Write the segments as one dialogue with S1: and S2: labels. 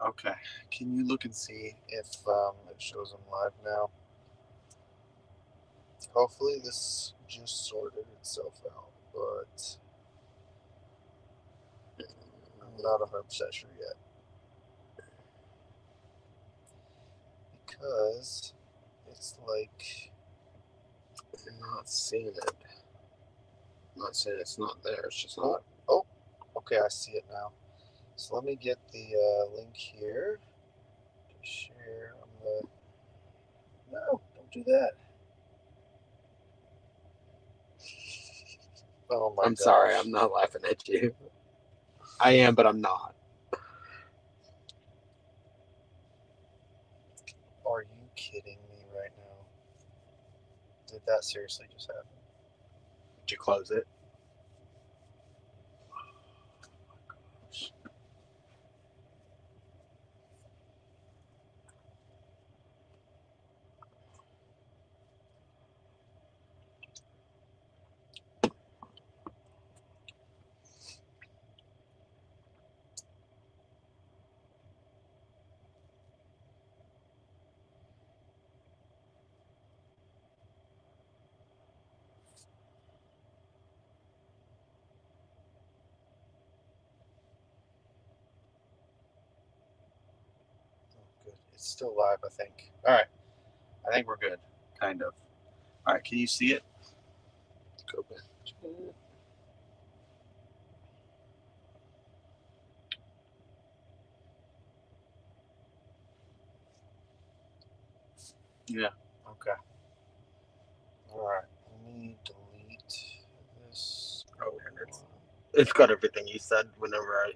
S1: Okay, can you look and see if it shows them live now? Hopefully this just sorted itself out, but I'm not 100% sure yet. Because it's like I'm not seeing it. I'm not saying it's not there, it's just not. Oh, okay, I see it now. So let me get the link here to share on the. No, don't do that. Oh my
S2: I'm sorry, I'm not laughing at you. I am, but I'm not.
S1: Are you kidding me right now? Did that seriously just happen?
S2: Did you close it?
S1: Good. It's still live, I think. All right. I think we're good. Kind of. All right. Can you see it? Go back. Yeah. Okay. All right. Let me delete this.
S2: Oh, it's got everything you said whenever I.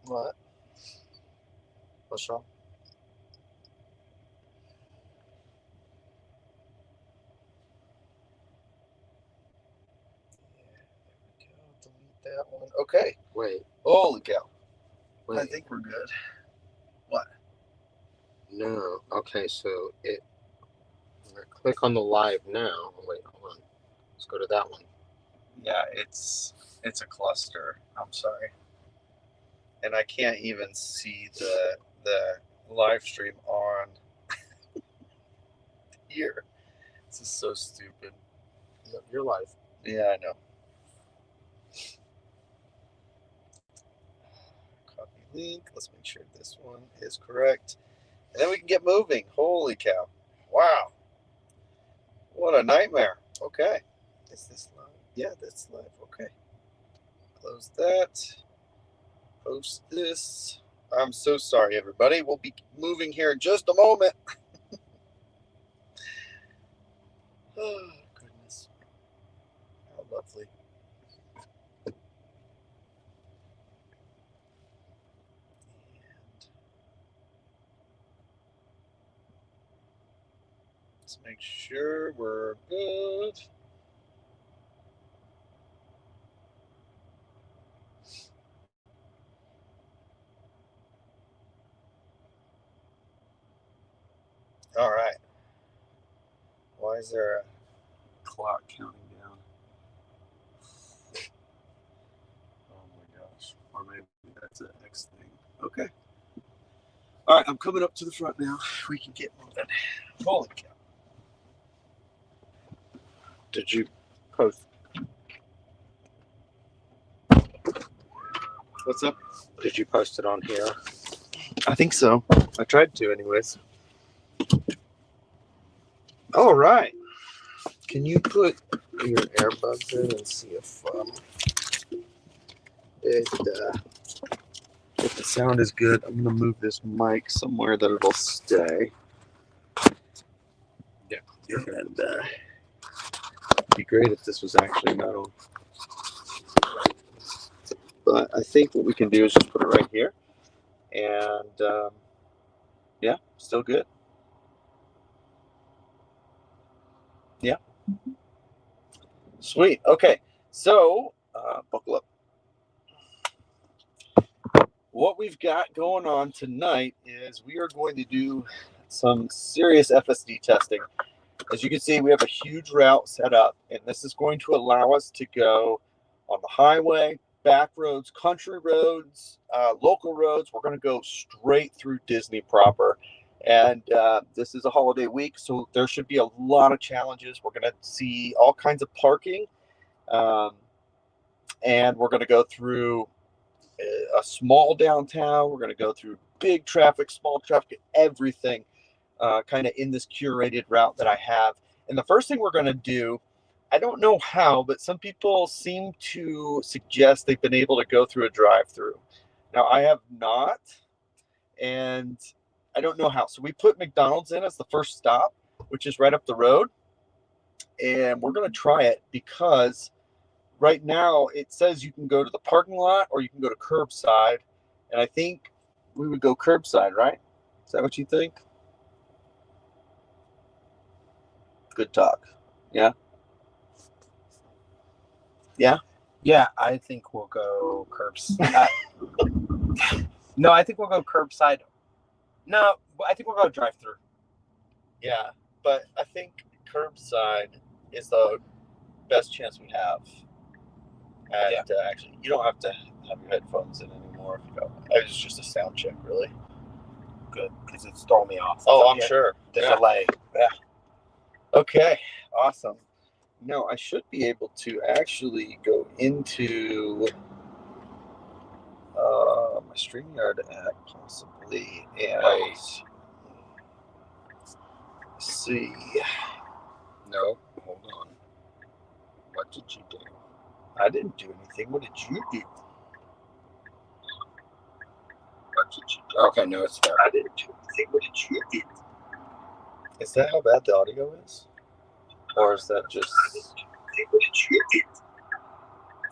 S1: What? What's wrong? Yeah, there we go. Delete that one. Okay.
S2: Wait.
S1: Holy cow.
S2: Wait.
S1: I think we're good. What?
S2: No. Okay, so it. I'm gonna click on the live now. Wait, hold on. Let's go to that one.
S1: Yeah, it's a cluster. I'm sorry. And I can't even see the live stream on here. This is so stupid.
S2: You're live.
S1: Yeah, I know. Copy link. Let's make sure this one is correct. And then we can get moving. Holy cow. Wow. What a nightmare. Okay. Is this live? Yeah, that's live. Okay. Close that. Post this. I'm so sorry, everybody. We'll be moving here in just a moment. Oh, goodness. How lovely. And let's make sure we're good. All right. Why is there a clock counting down? Oh my gosh. Or maybe that's an X thing. Okay. All right, I'm coming up to the front now. We can get moving. Holy cow.
S2: Did you post?
S1: What's up?
S2: Did you post it on here?
S1: I think so. I tried to, anyways. All right. Can you put your earbuds in and see if if the sound is good? I'm gonna move this mic somewhere that it'll stay.
S2: Yeah.
S1: And it'd be great if this was actually metal. But I think what we can do is just put it right here, and yeah, still good. Yeah. Sweet. Okay. So buckle up. What we've got going on tonight is we are going to do some serious FSD testing. As you can see, we have a huge route set up, and this is going to allow us to go on the highway, back roads, country roads, local roads. We're going to go straight through Disney proper. And this is a holiday week, so there should be a lot of challenges. We're going to see all kinds of parking. And we're going to go through a small downtown. We're going to go through big traffic, small traffic, everything kind of in this curated route that I have. And the first thing we're going to do, I don't know how, but some people seem to suggest they've been able to go through a drive-thru. Now, I have not, and I don't know how. So we put McDonald's in as the first stop, which is right up the road. And we're going to try it because right now it says you can go to the parking lot or you can go to curbside. And I think we would go curbside, right? Is that what you think? Good talk. Yeah. Yeah.
S3: Yeah, I think we'll go curbside. No, I think we'll go curbside. No, I think we'll go drive-thru.
S1: Yeah, but I think curbside is the best chance we have. And actually, you don't have to have your headphones in anymore if you go. It was just a sound check, really.
S3: Good, because it's throwing me off.
S1: Oh, I'm sure.
S3: The delay.
S1: Yeah. Okay, awesome. No, I should be able to actually go into my StreamYard app possibly and see.
S2: No, hold on. What did you do?
S1: I didn't do anything. What did you do?
S2: What did you do? Okay, no, it's there.
S1: I didn't do anything. What did you do? Is that how bad the audio is? Or is that just... What did you do?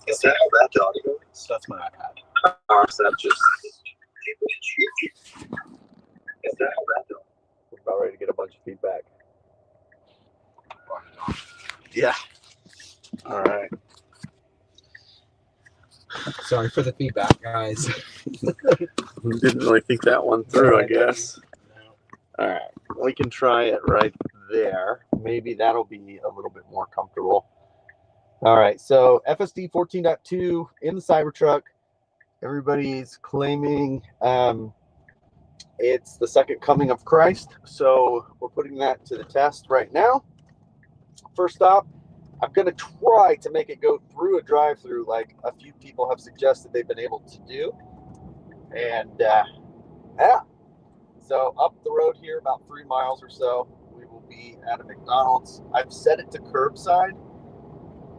S1: Is that how bad the audio is?
S3: That's my iPad.
S1: Or is that just... What did you do? Is that how bad the audio is? We're about ready to get a bunch of feedback. Yeah. All right.
S3: Sorry for the feedback, guys.
S1: Didn't really think that one through, I guess. All right. We can try it right there. Maybe that'll be a little bit more comfortable. All right. So FSD 14.2 in the Cybertruck. Everybody's claiming it's the second coming of Christ. So we're putting that to the test right now. First stop, I'm going to try to make it go through a drive-thru like a few people have suggested they've been able to do. And yeah. So up the road here, about 3 miles or so, we will be at a McDonald's. I've set it to curbside,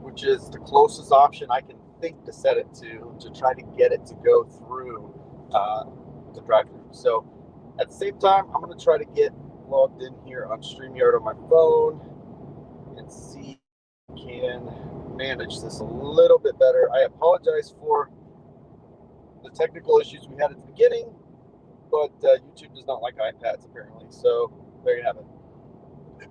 S1: which is the closest option I can think to set it to try to get it to go through the drive-thru. So at the same time, I'm going to try to get logged in here on StreamYard on my phone and see if I can manage this a little bit better. I apologize for the technical issues we had at the beginning, but YouTube does not like iPads apparently. So there you have it. Okay.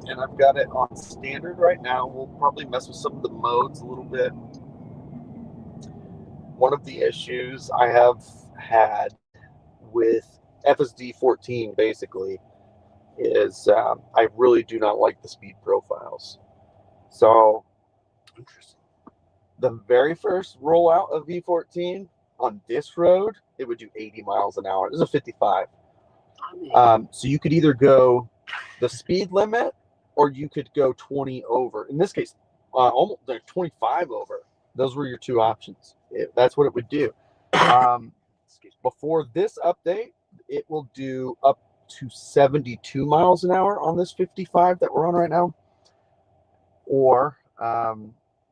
S1: And I've got it on standard right now. We'll probably mess with some of the modes a little bit. One of the issues I have had with FSD 14 basically is I really do not like the speed profiles. So interesting. The very first rollout of V14 on this road, it would do 80 miles an hour. This is a 55. So you could either go the speed limit or you could go 20 over. In this case, almost 25 over. Those were your two options. That's what it would do. Before this update, it will do up to 72 miles an hour on this 55 that we're on right now. Or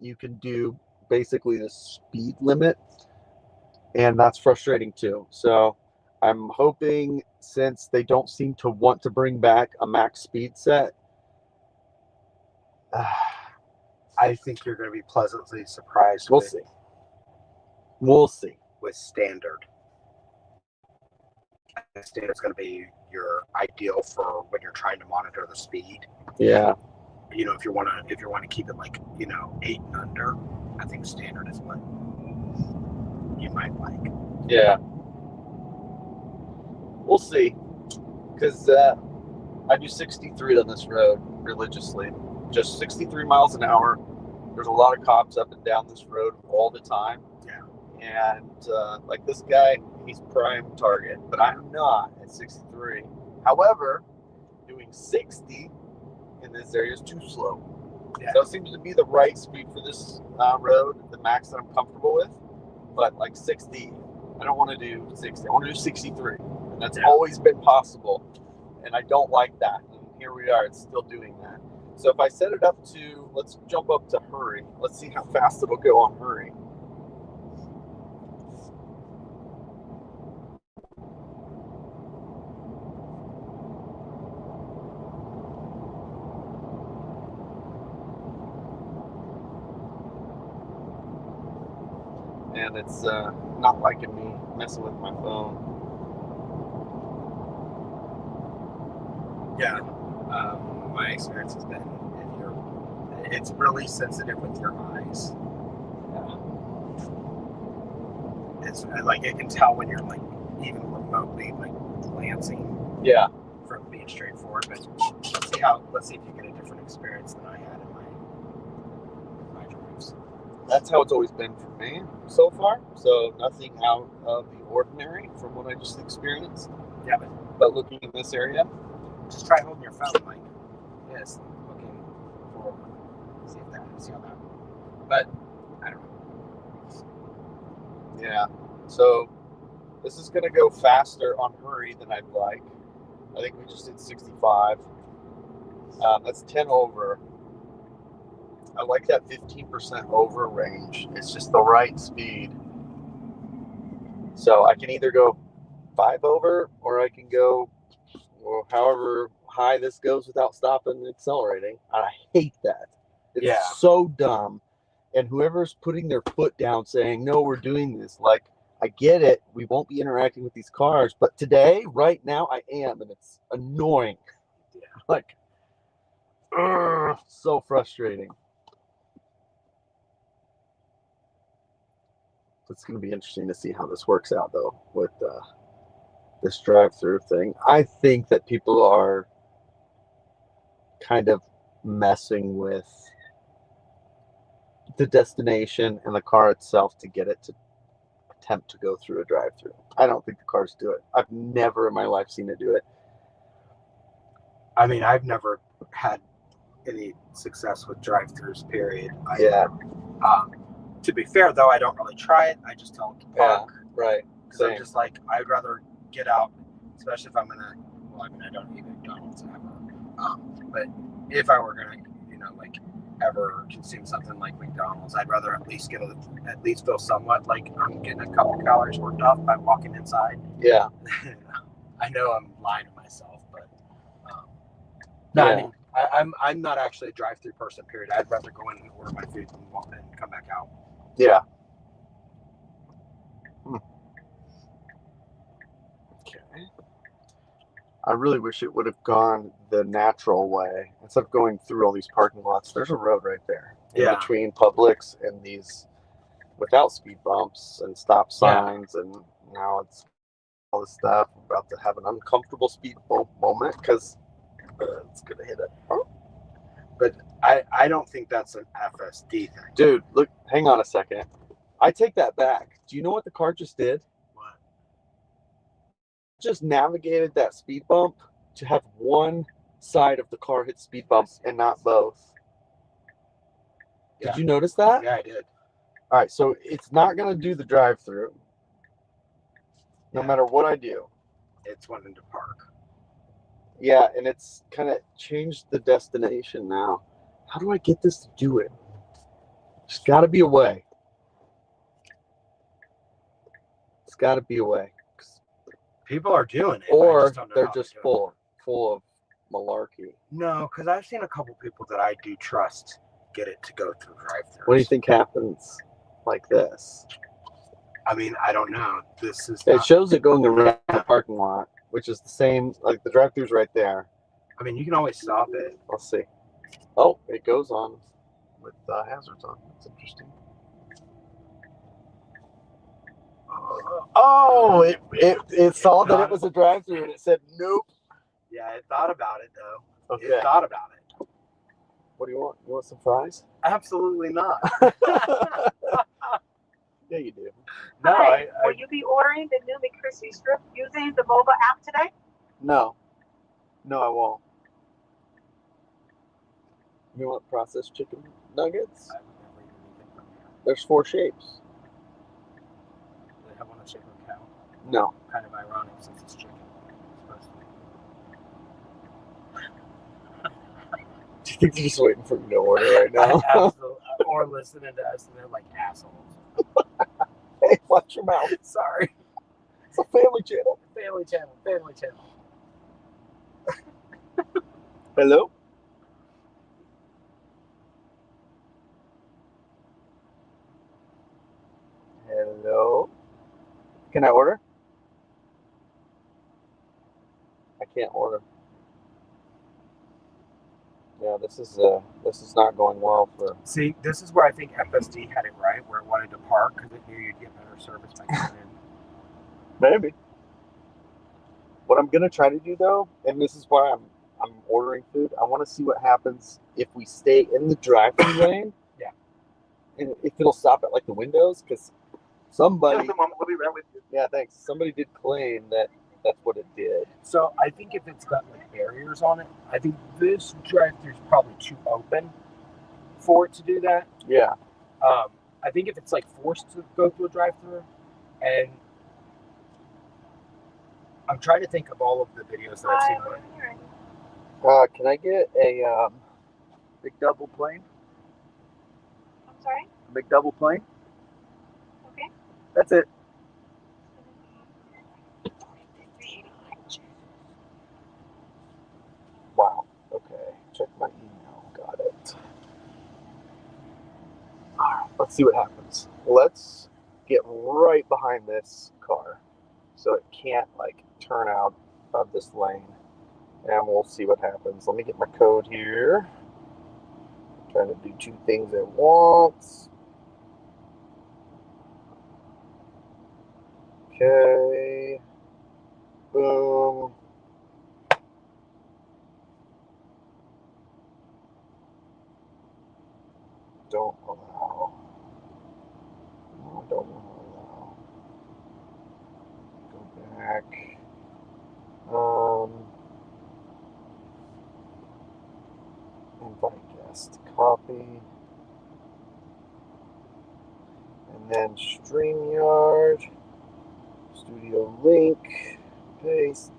S1: you can do basically the speed limit, and that's frustrating too. So I'm hoping, since they don't seem to want to bring back a max speed set,
S3: I think you're going to be pleasantly surprised.
S1: We'll see. We'll see.
S3: With standard. Standard's going to be your ideal for when you're trying to monitor the speed.
S1: Yeah.
S3: You know, if you want to keep it like, 8 and under, I think standard is what you might like.
S1: Yeah. We'll see. Because I do 63 on this road religiously. Just 63 miles an hour. There's a lot of cops up and down this road all the time.
S3: Yeah.
S1: And like this guy, he's prime target, but I'm not at 63. However, doing 60 in this area is too slow.
S3: Yeah.
S1: So it seems to be the right speed for this road, the max that I'm comfortable with. But like 60, I don't want to do 60. I want to do 63. And that's always been possible. And I don't like that. And here we are, it's still doing that. So if I set it up to, let's jump up to hurry. Let's see how fast it'll go on hurry. And it's not liking me messing with my phone.
S3: Yeah. My experience has been it's really sensitive with your eyes. It's like it can tell when you're like even remotely like glancing.
S1: Yeah.
S3: From being straightforward, but let's see if you get a different experience than I had in my drives.
S1: That's how it's always been for me so far. So nothing out of the ordinary from what I just experienced.
S3: Yeah,
S1: but looking in this area,
S3: just try holding your phone like this, looking forward. See how that. But I don't know.
S1: Yeah. So this is going to go faster on hurry than I'd like. I think we just did 65. That's 10 over. I like that 15% over range. It's just the right speed. So I can either go 5 over or I can go however high this goes without stopping and accelerating. And I hate that. It's so dumb. And whoever's putting their foot down saying, no, we're doing this, like, I get it. We won't be interacting with these cars. But today, right now, I am. And it's annoying.
S3: Yeah.
S1: Like, so frustrating. It's going to be interesting to see how this works out, though, with this drive-through thing. I think that people are kind of messing with the destination and the car itself to get it to attempt to go through a drive-through. I don't think the cars do it. I've never in my life seen it do it.
S3: I mean, I've never had any success with drive-throughs, period. To be fair, though, I don't really try it. I just tell them to park.
S1: Yeah, right.
S3: Because I'm just like, I'd rather get out, especially if I'm going to, well, I mean, I don't eat McDonald's ever. But if I were going to, like, ever consume something like McDonald's, I'd rather at least feel somewhat like I'm getting a couple calories worked off by walking inside.
S1: Yeah.
S3: I know I'm lying to myself, but no, yeah. I mean, I'm not actually a drive-through person, period. I'd rather go in and order my food and walk and come back out.
S1: Yeah. Okay. I really wish it would have gone the natural way instead of going through all these parking lots. There's a road right there in between Publix and these without speed bumps and stop signs, and now it's all this stuff. I'm about to have an uncomfortable speed bump moment because it's gonna hit it. Oh.
S3: But I don't think that's an FSD thing.
S1: Dude, look, hang on a second. I take that back. Do you know what the car just did?
S3: What?
S1: Just navigated that speed bump to have one side of the car hit speed bump and not both. Did you notice that?
S3: Yeah, I did.
S1: All right, so it's not going to do the drive-through no matter what I do.
S3: It's wanting to park.
S1: Yeah, and it's kind of changed the destination now. How do I get this to do it? There's got to be a way. It's got to be a way.
S3: People are doing it.
S1: Or they're just full of malarkey.
S3: No, because I've seen a couple people that I do trust get it to go through drive-thrus.
S1: What do you think happens like this?
S3: I mean, I don't know.
S1: It shows it going around the parking lot, which is the same, like the drive-thru's right there.
S3: I mean, you can always stop it.
S1: Let's see. Oh, it goes on with hazards on. That's interesting. Oh, it saw that
S3: Got
S1: it was a drive-thru and it said nope.
S3: Yeah, it thought about it though.
S1: Okay.
S3: It thought about it.
S1: What do you want? You want some fries?
S3: Absolutely not.
S1: Yeah, you do.
S3: No,
S4: Hi, will you be ordering the new McCrispy strip using the mobile app today?
S1: No. No, I won't. You want processed chicken nuggets?
S3: I would never eat anything from here.
S1: There's 4 shapes.
S3: Do they have one that's chicken or cow?
S1: No.
S3: Kind of ironic since it's chicken. It's supposed to
S1: Do you think they're just waiting for me to order right
S3: be.
S1: now?
S3: Absolutely. Or listening to us and they're like assholes.
S1: Hey, watch your mouth.
S3: Sorry.
S1: It's a family channel.
S3: Family channel. Family channel.
S1: Hello? Hello? Can I order? I can't order. Yeah, this is not going well for.
S3: See, this is where I think FSD had it right, where it wanted to park because it knew you'd get better service by coming in.
S1: Maybe. What I'm gonna try to do though, and this is why I'm ordering food. I want to see what happens if we stay in the drive-thru lane.
S3: Yeah.
S1: And if it'll stop at like the windows, because somebody.
S3: Just a moment, we'll be right with you.
S1: Yeah, thanks. Somebody did claim that that's what it did.
S3: So I think if it's got like barriers on it, I think this drive-thru is probably too open for it to do that.
S1: Yeah.
S3: I think if it's like forced to go through a drive-thru, and I'm trying to think of all of the videos that I've seen.
S4: Hi, when you're ready.
S1: Can I get a big double plain?
S4: I'm sorry?
S1: A big double plain?
S4: Okay.
S1: That's it. Wow. Okay. Check my email. Got it. All right. Let's see what happens. Let's get right behind this car so it can't like turn out of this lane. And we'll see what happens. Let me get my code here. I'm trying to do 2 things at once. Okay. Boom. Don't allow. No, don't allow. Go back. Invite guest. Copy. And then StreamYard. Studio link. Paste.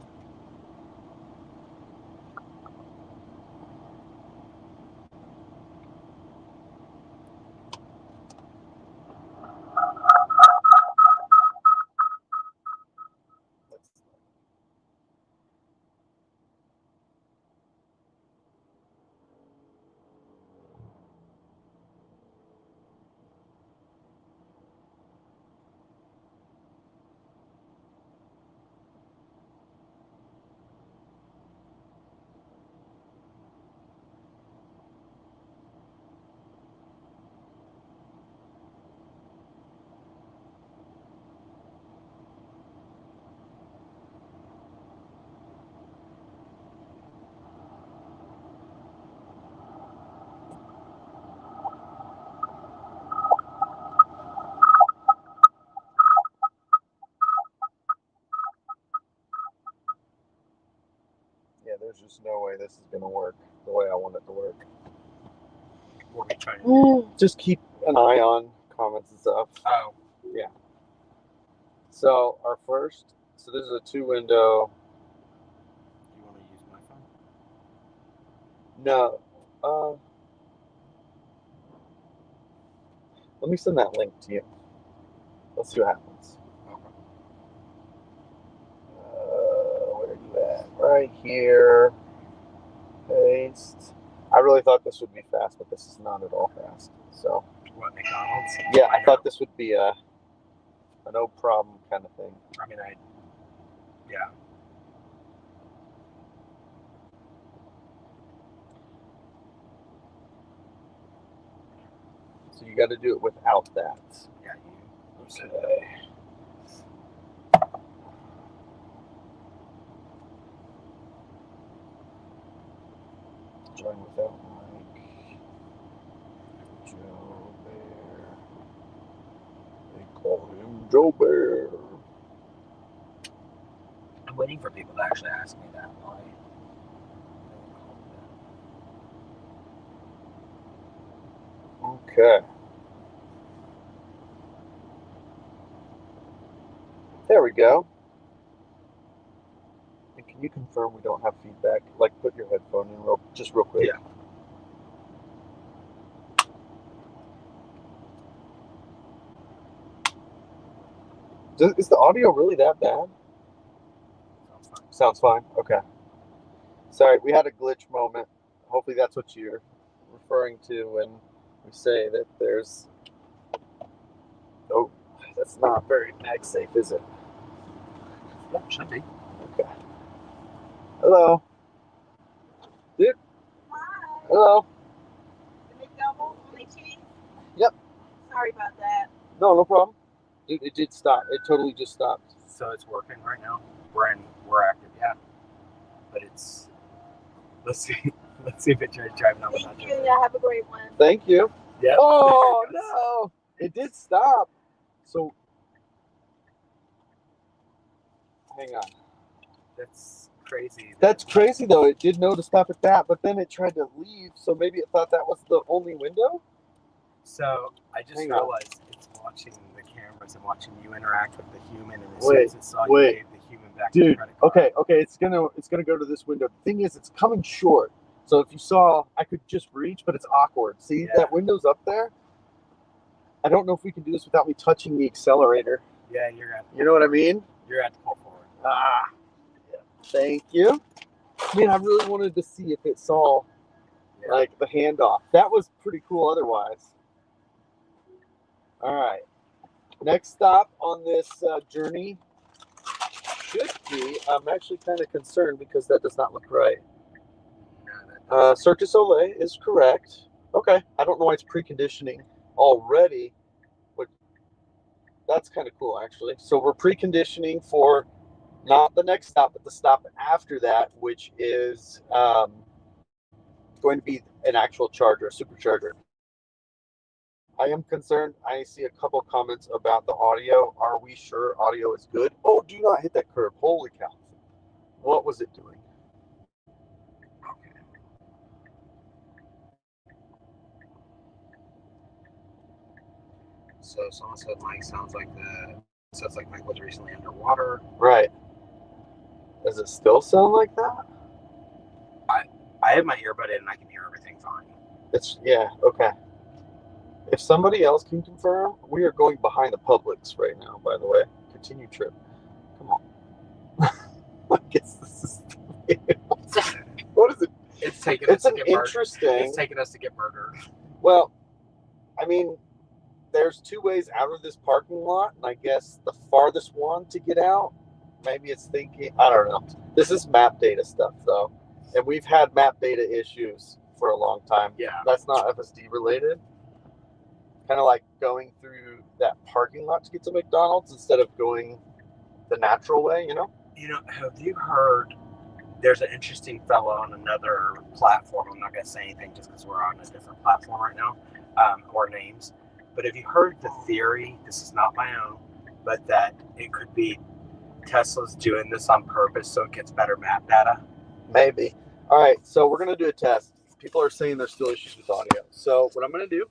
S1: Yeah, there's just no way this is going to work the way I want it to work.
S3: What are we trying to do?
S1: Just keep an eye on comments and stuff.
S3: Oh.
S1: Yeah. So our first, so this is a 2-window.
S3: Do you want to use my phone?
S1: No. Let me send that link to you. Let's see what happens.
S3: Okay.
S1: Where are you at? Right here. Paste. I really thought this would be fast, but this is not at all fast. So.
S3: What, McDonald's?
S1: Yeah, I thought this would be a no problem kind of thing.
S3: I mean, yeah.
S1: So you got to do it without that.
S3: Yeah, you
S1: Okay. Join without mic. Joe Bear. They call him Joe Bear.
S3: I'm waiting for people to actually ask me that. Why?
S1: Okay. There we go. And can you confirm we don't have feedback? Like, put your headphone in real quick.
S3: Yeah.
S1: Is the audio really that bad?
S3: Sounds fine.
S1: Sounds fine. Okay. Sorry, we had a glitch moment. Hopefully that's what you're referring to when we say that there's... Oh, that's not very mag safe, is it?
S3: Yeah, should be.
S1: Okay. Hello. Dude.
S4: Hi.
S1: Hello.
S4: The McDouble, only cheese?
S1: Yep.
S4: Sorry about that.
S1: No problem. It did stop. It totally just stopped.
S3: So it's working right now. We're active, yeah. But it's... Let's see if it tries driving on without
S4: Thank you. Y'all have a great one.
S1: Thank you.
S3: Yeah.
S1: Oh, no. It did stop. So, hang on.
S3: That's crazy.
S1: That's crazy, though. It did know to stop at that, but then it tried to leave, so maybe it thought that was the only window?
S3: So I just
S1: Hang on.
S3: realized it's watching the cameras and watching you interact with the human, and as
S1: Wait,
S3: soon as it saw you,
S1: wait.
S3: gave the human back the
S1: Dude,
S3: credit card.
S1: okay, it's gonna go to this window. The thing is, it's coming short. So if you saw, I could just reach, but it's awkward. See,
S3: Yeah.
S1: that window's up there? I don't know if we can do this without me touching the accelerator.
S3: Yeah, you're gonna have to
S1: You know what I mean?
S3: You're gonna have to pull forward.
S1: Ah, yeah. Thank you. I mean, I really wanted to see if it saw,
S3: Yeah.
S1: like, the handoff. That was pretty cool otherwise. All right. Next stop on this journey should be, I'm actually kind of concerned because that does not look right.
S3: No,
S1: Cirque du Soleil is correct. Okay. I don't know why it's preconditioning already, but that's kind of cool, actually. So we're preconditioning for not the next stop, but the stop after that, which is going to be an actual charger, a supercharger. I am concerned. I see a couple comments about the audio. Are we sure audio is good? Oh, do not hit that curb. Holy cow. What was it doing?
S3: Okay. So someone said Mike sounds like Mike was recently underwater.
S1: Right. Does it still sound like that?
S3: I have my earbud in and I can hear everything fine.
S1: Yeah, okay. If somebody else can confirm, we are going behind the Publix right now, by the way. Continue trip. Come on. I guess this is... What is it?
S3: It's taking us to get
S1: interesting...
S3: It's taking us to get burger.
S1: Well, I mean, there's two ways out of this parking lot, and I guess the farthest one to get out, maybe it's thinking... I don't know. This is map data stuff, though. And we've had map data issues for a long time.
S3: Yeah.
S1: That's not FSD related. Kind of like going through that parking lot to get to McDonald's instead of going the natural way, you know?
S3: You know, have you heard there's an interesting fellow on another platform? I'm not going to say anything just because we're on a different platform right now, or names. But have you heard the theory, this is not my own, but that it could be Tesla's doing this on purpose so it gets better map data?
S1: Maybe. All right, so we're going to do a test. People are saying there's still issues with audio. So what I'm going to do,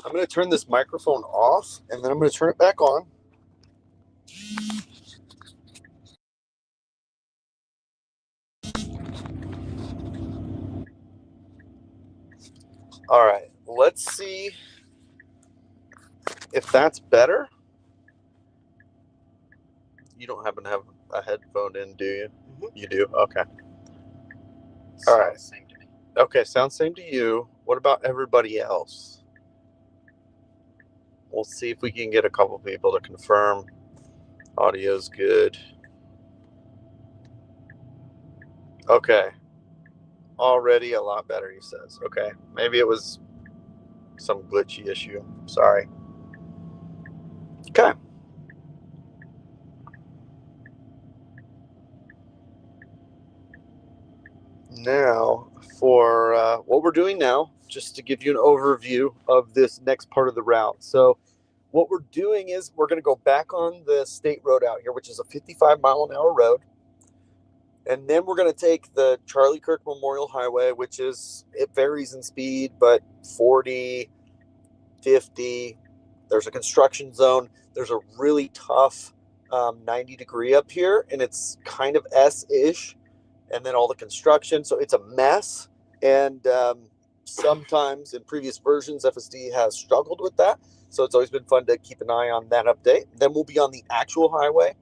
S1: I'm going to turn this microphone off, and then I'm going to turn it back on. All right, let's see if that's better. You don't happen to have a headphone in, do you?
S3: Mm-hmm.
S1: You do? Okay. All right.
S3: Same to me.
S1: Okay, sounds same to you. What about everybody else? We'll see if we can get a couple people to confirm audio's good. Okay. Already a lot better, he says. Okay. Maybe it was some glitchy issue. Sorry. Okay. now for what we're doing now, just to give you an overview of this next part of the route. So what we're doing is we're going to go back on the state road out here, which is a 55-mile-an-hour road. And then we're going to take the Charlie Kirk Memorial Highway, which is, it varies in speed, but 40, 50. There's a construction zone. There's a really tough 90 degree up here, and it's kind of S-ish. And then all the construction. So it's a mess. And sometimes in previous versions, FSD has struggled with that. So it's always been fun to keep an eye on that update. Then we'll be on the actual highway,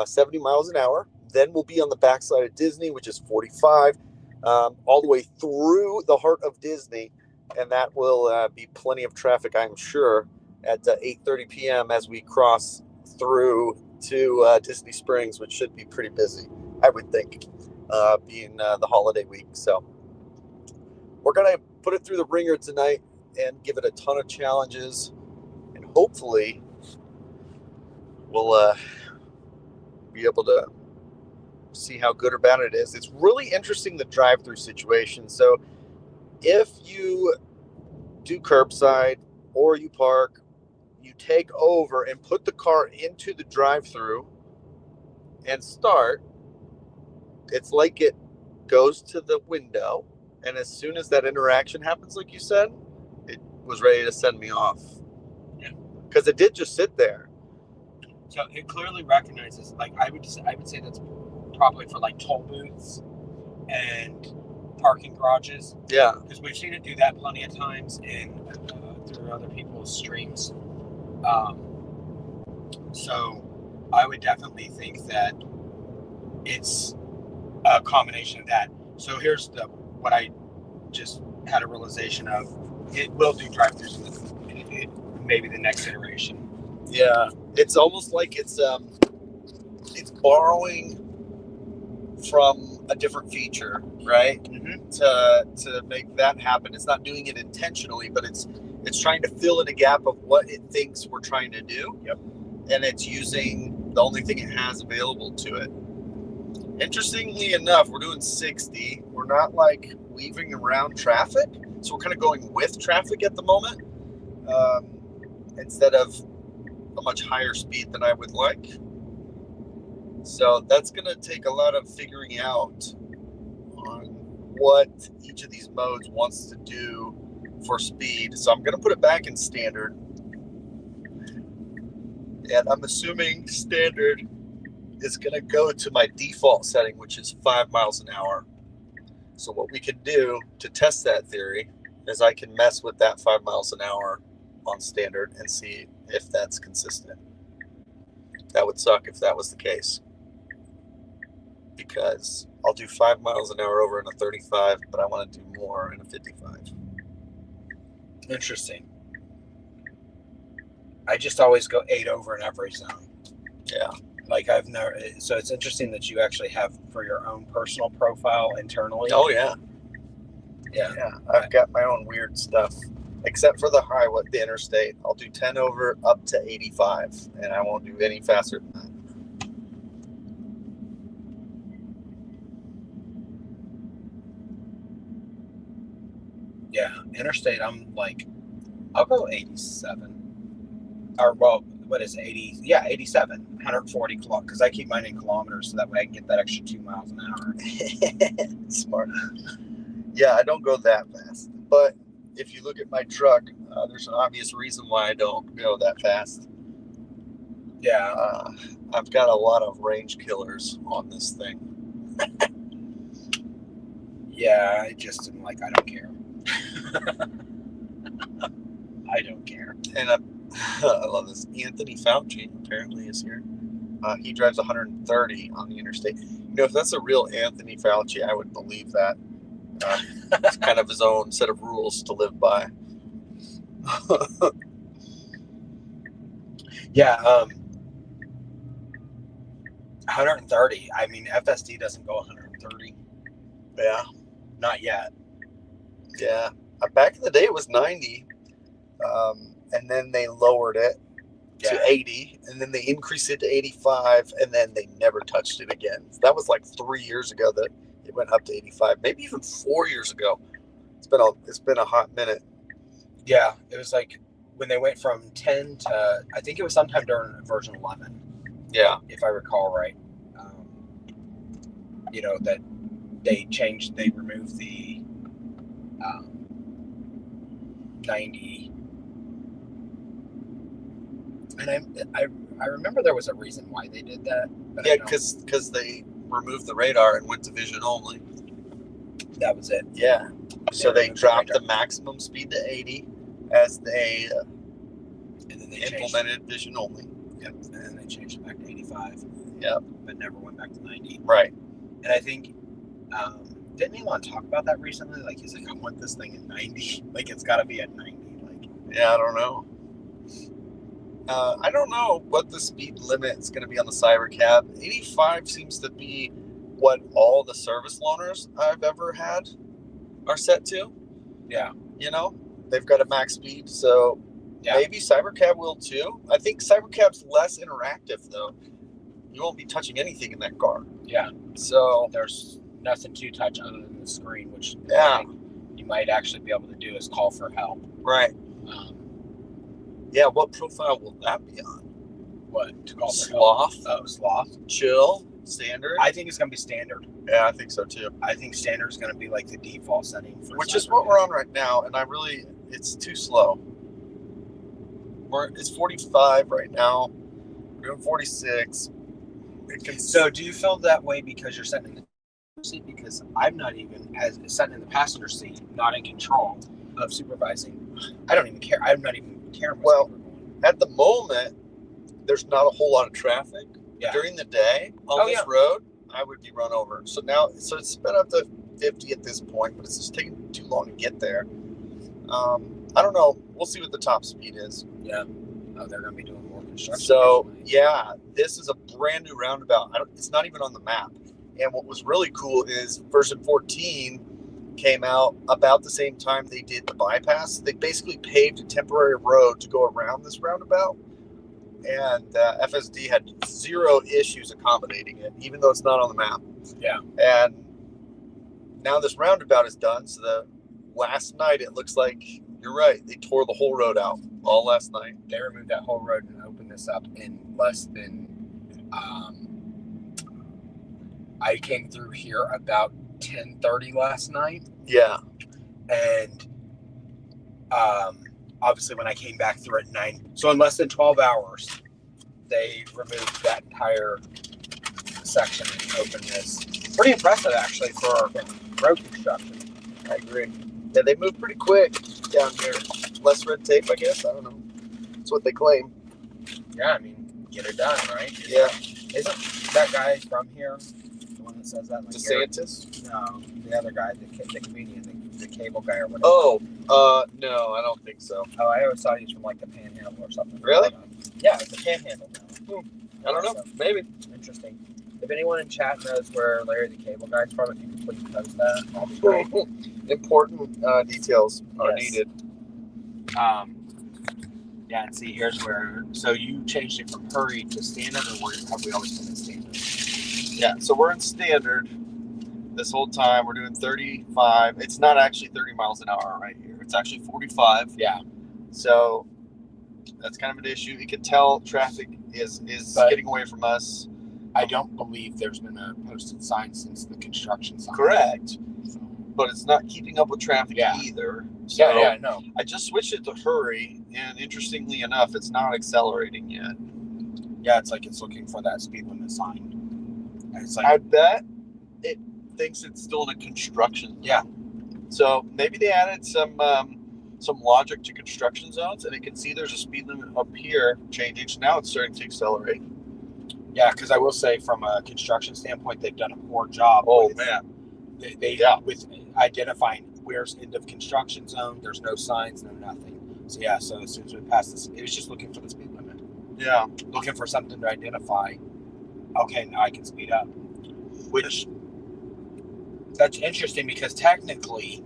S1: 70 miles an hour. Then we'll be on the backside of Disney, which is 45, all the way through the heart of Disney. And that will be plenty of traffic, I'm sure, at 8:30 p.m. as we cross through to Disney Springs, which should be pretty busy, I would think, being the holiday week. So we're going to put it through the ringer tonight and give it a ton of challenges. And hopefully we'll be able to see how good or bad it is. It's really interesting, the drive-through situation. So if you do curbside or you park, you take over and put the car into the drive-through and start, it's like it goes to the window, and as soon as that interaction happens, like you said, it was ready to send me off.
S3: Yeah.
S1: Because it did just sit there.
S3: So it clearly recognizes, like, I would say that's probably for like toll booths and parking garages.
S1: Yeah.
S3: Because we've seen it do that plenty of times through other people's streams. So I would definitely think that it's a combination of that. So here's what I just had a realization of. It will do drive-thrus in maybe the next iteration.
S1: Yeah, it's almost like it's borrowing from a different feature, right?
S3: Mm-hmm.
S1: To make that happen. It's not doing it intentionally, but it's trying to fill in a gap of what it thinks we're trying to do.
S3: Yep.
S1: And it's using the only thing it has available to it. Interestingly enough, we're doing 60. We're not like weaving around traffic, so we're kind of going with traffic at the moment, instead of a much higher speed than I would like. So that's going to take a lot of figuring out on what each of these modes wants to do for speed. So I'm going to put it back in standard. And I'm assuming standard is going to go to my default setting, which is 5 miles an hour. So what we can do to test that theory is I can mess with that 5 miles an hour on standard and see if that's consistent. That would suck if that was the case, because I'll do 5 miles an hour over in a 35, but I want to do more in a 55.
S3: Interesting. I just always go 8 over in every zone.
S1: Yeah.
S3: Like I've never. So it's interesting that you actually have for your own personal profile internally.
S1: Oh yeah.
S3: Yeah.
S1: Yeah. I've got my own weird stuff, except for the highway, the interstate. I'll do 10 over up to 85, and I won't do any faster than that.
S3: Yeah. Interstate, I'm like, I'll go 87. Or well, what is 80? Yeah, 87, 140 kilometers. Because I keep mine in kilometers, so that way I can get that extra 2 miles an hour.
S1: Smart. Yeah, I don't go that fast. But if you look at my truck, there's an obvious reason why I don't go that fast.
S3: Yeah.
S1: I've got a lot of range killers on this thing.
S3: Yeah, I just am like, I don't care. I don't care.
S1: And I love this. Anthony Fauci apparently is here. He drives 130 on the interstate. You know, if that's a real Anthony Fauci, I would believe that. It's kind of his own set of rules to live by.
S3: Yeah, 130. I mean, FSD doesn't go 130.
S1: Yeah.
S3: Not yet.
S1: Yeah. Back in the day, it was 90. And then they lowered it to 80. And then they increased it to 85. And then they never touched it again. That was like 3 years ago that It went up to 85, maybe even 4 years ago. It's been a hot minute.
S3: Yeah, it was like when they went from 10 to, I think it was sometime during version 11.
S1: Yeah.
S3: If I recall right. That they removed the 90. And I remember there was a reason why they did that. But
S1: Yeah, because they removed the radar and went to vision only.
S3: that was it.
S1: Yeah. So they dropped the maximum speed to 80 as they
S3: And then they
S1: implemented vision only.
S3: Yep. And then they changed it back to 85.
S1: Yep.
S3: But never went back to 90.
S1: Right.
S3: And I think, didn't Elon talk about that recently? Like, he's like, I want this thing at 90. Like, it's got to be at 90. Like,
S1: yeah, I don't know. I don't know what the speed limit is going to be on the Cybercab. 85 seems to be what all the service loaners I've ever had are set to.
S3: Yeah.
S1: They've got a max speed, so maybe Cybercab will too. I think Cybercab's less interactive, though. You won't be touching anything in that car.
S3: Yeah.
S1: So
S3: there's nothing to touch other than the screen, which you might actually be able to do is call for help.
S1: Right. Yeah, what profile will that be on?
S3: What? To call for
S1: Sloth?
S3: help? Oh, sloth.
S1: Chill? Standard?
S3: I think it's going to be standard.
S1: Yeah, I think so too.
S3: I think standard is going to be like the default setting.
S1: Which is what we're on right now, and it's too slow. It's 45 right now. We're doing 46.
S3: So do you feel that way because you're sitting in the seat? Because I'm not even, as sitting in the passenger seat, not in control of supervising. I don't even care. I'm not even caring.
S1: Well, at the moment, there's not a whole lot of traffic.
S3: Yeah.
S1: During the day on this road, I would be run over. So it's sped up to 50 at this point, but it's just taking too long to get there. I don't know. We'll see what the top speed is.
S3: Yeah. Oh, they're going to be doing more construction.
S1: So, yeah, this is a brand new roundabout. It's not even on the map. And what was really cool is version 14 came out about the same time they did the bypass. They basically paved a temporary road to go around this roundabout. And FSD had zero issues accommodating it, even though it's not on the map.
S3: Yeah.
S1: And now this roundabout is done. So last night, it looks like, you're right, they tore the whole road out all last night.
S3: They removed that whole road and opened this up in less than, I came through here about 10:30 last night.
S1: Yeah.
S3: And obviously when I came back through at 9, so in less than 12 hours, they removed that entire section and opened this. Pretty impressive, actually, for road construction.
S1: I agree. Yeah, they move pretty quick down here. Less red tape, I guess. I don't know. That's what they claim.
S3: Yeah, I mean, get it done, right?
S1: Yeah.
S3: Isn't that guy from here? The one that says that? Like
S1: DeSantis?
S3: No, the other guy, the comedian, the cable guy or whatever.
S1: Oh, no, I don't think so.
S3: Oh, I always thought he was from like the Panhandle or something.
S1: Really?
S3: Yeah, it's the Panhandle now.
S1: I don't know.
S3: So,
S1: maybe.
S3: interesting. If anyone in chat knows where Larry the Cable Guy's from, if you could please post that, that'd be great.
S1: Important details are needed.
S3: Yeah, and see, here's where. So you changed it from hurry to standard, or have we always been in standard?
S1: Yeah, so we're in standard this whole time. We're doing 35. It's not actually 30 miles an hour right here. It's actually 45.
S3: Yeah.
S1: So that's kind of an issue. You can tell traffic is getting away from us.
S3: I don't believe there's been a posted sign since the construction sign.
S1: Correct. But it's not keeping up with traffic either. So
S3: Yeah, no.
S1: I just switched it to hurry, and interestingly enough, it's not accelerating yet.
S3: Yeah, it's like it's looking for that speed limit sign. And it's like,
S1: I bet it thinks it's still in a construction zone.
S3: Yeah.
S1: So maybe they added some logic to construction zones, and it can see there's a speed limit up here changing. So now it's starting to accelerate.
S3: yeah, because I will say from a construction standpoint, they've done a poor job.
S1: Oh, man.
S3: With identifying where's end of construction zone. There's no signs, no nothing. So yeah, so as soon as we pass this, it was just looking for the speed limit.
S1: Yeah.
S3: Looking for something to identify. Okay, now I can speed up. Which that's interesting because technically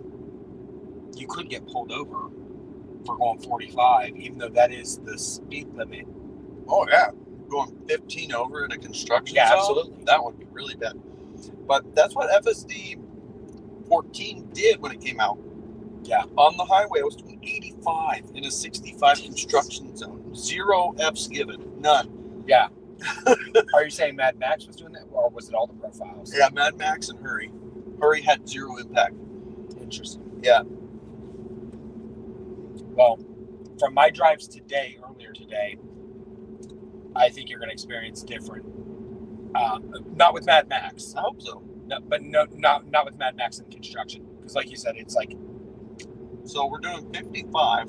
S3: you could get pulled over for going 45, even though that is the speed limit.
S1: Oh, yeah. Going 15 over in a construction zone?
S3: Yeah, absolutely.
S1: That would be really bad. But that's what FSD 14 did when it came out.
S3: Yeah.
S1: On the highway, I was doing 85 in a 65 construction zone. 0 Fs given. None.
S3: Yeah. Are you saying Mad Max was doing that, or was it all the profiles?
S1: Yeah, Mad Max and Hurry. Hurry had 0 impact.
S3: Interesting.
S1: Yeah.
S3: Well, from my drives earlier today, I think you're going to experience different. Not with Mad Max.
S1: I hope so.
S3: No, but not with Mad Max in construction. Because like you said, it's like...
S1: So we're doing 55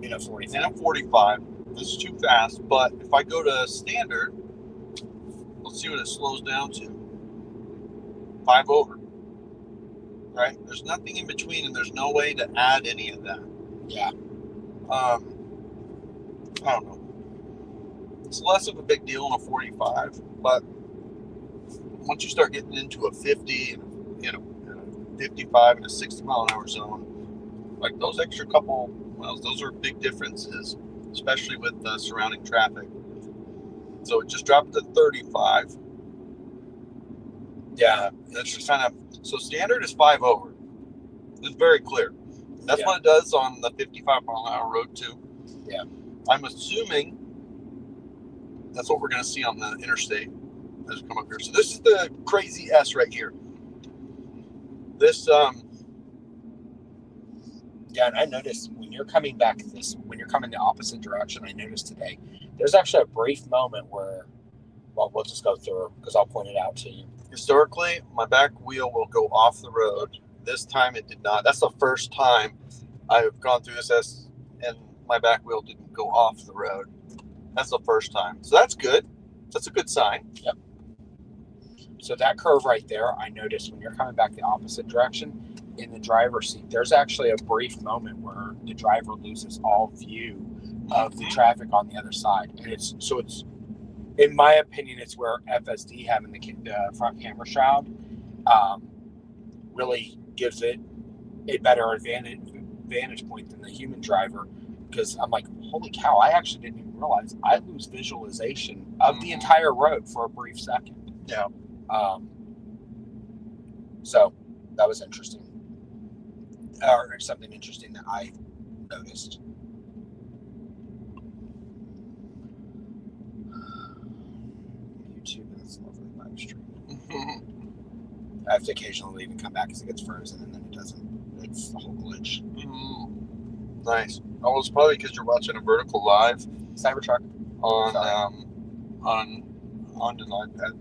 S3: in a 45.
S1: and a 45. This is too fast, but if I go to standard, let's see what it slows down to. 5 over. Right? There's nothing in between, and there's no way to add any of that.
S3: Yeah.
S1: I don't know. It's less of a big deal in a 45, but once you start getting into a 50 and a 55 and a 60 mile an hour zone, like those extra couple miles, those are big differences, especially with surrounding traffic. So it just dropped to 35.
S3: Yeah.
S1: That's just kind of, so standard is 5 over. It's very clear. That's what it does on the 55 mile an hour road too.
S3: Yeah.
S1: I'm assuming that's what we're going to see on the interstate as we come up here. So this is the crazy S right here. This,
S3: yeah, and I noticed when you're coming the opposite direction, I noticed today, there's actually a brief moment where, well, we'll just go through because I'll point it out to you.
S1: Historically, my back wheel will go off the road. This time it did not. That's the first time I've gone through this S and my back wheel didn't go off the road. That's the first time. So that's good. That's a good sign.
S3: Yep. So that curve right there, I noticed when you're coming back the opposite direction, in the driver's seat, there's actually a brief moment where the driver loses all view of the traffic on the other side. And it's, in my opinion, it's where FSD having the front camera shroud really gives it a better vantage point than the human driver. Because I'm like, holy cow, I actually didn't even realize I lose visualization of the entire road for a brief second.
S1: Yeah.
S3: So that was interesting. Or something interesting that I noticed. YouTube, that's a lovely live stream. I have to occasionally leave and come back because it gets frozen and then it doesn't. It's the whole glitch.
S1: Nice. Oh, it's probably because you're watching a vertical live
S3: Cybertruck
S1: on an iPad.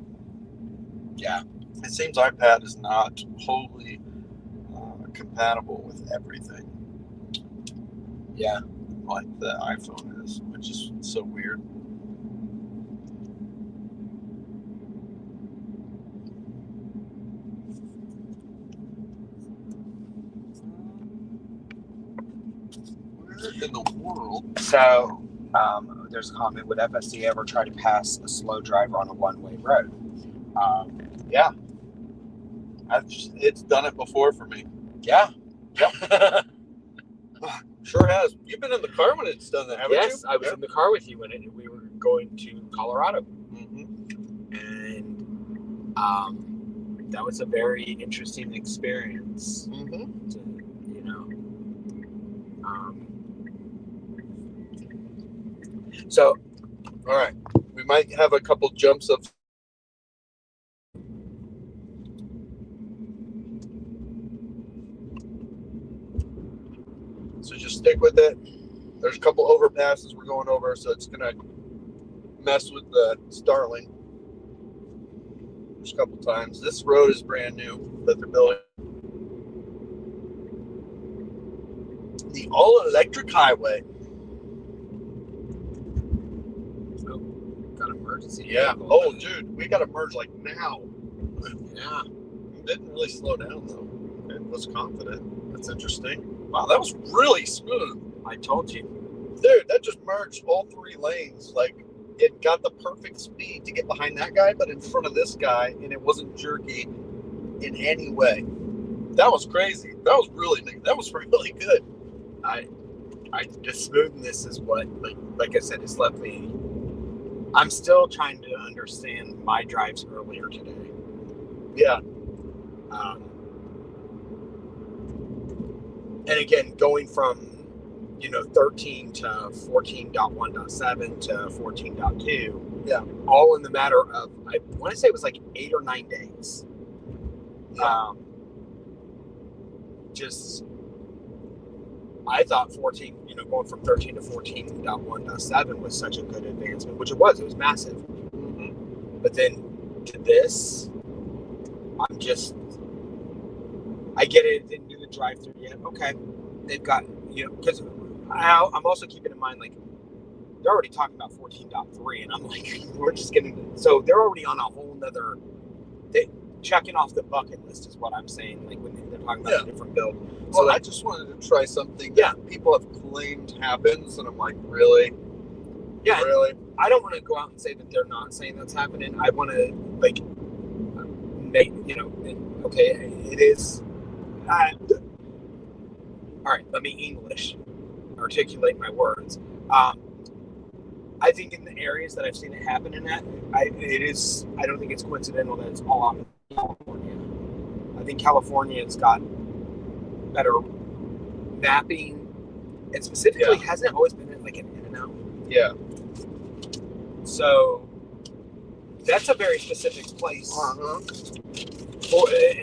S3: Yeah.
S1: It seems iPad is not wholly compatible with everything.
S3: Yeah.
S1: Like the iPhone is, which is so weird. Where in the world?
S3: So there's a comment, would FSD ever try to pass a slow driver on a one-way road?
S1: Yeah. It's done it before for me.
S3: Yeah.
S1: Yep. Sure has. You've been in the car when it's done that, haven't you?
S3: Yes, I was in the car with you when we were going to Colorado.
S1: Mm-hmm.
S3: And that was a very interesting experience.
S1: Mm-hmm.
S3: To, so,
S1: all right. We might have a couple jumps of. So just stick with it. There's a couple overpasses we're going over, so it's going to mess with the Starling. Just a couple times. This road is brand new that they're building. The all-electric highway.
S3: Oh, got an emergency.
S1: Yeah. Oh, dude, we got to merge like now.
S3: Yeah.
S1: Didn't really slow down though. It was confident. That's interesting. Wow, that was really smooth.
S3: I told you.
S1: Dude, that just merged all 3 lanes. Like, it got the perfect speed to get behind that guy, but in front of this guy, and it wasn't jerky in any way. That was crazy. That was really good.
S3: The smoothness is what, like I said, it's left me. I'm still trying to understand my drives earlier today.
S1: Yeah.
S3: And again, going from 13 to 14.1.7 to 14.2,
S1: Yeah.
S3: all in the matter of, I want to say it was like 8 or 9 days.
S1: Yeah.
S3: Just, I thought 14, going from 13 to 14.1.7 was such a good advancement, which it was massive.
S1: Mm-hmm.
S3: But then to this, I get it, didn't do the drive-thru yet. Okay. They've got, because I'm also keeping in mind, like, they're already talking about 14.3, and I'm like, we're just getting, so they're already on a whole nother, checking off the bucket list is what I'm saying, like, when they're talking about a different build.
S1: So
S3: Well,
S1: I just wanted to try something that people have claimed happens, and I'm like, really?
S3: Yeah.
S1: Really?
S3: I don't want to go out and say that they're not saying that's happening. I want to, like, make, okay, it is. All right, let me articulate my words. I think in the areas that I've seen it happen in I don't think it's coincidental that it's all out in California. I think California's got better mapping, and specifically, hasn't it always been like an In-N-Out?
S1: Yeah.
S3: So that's a very specific place,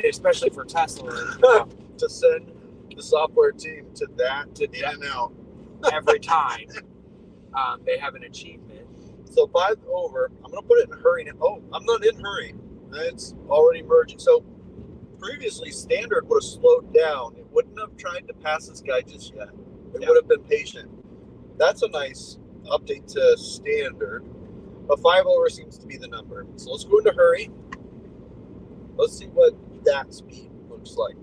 S3: especially for Tesla,
S1: to send the software team to In-N-Out
S3: every time they have an achievement.
S1: So 5 over. I'm going to put it in hurry now. Oh, I'm not in hurry. It's already merging. So previously, standard would have slowed down. It wouldn't have tried to pass this guy just yet. It would have been patient. That's a nice update to standard. But 5 over seems to be the number. So let's go into hurry. Let's see what that speed looks like.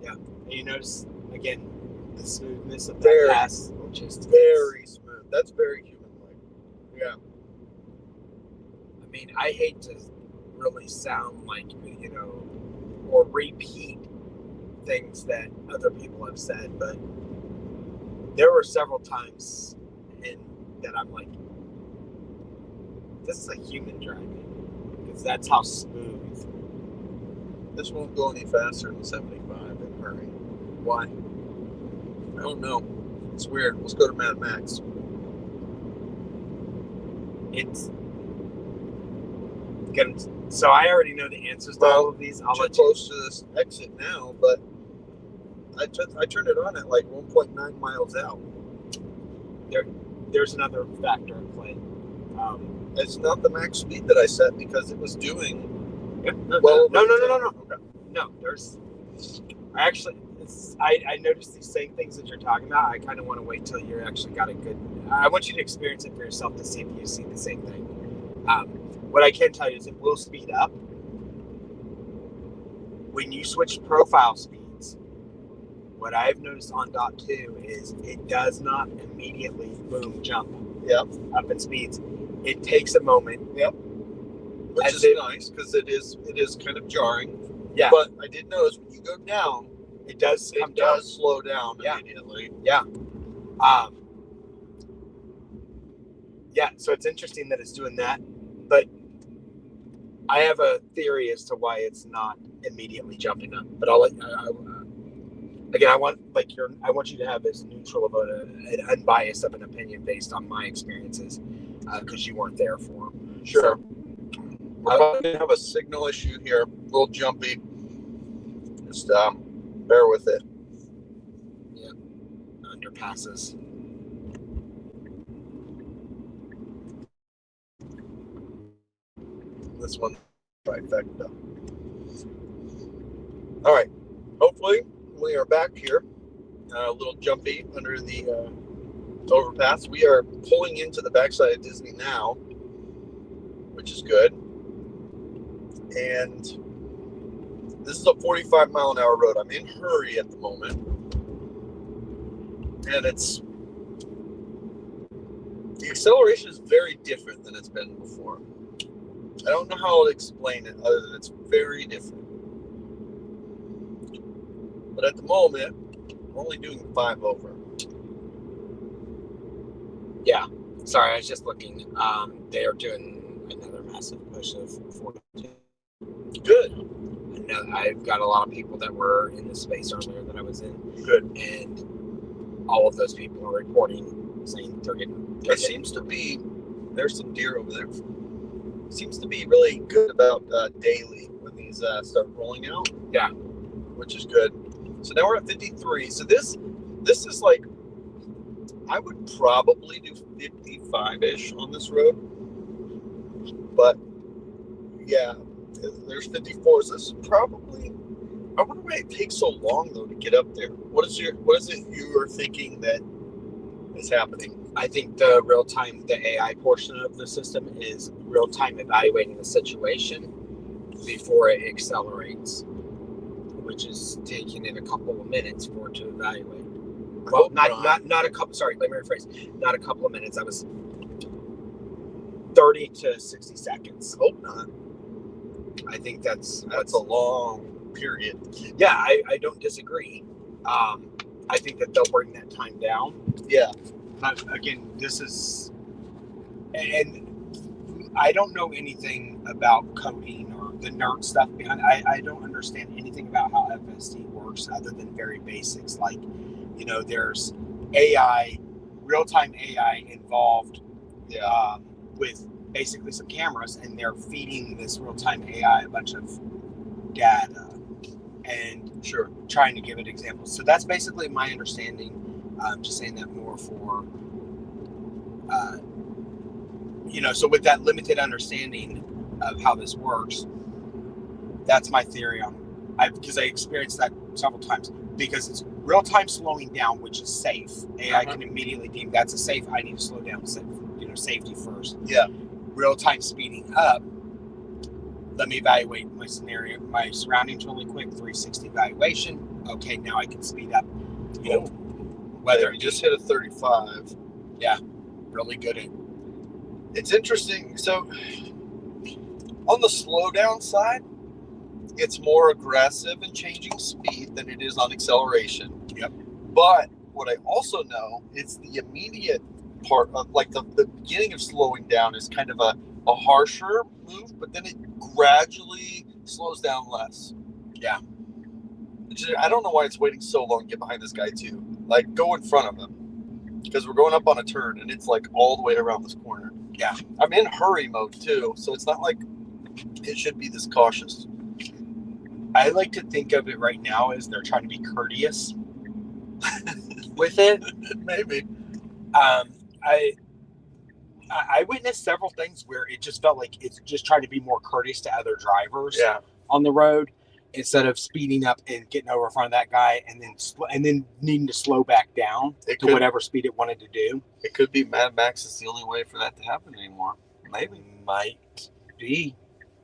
S3: Yeah. And you notice, again, the smoothness of
S1: Very,
S3: that pass. Just
S1: very smooth. That's very human-like. Yeah.
S3: I mean, I hate to really sound like, or repeat things that other people have said, but there were several times that I'm like, this is a human driving, because that's how smooth.
S1: This won't go any faster than 75 in hurry. Why? I don't know. It's weird. Let's go to Mad Max.
S3: So I already know the answers to all of these.
S1: I'm close to this exit now, but I turned it on at like 1.9 miles out.
S3: There's another factor at play.
S1: It's not the max speed that I set because it was doing
S3: No.
S1: Okay.
S3: No, I noticed these same things that you're talking about. I kind of want to wait till you actually got a good. I want you to experience it for yourself to see if you see the same thing. What I can tell you is it will speed up when you switch profile speeds. What I've noticed on .2 is it does not immediately jump up in speeds. It takes a moment.
S1: Yep. Which is nice because it is kind of jarring.
S3: Yeah.
S1: But I did notice when you go down,
S3: it does
S1: slow down immediately.
S3: Yeah. Yeah. So it's interesting that it's doing that, but I have a theory as to why it's not immediately jumping up. But I'll let again. I want you to have as neutral of an unbiased of an opinion based on my experiences, because you weren't there for them.
S1: Sure.
S3: So,
S1: we're probably gonna have a signal issue here, a little jumpy. Just bear with it.
S3: Yeah. Underpasses.
S1: This one trifecta. All right. Hopefully we are back here. A little jumpy under the overpass. We are pulling into the backside of Disney now, which is good. And this is a 45 mile an hour road. I'm in hurry at the moment. And the acceleration is very different than it's been before. I don't know how to explain it other than it's very different. But at the moment, I'm only doing 5 over.
S3: Yeah. Sorry, I was just looking. They are doing another massive push of 42. I've got a lot of people that were in the space earlier that I was in.
S1: Good.
S3: And all of those people are reporting, saying
S1: It seems to be, there's some deer over there. Seems to be really good about daily when these start rolling out.
S3: Yeah.
S1: Which is good. So now we're at 53. So this is like, I would probably do 55-ish on this road. But yeah, there's 54. So this is probably, I wonder why it takes so long though to get up there. What is it you are thinking that is happening?
S3: I think the real-time, the AI portion of the system is real-time evaluating the situation before it accelerates, which is taking it a couple of minutes for it to evaluate. Well, not a couple. Sorry, let me rephrase. Not a couple of minutes. I was 30 to 60 seconds.
S1: Hope not.
S3: I think that's
S1: a long period.
S3: Yeah, I don't disagree. I think that they'll bring that time down.
S1: Yeah.
S3: But again, this is, and I don't know anything about coding or the nerd stuff behind. I don't understand anything about how FSD works other than very basics, like, you know, there's AI, real-time AI involved, with basically some cameras, and they're feeding this real-time AI a bunch of data and trying to give it examples. So that's basically my understanding. Just saying that more for, you know, so with that limited understanding of how this works, that's my theory on, because I experienced that several times, because it's real-time slowing down, which is safe. AI can immediately deem that's a safe, I need to slow down, you know, safety first.
S1: Yeah.
S3: Real-time speeding up, let me evaluate my scenario, my surroundings really quick, 360 evaluation. Okay, now I can speed up, you know, whether
S1: you just hit a 35.
S3: Yeah, really good at.
S1: It's interesting. So on the slowdown side, it's more aggressive in changing speed than it is on acceleration.
S3: Yep.
S1: But what I also know, it's the immediate part of, like, the beginning of slowing down is kind of a harsher move, but then it gradually slows down less.
S3: Yeah.
S1: I don't know why it's waiting so long to get behind this guy too. Like, go in front of him, because we're going up on a turn and it's like all the way around this corner.
S3: Yeah.
S1: I'm in hurry mode too, so it's not like it should be this cautious.
S3: I like to think of it right now as they're trying to be courteous with it.
S1: Maybe.
S3: I witnessed several things where it just felt like it's just trying to be more courteous to other drivers on the road, instead of speeding up and getting over in front of that guy and then needing to slow back down to whatever speed it wanted to do.
S1: It could be Mad Max is the only way for that to happen anymore. Maybe.
S3: Might be.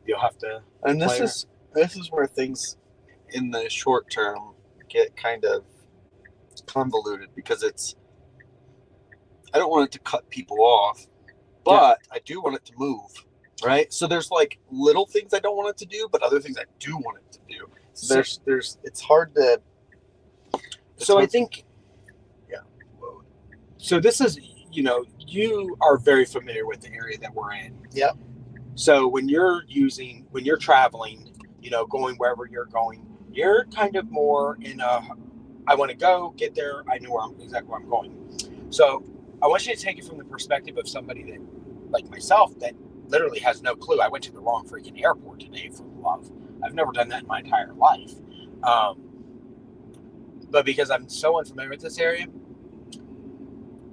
S3: You'll have to.
S1: And this is where things in the short term get kind of convoluted, because I don't want it to cut people off, but I do want it to move, right? So there's like little things I don't want it to do, but other things I do want it to do. So it's hard to.
S3: I think.
S1: Yeah.
S3: So this is, you know, you are very familiar with the area that we're in.
S1: Yeah.
S3: So when you're traveling, you know, going wherever you're going, you're kind of more in I want to go, get there, I know exactly where I'm going. So I want you to take it from the perspective of somebody that, like myself, that literally has no clue. I went to the wrong freaking airport today, for love. I've never done that in my entire life. But because I'm so unfamiliar with this area,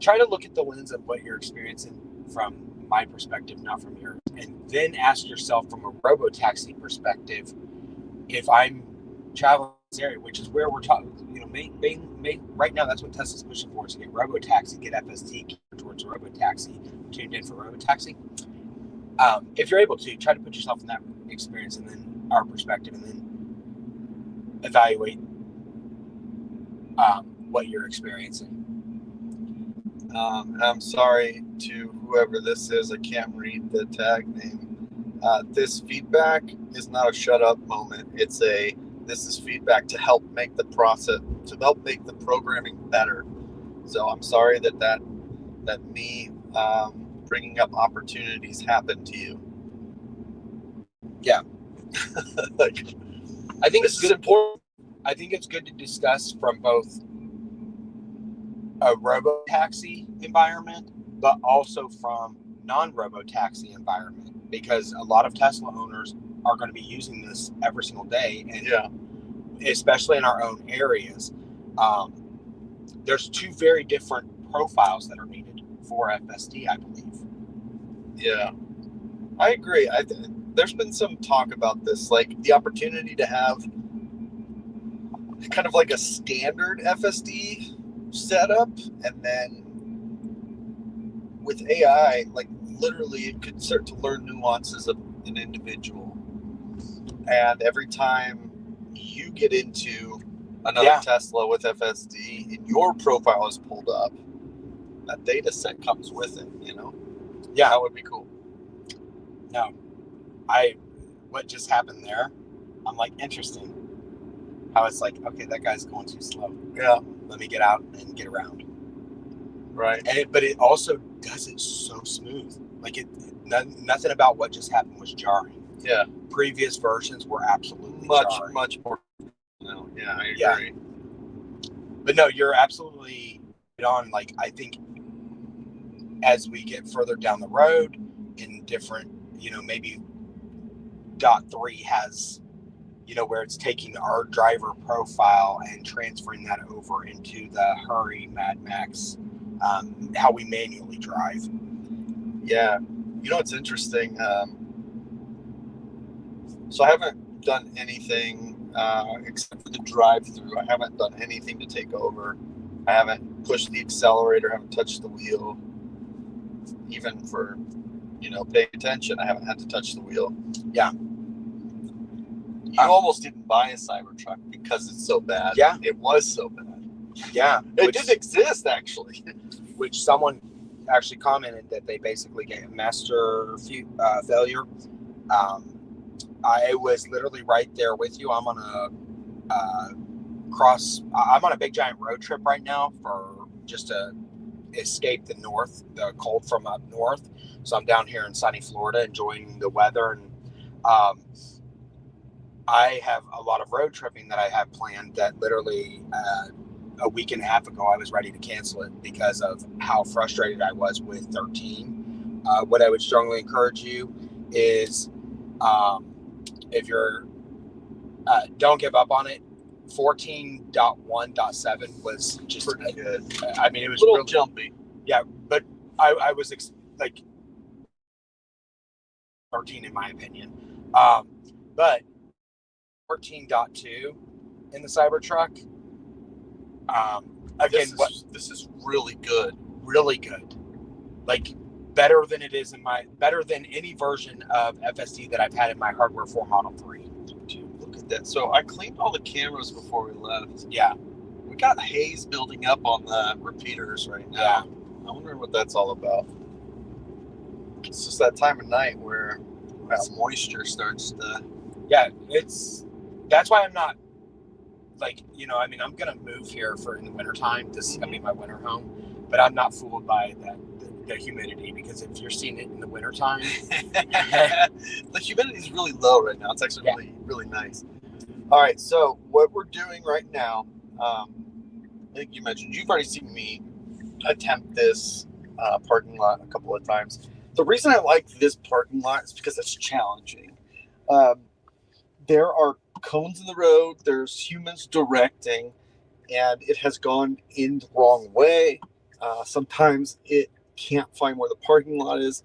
S3: try to look at the lens of what you're experiencing from my perspective, not from yours. And then ask yourself from a robo-taxi perspective, if I'm traveling this area, which is where we're talking, you know, right now that's what Tesla's pushing for, is to get robo-taxi, get FSD towards robo-taxi, tuned in for robo-taxi. If you're able to, try to put yourself in that experience, and then our perspective, and then evaluate what you're experiencing.
S1: I'm sorry to whoever this is. I can't read the tag name. This feedback is not a shut up moment. This is feedback to help make the process, to help make the programming better. So I'm sorry that me bringing up opportunities happened to you.
S3: Yeah.
S1: Like,
S3: I think
S1: This
S3: it's
S1: is
S3: good.
S1: important.
S3: I think it's good to discuss from both a robo-taxi environment, but also from non-robo-taxi environment, because a lot of Tesla owners are going to be using this every single day, and especially in our own areas. There's two very different profiles that are needed for FSD, I believe.
S1: Yeah, I agree. There's been some talk about this, like the opportunity to have kind of like a standard FSD setup, and then with AI, like literally it could start to learn nuances of an individual. And every time you get into another Tesla with FSD and your profile is pulled up, that data set comes with it, you know?
S3: Yeah.
S1: That would be cool.
S3: No, what just happened there, I'm like, interesting. How it's like, okay, that guy's going too slow.
S1: Yeah.
S3: Let me get out and get around.
S1: Right.
S3: But it also does it so smooth. Like nothing about what just happened was jarring.
S1: Yeah.
S3: Previous versions were absolutely jarring.
S1: Much more. No. Yeah, I agree.
S3: Yeah. But no, you're absolutely on. Like, I think as we get further down the road in different, maybe .3 has, where it's taking our driver profile and transferring that over into the Hurry Mad Max, how we manually drive.
S1: Yeah. It's interesting. So I haven't done anything except for the drive-thru. I haven't done anything to take over. I haven't pushed the accelerator. I haven't touched the wheel. Even for, paying attention, I haven't had to touch the wheel.
S3: Yeah.
S1: You almost didn't buy a Cybertruck because it's so bad.
S3: Yeah.
S1: It was so bad.
S3: Yeah.
S1: It did exist, actually.
S3: Which someone actually commented that they basically get a master failure. I was literally right there with you. I'm on I'm on a big giant road trip right now for just to escape the cold from up north. So I'm down here in sunny Florida enjoying the weather, and I have a lot of road tripping that I have planned that literally a week and a half ago I was ready to cancel it because of how frustrated I was with 13. What I would strongly encourage you is if you're don't give up on it. 14.1.7 was just
S1: pretty good.
S3: I mean, it was
S1: a little
S3: really
S1: jumpy.
S3: Yeah, but I was like 13 in my opinion. But 14.2 in the Cybertruck. Again,
S1: this is really good.
S3: Really good. Like better than any version of FSD that I've had in my hardware for Model 3.
S1: Dude, look at that. So I cleaned all the cameras before we left.
S3: Yeah.
S1: We got haze building up on the repeaters right now.
S3: Yeah.
S1: I wonder what that's all about. It's just that time of night where that moisture starts to...
S3: Yeah, that's why I'm not, I'm going to move here in the wintertime. This is going to be my winter home. But I'm not fooled by the humidity, because if you're seeing it in the wintertime...
S1: The humidity is really low right now. It's actually really, really nice. All right, so what we're doing right now, I think you mentioned, you've already seen me attempt this parking lot a couple of times. The reason I like this parking lot is because it's challenging. There are cones in the road, there's humans directing, and it has gone in the wrong way. Sometimes it can't find where the parking lot is.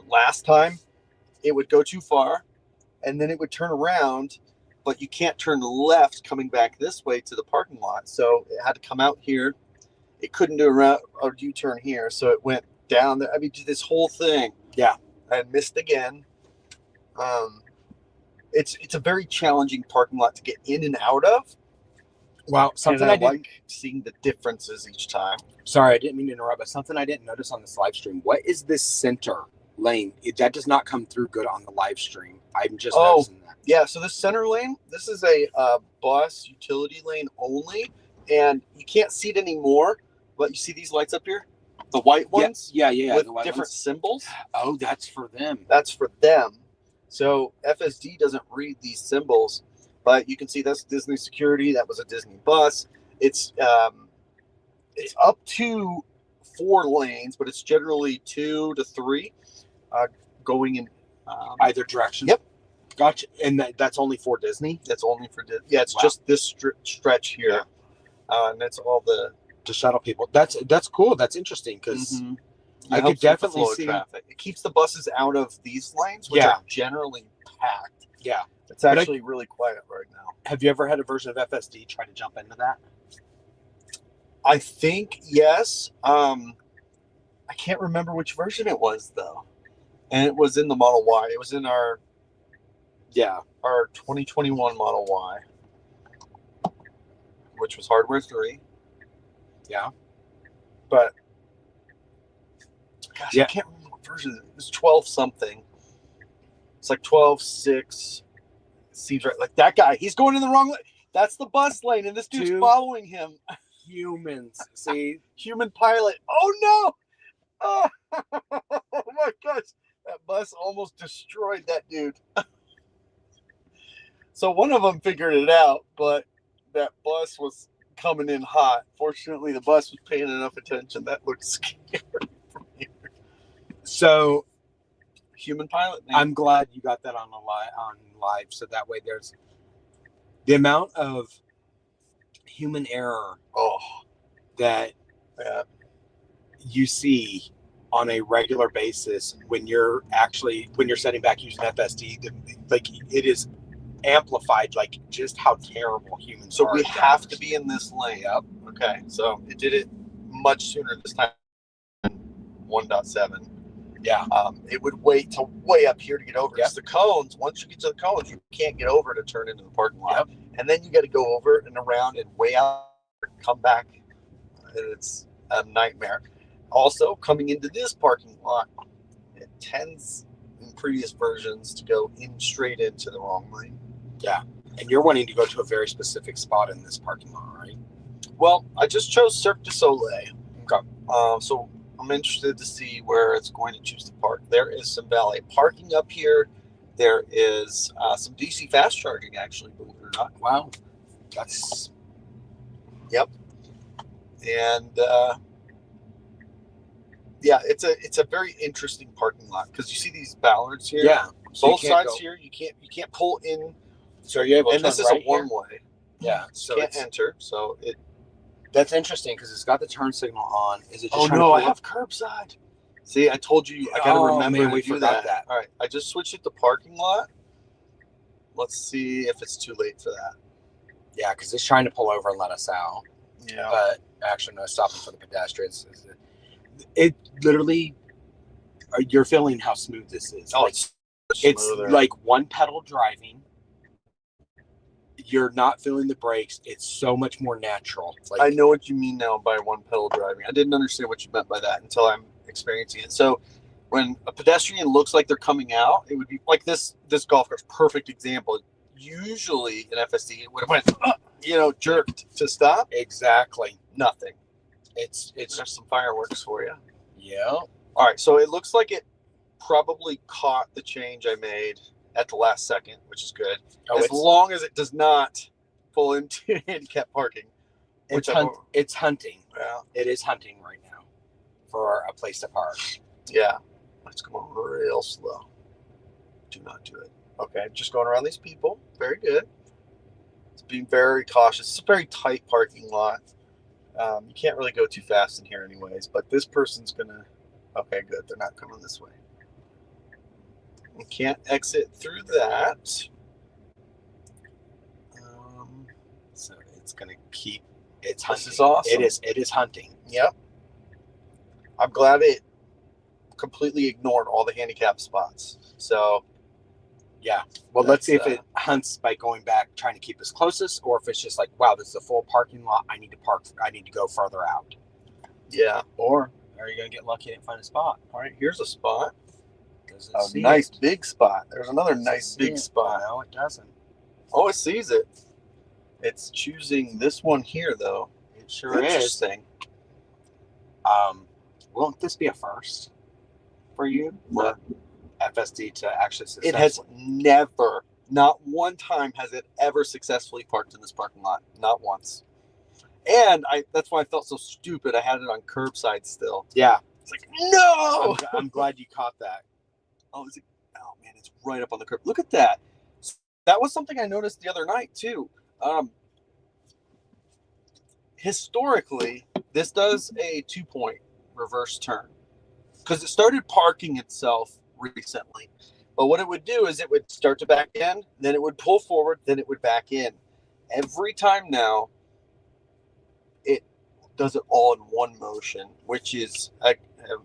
S1: Last time, it would go too far, and then it would turn around, but you can't turn left coming back this way to the parking lot. So it had to come out here. It couldn't do a U-turn here, so it went down there. I mean, this whole thing.
S3: Yeah.
S1: I missed again. It's a very challenging parking lot to get in and out of.
S3: Well, something I didn't
S1: like seeing the differences each time.
S3: Sorry, I didn't mean to interrupt, but something I didn't notice on this live stream. What is this center lane? That does not come through good on the live stream. I'm just noticing that.
S1: Yeah, so this center lane, this is a bus utility lane only, and you can't see it anymore, but you see these lights up here? The white ones?
S3: Yeah.
S1: With
S3: the white
S1: different symbols?
S3: Oh, that's for them.
S1: That's for them. So FSD doesn't read these symbols, But you can see that's Disney security. That was a Disney bus. It's up to 4 lanes, but it's generally 2 to 3 going in
S3: either direction.
S1: Yep.
S3: Gotcha. And that's only for Disney?
S1: That's only for Disney. Yeah, it's just this stretch here. Yeah. And that's all the
S3: shuttle people. That's cool. That's interesting because I could definitely see
S1: traffic. It keeps the buses out of these lanes, which are generally packed.
S3: Yeah.
S1: It's actually really quiet right now.
S3: Have you ever had a version of FSD try to jump into that?
S1: I think yes. I can't remember which version it was though, and it was in the Model Y. It was in our 2021 Model Y, which was hardware 3.
S3: Yeah,
S1: but gosh, I can't remember what version. It was 12 something. It's like 12.6. Seems right. Like that guy, he's going in the wrong lane. That's the bus lane, and this dude's following him.
S3: Humans, see,
S1: human pilot. Oh no! Oh, oh my gosh, that bus almost destroyed that dude. So one of them figured it out, but that bus was coming in hot. Fortunately, the bus was paying enough attention. That looked scary from here.
S3: So,
S1: human pilot. Man.
S3: I'm glad you got that on live, so that way there's the amount of human error that you see on a regular basis when you're setting back using FSD. Like it is amplified, like just how terrible humans are.
S1: So we have to be in this lane. Yep. Okay. So it did it much sooner this time than 1.7.
S3: Yeah.
S1: It would wait till way up here to get over. Because the cones, once you get to the cones, you can't get over to turn into the parking lot. Yep. And then you got to go over and around and way out, come back. And it's a nightmare. Also, coming into this parking lot, it tends in previous versions to go straight into the wrong lane.
S3: Yeah. And you're wanting to go to a very specific spot in this parking lot, right?
S1: Well, I just chose Cirque du Soleil. Okay. So I'm interested to see where it's going to choose to park. There is some valet parking up here. There is some DC fast charging, actually, believe it or not.
S3: Wow. That's...
S1: Yep. And it's a very interesting parking lot because you see these bollards here.
S3: Yeah.
S1: So both sides here, you can't pull in.
S3: So you're able to
S1: turn this is right a one-way.
S3: Yeah. So
S1: you can't enter. So it.
S3: That's interesting because it's got the turn signal on. Is it?
S1: Just I have curbside. See, I told you. I gotta remember
S3: we
S1: to do
S3: forgot
S1: that. All right, I just switched it to parking lot. Let's see if it's too late for that.
S3: Yeah, because it's trying to pull over and let us out.
S1: Yeah.
S3: But actually, no, stopping for the pedestrians. It literally, you're feeling how smooth this is.
S1: Oh,
S3: like, it's like one pedal driving. You're not feeling the brakes. It's so much more natural. Like,
S1: I know what you mean now by one pedal driving. I didn't understand what you meant by that until I'm experiencing it. So when a pedestrian looks like they're coming out, it would be like this golf cart's perfect example. Usually in FSD, it would have went, jerked to stop.
S3: Exactly.
S1: Nothing.
S3: It's
S1: There's some fireworks for you.
S3: Yeah.
S1: All right. So it looks like it probably caught the change I made at the last second, which is good. As long as it does not pull into handicap parking.
S3: It's hunting.
S1: Yeah.
S3: It is hunting right now for a place to park.
S1: Yeah. Let's go real slow. Do not do it. Okay. Just going around these people. Very good. It's being very cautious. It's a very tight parking lot. You can't really go too fast in here anyways, but this person's going to... Okay, good. They're not coming this way. We can't exit through that.
S3: So it's going to keep... It's hunting.
S1: This is awesome.
S3: It is hunting.
S1: Yep. I'm glad it completely ignored all the handicap spots. So...
S3: Yeah. Well, let's see if it hunts by going back, trying to keep us closest, or if it's just like, wow, this is a full parking lot. I need to park. I need to go further out.
S1: Yeah.
S3: Or are you going to get lucky and find a spot?
S1: All right. Here's a spot.
S3: Does it
S1: A
S3: see
S1: nice
S3: it?
S1: big spot. There's another nice big spot.
S3: No, it doesn't.
S1: Oh, it sees it. It's choosing this one here, though.
S3: It sure is.
S1: Interesting.
S3: Won't this be a first for you?
S1: What?
S3: FSD to actually
S1: It has never Not one time has it ever successfully parked in this parking lot. Not once. And that's why I felt so stupid. I had it on curbside still.
S3: Yeah.
S1: It's like, no!
S3: I'm glad you caught that.
S1: Oh, man, it's right up on the curb. Look at that. That was something I noticed the other night, too. Historically, this does a 2-point reverse turn because it started parking itself recently. But what it would do is it would start to back in, then it would pull forward, then it would back in. Every time now, it does it all in one motion, which is a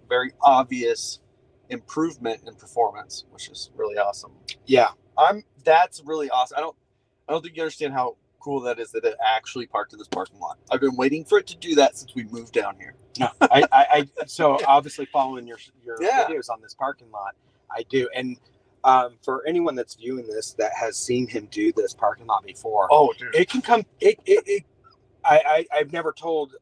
S1: very obvious improvement in performance, which is really awesome.
S3: Yeah,
S1: that's really awesome. I don't think you understand how cool that is that it actually parked in this parking lot. I've been waiting for it to do that since we moved down here.
S3: No, I so obviously following your videos on this parking lot, I do. And for anyone that's viewing this that has seen him do this parking lot before,
S1: oh, dude,
S3: it can come. I've never told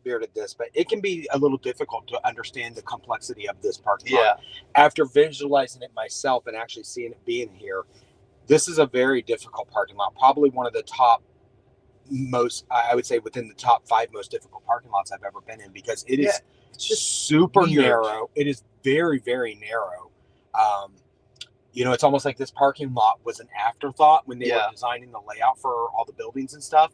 S3: Bearded this, but it can be a little difficult to understand the complexity of this parking lot. After visualizing it myself and actually seeing it being here, this is a very difficult parking lot. Probably one of the top most, I would say, within the top 5 most difficult parking lots I've ever been in, because it is it's just super weird. Narrow. It is very, very narrow. It's almost like this parking lot was an afterthought when they were designing the layout for all the buildings and stuff.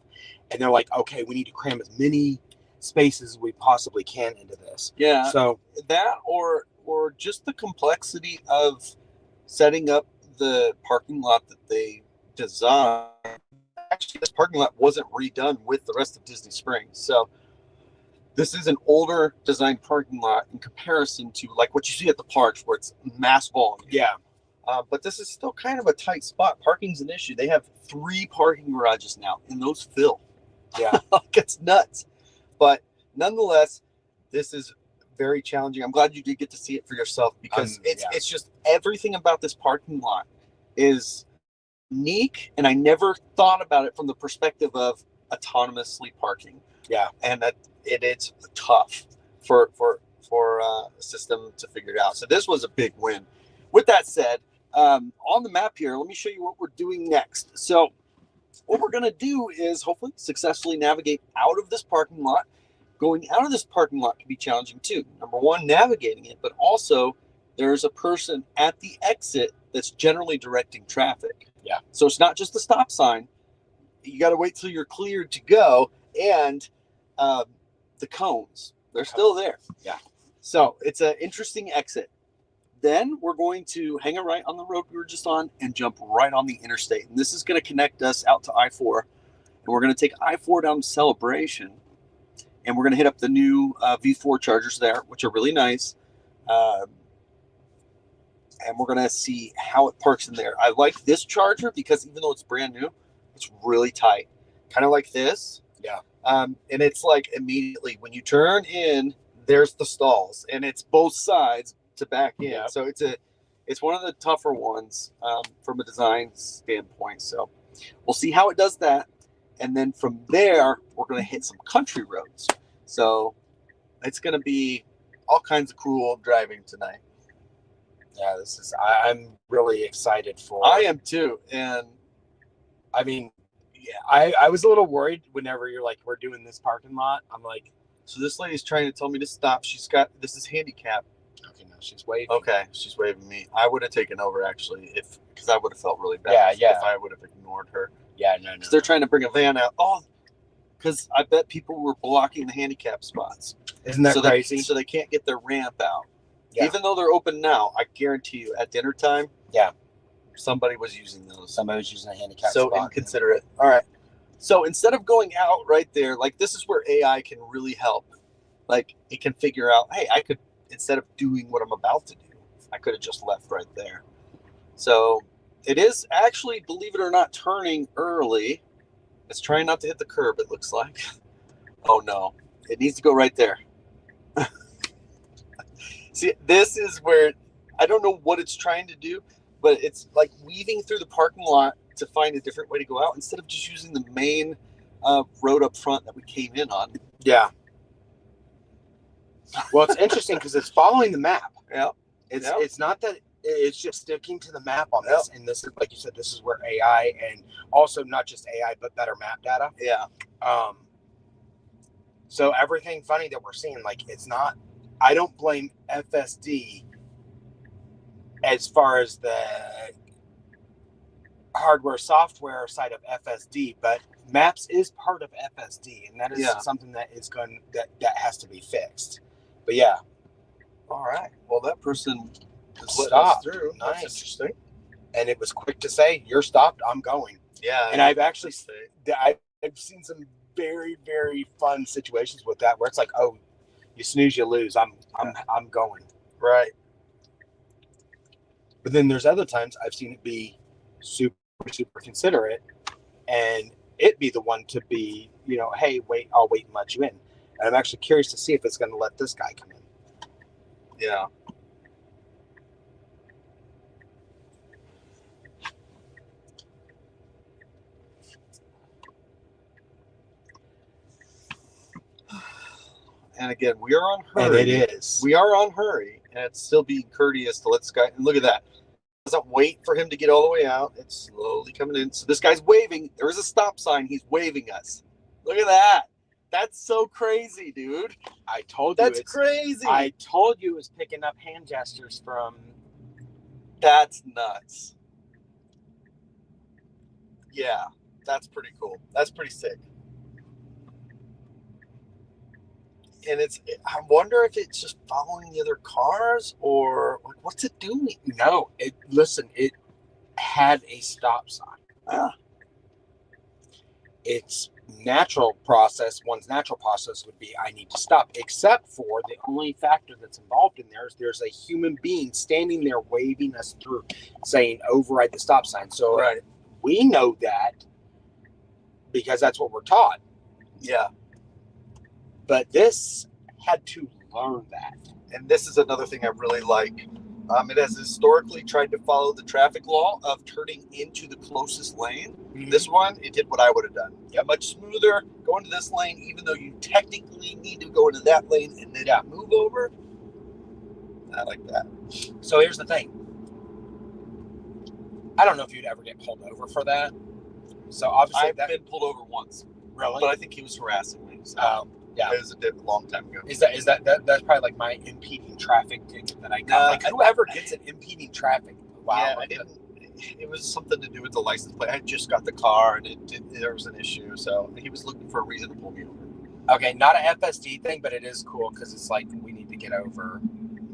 S3: And they're like, okay, we need to cram as many spaces as we possibly can into this.
S1: Yeah.
S3: So
S1: that or just the complexity of setting up the parking lot that they designed. Actually, this parking lot wasn't redone with the rest of Disney Springs. So this is an older designed parking lot in comparison to like what you see at the parks where it's mass volume.
S3: Yeah.
S1: But this is still kind of a tight spot. Parking's an issue. They have 3 parking garages now, and those fill.
S3: Yeah.
S1: It's nuts. But nonetheless, this is very challenging. I'm glad you did get to see it for yourself, because it's just everything about this parking lot is unique, and I never thought about it from the perspective of autonomously parking.
S3: Yeah.
S1: And that it's tough for a system to figure it out. So this was a big win. With that said, on the map here, let me show you what we're doing next. So what we're going to do is hopefully successfully navigate out of this parking lot. Going out of this parking lot can be challenging too. Number one, navigating it, but also there's a person at the exit that's generally directing traffic.
S3: Yeah.
S1: So it's not just the stop sign. You got to wait till you're cleared to go, and the cones, they're still there.
S3: Yeah. So
S1: it's an interesting exit. Then we're going to hang a right on the road we were just on and jump right on the interstate. And this is going to connect us out to I-4. And we're going to take I-4 down to Celebration. And we're going to hit up the new V4 chargers there, which are really nice. And we're going to see how it parks in there. I like this charger because even though it's brand new, it's really tight. Kind of like this.
S3: Yeah.
S1: And it's like immediately when you turn in, there's the stalls. And it's both sides to back in.
S3: Yep.
S1: So it's one of the tougher ones from a design standpoint. So we'll see how it does that. And then from there, we're going to hit some country roads. So it's going to be all kinds of cool driving tonight.
S3: Yeah, I'm really excited for.
S1: I am too. And
S3: I mean, yeah, I was a little worried whenever you're like, we're doing this parking lot. I'm like,
S1: so this lady's trying to tell me to stop. This is handicap.
S3: Okay, no, she's waving.
S1: Okay, she's waving me. I would have taken over actually because I would have felt really bad if I would have ignored her.
S3: Yeah, no.
S1: Because they're trying to bring a van out. Oh, because I bet people were blocking the handicap spots.
S3: Isn't that crazy?
S1: So they can't get their ramp out.
S3: Yeah.
S1: Even though they're open now, I guarantee you at dinner time, somebody was using those.
S3: Somebody was using a handicap
S1: spot. So inconsiderate. All right. So instead of going out right there, like this is where AI can really help. Like it can figure out, hey, I could, instead of doing what I'm about to do, I could have just left right there. So it is actually, believe it or not, turning early. It's trying not to hit the curb, it looks like. Oh no, it needs to go right there. See, this is where, I don't know what it's trying to do, but it's like weaving through the parking lot to find a different way to go out instead of just using the main road up front that we came in on.
S3: Yeah. Well, it's interesting because it's following the map.
S1: Yeah.
S3: It's not that It's just sticking to the map on this, and this is, like you said, this is where AI, and also not just AI but better map data.
S1: Yeah.
S3: So everything funny that we're seeing, like, it's not. I don't blame FSD as far as the hardware software side of FSD, but maps is part of FSD, and that is something that is going that has to be fixed. But yeah.
S1: All right. Well, that person
S3: Stopped.
S1: let us through.
S3: Nice.
S1: That's interesting.
S3: And it was quick to say, "You're stopped. I'm going."
S1: Yeah.
S3: And I've actually I've seen some very, very fun situations with that where it's like, "Oh, you snooze, you lose. I'm going."
S1: Right.
S3: But then there's other times I've seen it be super, super considerate, and it be the one to be, hey, wait, I'll wait and let you in. And I'm actually curious to see if it's going to let this guy come in.
S1: Yeah. And again, we are on hurry.
S3: And it is.
S1: We are on hurry, and it's still being courteous to let this guy. And look at that. It doesn't wait for him to get all the way out. It's slowly coming in. So this guy's waving. There is a stop sign. He's waving us. Look at that. That's so crazy, dude.
S3: I told you.
S1: That's crazy.
S3: I told you it was picking up hand gestures from.
S1: That's nuts. Yeah, that's pretty cool. That's pretty sick. And I wonder if it's just following the other cars or like, what's it doing?
S3: No, it had a stop sign. Its natural process, one's natural process would be, I need to stop, except for the only factor that's involved in there is there's a human being standing there waving us through, saying override the stop sign. So
S1: right.
S3: We know that because that's what we're taught.
S1: Yeah.
S3: But this had to learn that.
S1: And this is another thing I really like. It has historically tried to follow the traffic law of turning into the closest lane. Mm-hmm. This one, it did what I would have done. Yeah, much smoother. Go into this lane, even though you technically need to go into that lane and then move over. I like that.
S3: So here's the thing. I don't know if you'd ever get pulled over for that. So obviously
S1: I've been pulled over once.
S3: Really?
S1: But I think he was harassing me. So.
S3: Yeah,
S1: it was a long time ago.
S3: Is that's probably like my impeding traffic ticket that I got? Whoever gets an impeding traffic? Wow.
S1: Yeah, it was something to do with the license plate. I had just got the car, and there was an issue, so he was looking for a reason to pull me over.
S3: Okay, not an FSD thing, but it is cool because it's like we need to get over.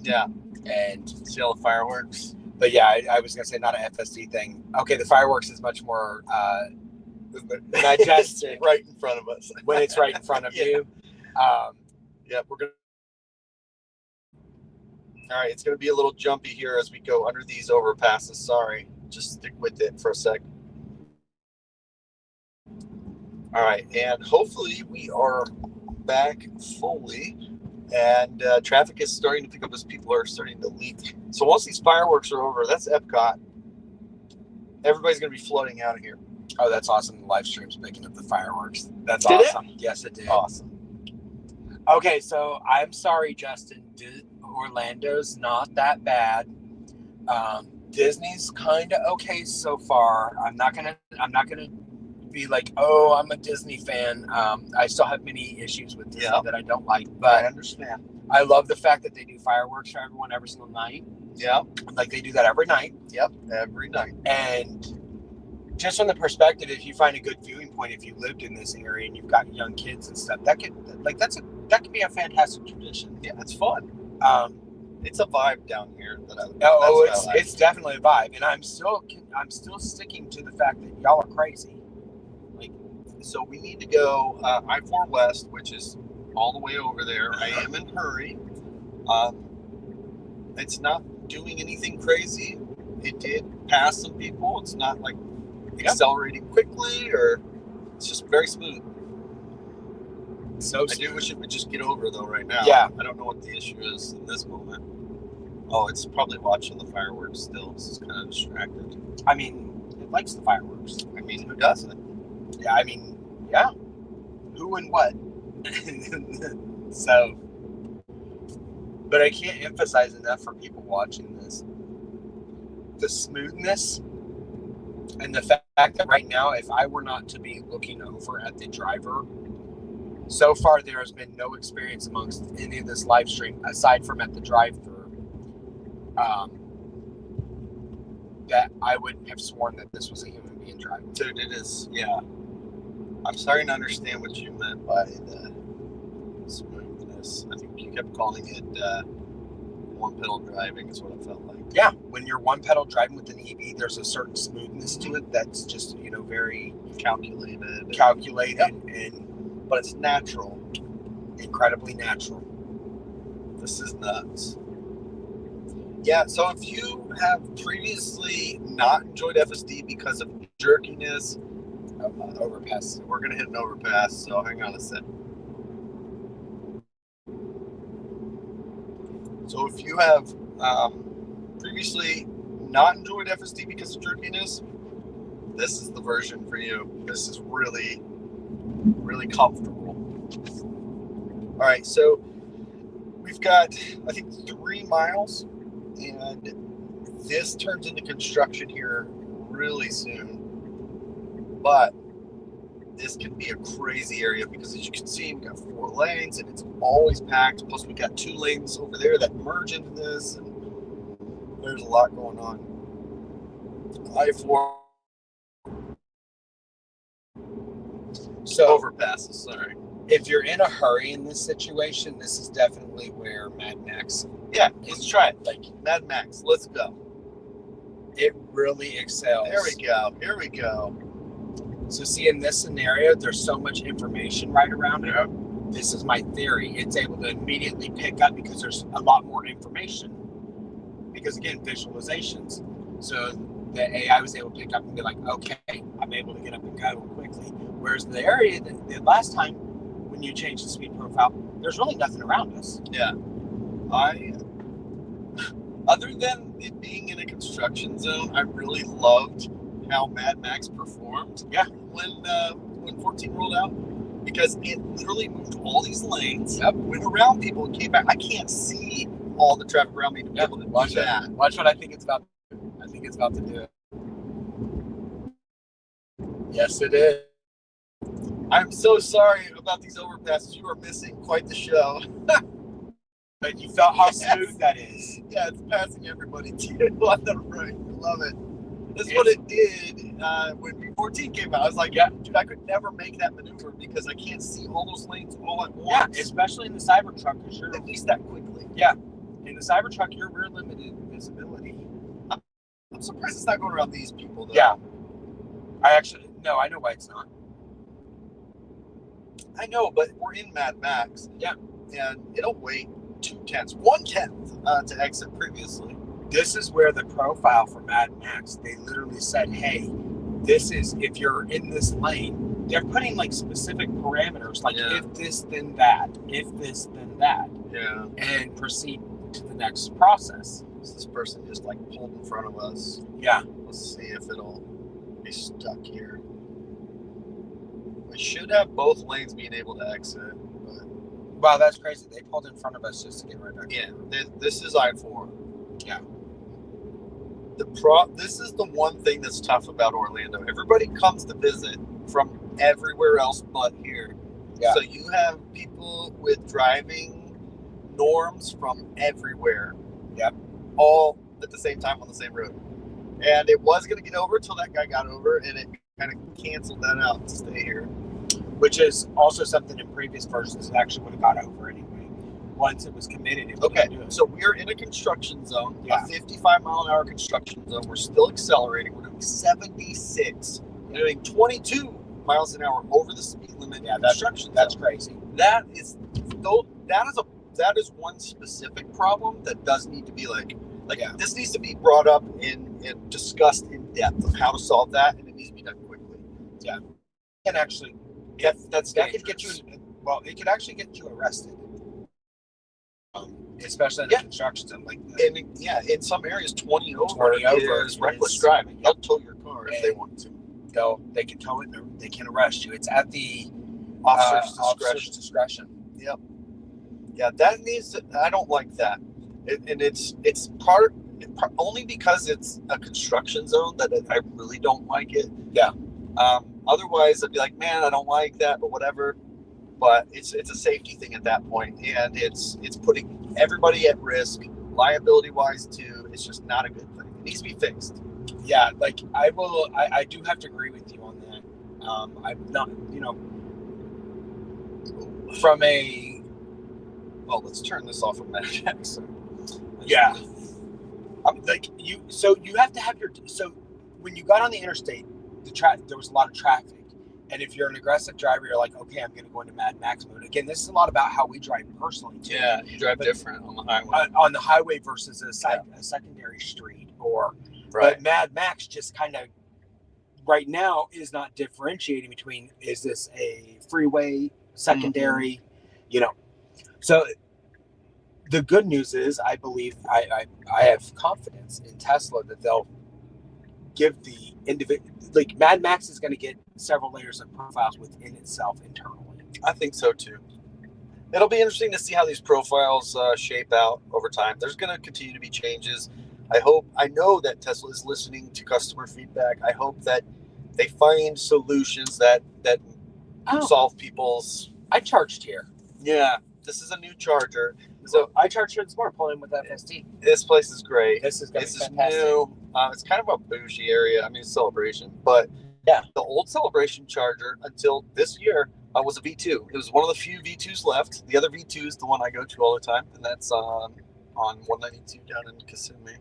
S1: Yeah,
S3: and
S1: see all the fireworks.
S3: But yeah, I was gonna say not an FSD thing. Okay, the fireworks is much more majestic,
S1: right in front of us
S3: when it's right in front of you.
S1: Yeah, we're gonna. All right, it's gonna be a little jumpy here as we go under these overpasses. Sorry, just stick with it for a sec. All right, and hopefully we are back fully, and traffic is starting to pick up as people are starting to leave. So once these fireworks are over, that's Epcot. Everybody's gonna be flooding out of here.
S3: Oh, that's awesome! The live stream's picking up the fireworks. That's
S1: did
S3: awesome.
S1: It?
S3: Yes, it did.
S1: Awesome.
S3: Okay, so I'm sorry, Justin. Orlando's not that bad. Disney's kind of okay so far. I'm not gonna be like, oh, I'm a Disney fan. I still have many issues with Disney that I don't like, but
S1: I understand.
S3: I love the fact that they do fireworks for everyone every single night.
S1: Yeah,
S3: like they do that every night.
S1: Yep, every night.
S3: And just from the perspective, if you find a good viewing point, if you lived in this area and you've got young kids and stuff, that could be a fantastic tradition.
S1: Yeah, it's fun. It's a vibe down here
S3: it's definitely a vibe, and I'm still sticking to the fact that y'all are crazy.
S1: Like, so we need to go I-4 West, which is all the way over there. I am in a hurry. It's not doing anything crazy. It did pass some people. It's not like accelerating quickly, or it's just very smooth.
S3: So
S1: I do wish it would just get over though right now.
S3: Yeah.
S1: I don't know what the issue is in this moment. Oh, it's probably watching the fireworks still. It's kind of distracted.
S3: I mean, it likes the fireworks.
S1: I mean, who doesn't?
S3: Yeah, I mean, yeah. Who and what? So, but I can't emphasize enough for people watching this. the smoothness and the fact that right now, if I were not to be looking over at the driver, so far there has been no experience amongst any of this live stream aside from at the drive-thru that I would have sworn that this was a human being driving.
S1: Dude, it is. Yeah. I'm starting to understand what you meant by the smoothness. I think you kept calling it one pedal driving is what it felt like.
S3: Yeah, when you're one pedal driving with an EV, there's a certain smoothness to it that's just, you know, very
S1: Calculated.
S3: and
S1: But it's natural.
S3: incredibly natural.
S1: This is nuts. Yeah, so if you have previously not enjoyed FSD because of jerkiness,
S3: Overpass.
S1: we're going to hit an overpass, so hang on a sec. So if you have previously not enjoyed FSD because of jerkiness, this is the version for you. This is really, really comfortable. All right, so we've got, I think, 3 miles, and this turns into construction here really soon. But this can be a crazy area because, as you can see, we've got 4 lanes and it's always packed. Plus, we got 2 lanes over there that merge into this, and there's a lot going on. I-4.
S3: So
S1: Overpasses, sorry.
S3: if you're in a hurry in this situation, this is definitely where Mad Max,
S1: Yeah, let's try it. Like Mad Max, let's go.
S3: it really excels.
S1: There we go. Here we go.
S3: So see, in this scenario, there's so much information right around it.
S1: Yeah.
S3: This is my theory. It's able to immediately pick up because there's a lot more information. Because again, visualizations. So the AI was able to pick up and be like, okay, I'm able to get up and go quickly. Whereas the area that the last time when you change the speed profile, there's really nothing around us.
S1: Yeah. Other than it being in a construction zone, I really loved how Mad Max performed.
S3: Yeah.
S1: When 14 rolled out, because it literally moved all these lanes,
S3: Yep.
S1: went around people, and came back. I can't see all the traffic around me to be able to
S3: Watch
S1: do that.
S3: Watch what I think it's about. I think it's about to do it. Yes, it is.
S1: I'm so sorry about these overpasses. You are missing quite the show.
S3: But you felt how
S1: Yes.
S3: smooth that is.
S1: Yeah, it's passing everybody too. On the right. I love it. That's what it did when V14 came out. I was like,
S3: Yeah.
S1: dude, I could never make that maneuver because I can't see all those lanes all at
S3: Yeah,
S1: once.
S3: especially in the Cybertruck, because you're
S1: At least that quickly.
S3: in the Cybertruck, you're rear limited visibility.
S1: I'm surprised it's not going around these people, though.
S3: Yeah. I know why it's not.
S1: I know, but we're in Mad Max.
S3: Yeah.
S1: And it'll wait 1/10 to exit previously.
S3: This is where the profile for Mad Max, they literally said, hey, this is, if you're in this lane, they're putting like specific parameters, like
S1: Yeah.
S3: if this, then that, if this, then that,
S1: Yeah.
S3: and proceed to the next process.
S1: So this person just like pulled in front of us.
S3: Yeah.
S1: Let's see if it'll be stuck here. We should have both lanes being able to exit, but
S3: Wow, that's crazy. They pulled in front of us just to get right back.
S1: yeah, this is I-4.
S3: Yeah.
S1: This is the one thing that's tough about Orlando. Everybody comes to visit from everywhere else but here.
S3: Yeah.
S1: So you have people with driving norms from everywhere.
S3: Yep.
S1: All at the same time on the same road. And it was going to get over until that guy got over, and it kind of canceled that out to stay here.
S3: Which is also something in previous versions that actually would have got over anyway. Once it was committed, it was
S1: Okay,
S3: gonna do it.
S1: so we are in a construction zone,
S3: Yeah.
S1: a 55-mile-an-hour construction zone. We're still accelerating. We're doing 76. We're doing 22 miles an hour over the speed limit.
S3: Yeah,
S1: in construction
S3: that's
S1: zone.
S3: crazy.
S1: That is one specific problem that does need to be
S3: Yeah.
S1: this needs to be brought up and discussed in depth of how to solve that, and it needs to be done quickly.
S3: And actually,
S1: That's
S3: that could get you. Well, it could actually get you arrested. Especially in a construction zone like that.
S1: And in some areas, 20 over
S3: 20 over
S1: is reckless
S3: is-
S1: driving. They'll tow your car if they
S3: And-
S1: want to.
S3: They can tow it. They can arrest you. It's at the
S1: Officer's discretion.
S3: discretion.
S1: Yeah, that needs to, I don't like that. And it's part, only because it's a construction zone that I really don't like it.
S3: Yeah.
S1: Otherwise, I'd be like, man, I don't like that, but whatever. But it's a safety thing at that point, and it's putting everybody at risk, liability wise too. It's just not a good thing. It needs to be fixed.
S3: Yeah, like I do have to agree with you on that. I'm not, from a,
S1: Well, let's turn this off of Magic.
S3: yeah. Like you have to have so when you got on the interstate, there was a lot of traffic. And if you're an aggressive driver, you're like, okay, I'm going to go into Mad Max mode. Again, this is a lot about how we drive personally, too.
S1: Yeah, you drive different on the highway.
S3: On the highway versus a secondary street. But Mad Max just kind of, right now, is not differentiating between, is this a freeway, secondary, So the good news is, I believe, I have confidence in Tesla that they'll give the individual, like Mad Max is going to get several layers of profiles within itself internally.
S1: I think so too. It'll be interesting to see how these profiles shape out over time. There's going to continue to be changes. I know that Tesla is listening to customer feedback. I hope that they find solutions that solve people's.
S3: I charged here.
S1: Yeah, this is a new charger.
S3: So I charged here this morning, pulling with FSD.
S1: This place is great.
S3: This is
S1: fantastic. New. It's kind of a bougie area. I mean, it's Celebration, but yeah, the old Celebration charger until this year was a V2. It was one of the few V2s left. The other V2 is the one I go to all the time, and that's on 192 down in Kissimmee.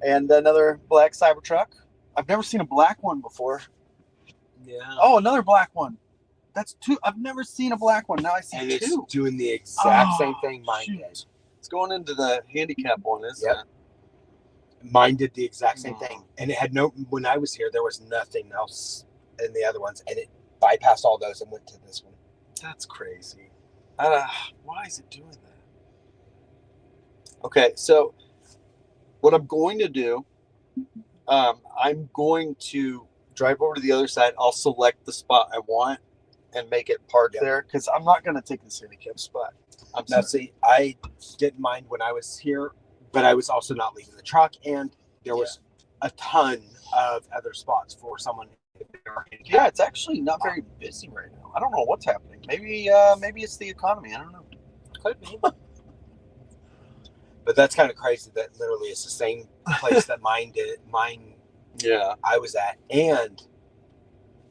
S1: And another black Cybertruck. I've never seen a black one before.
S3: Yeah.
S1: Oh, another black one. That's two. I've never seen a black one. Now I see
S3: and
S1: two.
S3: It's doing the exact same thing mine did.
S1: It's going into the handicap one, isn't it?
S3: Mine did the exact same thing. And it had when I was here, there was nothing else in the other ones. And it bypassed all those and went to this one.
S1: That's crazy. Why is it doing that? Okay, so what I'm going to do, I'm going to drive over to the other side. I'll select the spot I want and make it parked there because I'm not going to take this handicap spot.
S3: Now, see, I didn't mind when I was here, but I was also not leaving the truck, and there was a ton of other spots for someone.
S1: Yeah, it's actually not very busy right now. I don't know what's happening. Maybe it's the economy. I don't know.
S3: Could be. But that's kind of crazy that literally it's the same place that mine did.
S1: Yeah,
S3: I was at, and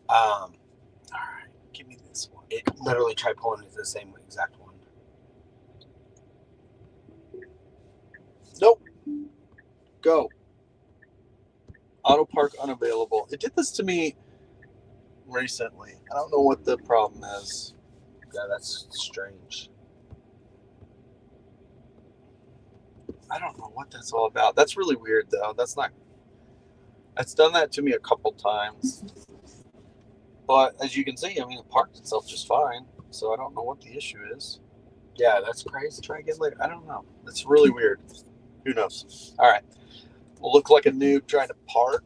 S1: all right, give me this one.
S3: It literally tried pulling into the same exact one.
S1: Nope. Go. Auto park unavailable. It did this to me recently. I don't know what the problem is.
S3: Yeah, that's strange.
S1: I don't know what that's all about. That's really weird, though. It's done that to me a couple times. But as you can see, I mean, it parked itself just fine. So I don't know what the issue is.
S3: Yeah, that's crazy.
S1: Try again later. I don't know. It's really weird. Who knows? All right. We'll look like a noob trying to park.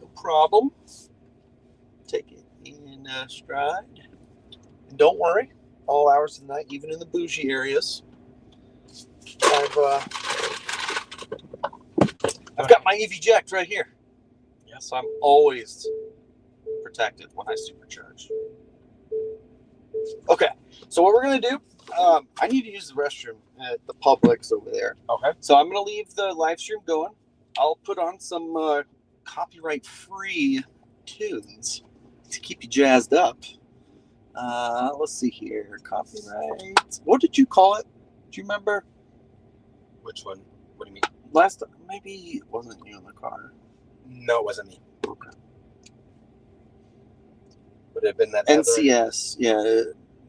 S1: No problem. Take it in stride. And don't worry. All hours of the night, even in the bougie areas, I've got my EV jacked right here. Yeah, so I'm always protected when I supercharge. Okay, so what we're gonna do, I need to use the restroom at the Publix over there.
S3: Okay.
S1: So I'm gonna leave the live stream going. I'll put on some copyright-free tunes to keep you jazzed up. Let's see here, copyright. What did you call it? Do you remember?
S3: Which one? What do you mean?
S1: Last time, maybe it wasn't you in the car.
S3: No, it wasn't me.
S1: Okay.
S3: Would it have been that
S1: NCS, yeah,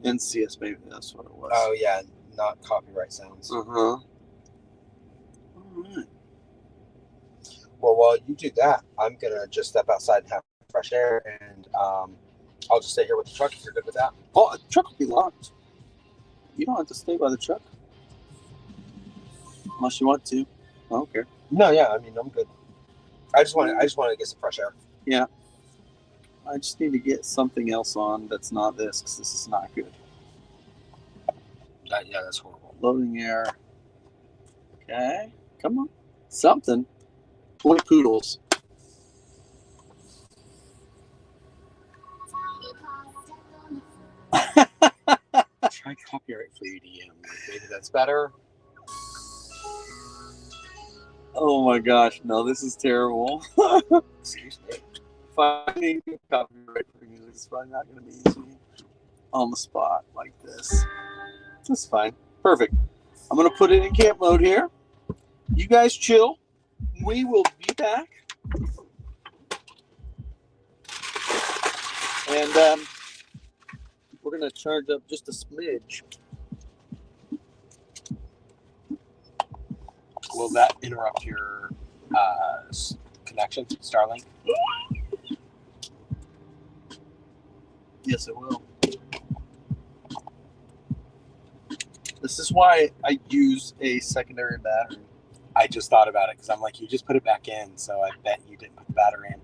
S1: NCS, maybe that's what it was.
S3: Oh yeah, not copyright sounds.
S1: All right.
S3: Well, while you do that, I'm gonna just step outside and have fresh air, and I'll just stay here with the truck if you're good with that.
S1: Oh, the truck will be locked. You don't have to stay by the truck unless you want to. I don't care.
S3: No, yeah, I mean I'm good. I just want to get some fresh air.
S1: Yeah. I just need to get something else on that's not this, because this is not good.
S3: Yeah, that's horrible.
S1: Loading air. Okay, come on. something. Toy poodles.
S3: Try copyright free EDM. Maybe that's better.
S1: Oh my gosh, no, this is terrible.
S3: Excuse me.
S1: Finding copyright free music is probably not going to be easy on the spot like this. That's fine. Perfect. I'm going to put it in camp mode here. You guys chill. We will be back. And we're going to charge up just a smidge.
S3: Will that interrupt your connection, Starlink?
S1: Yes, it will. This is why I use a secondary battery.
S3: I just thought about it because I'm like, you just put it back in, so I bet you didn't put the battery in.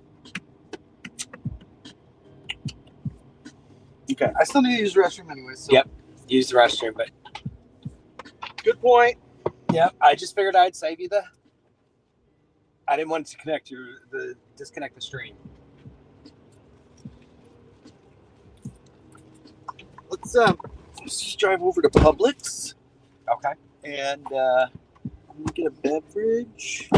S1: Okay, I still need to use the restroom anyway. So.
S3: Yep, use the restroom, but
S1: Good point.
S3: yep, I just figured I'd save you the. I didn't want to disconnect the stream.
S1: Let's just drive over to Publix
S3: Okay.
S1: and get a beverage.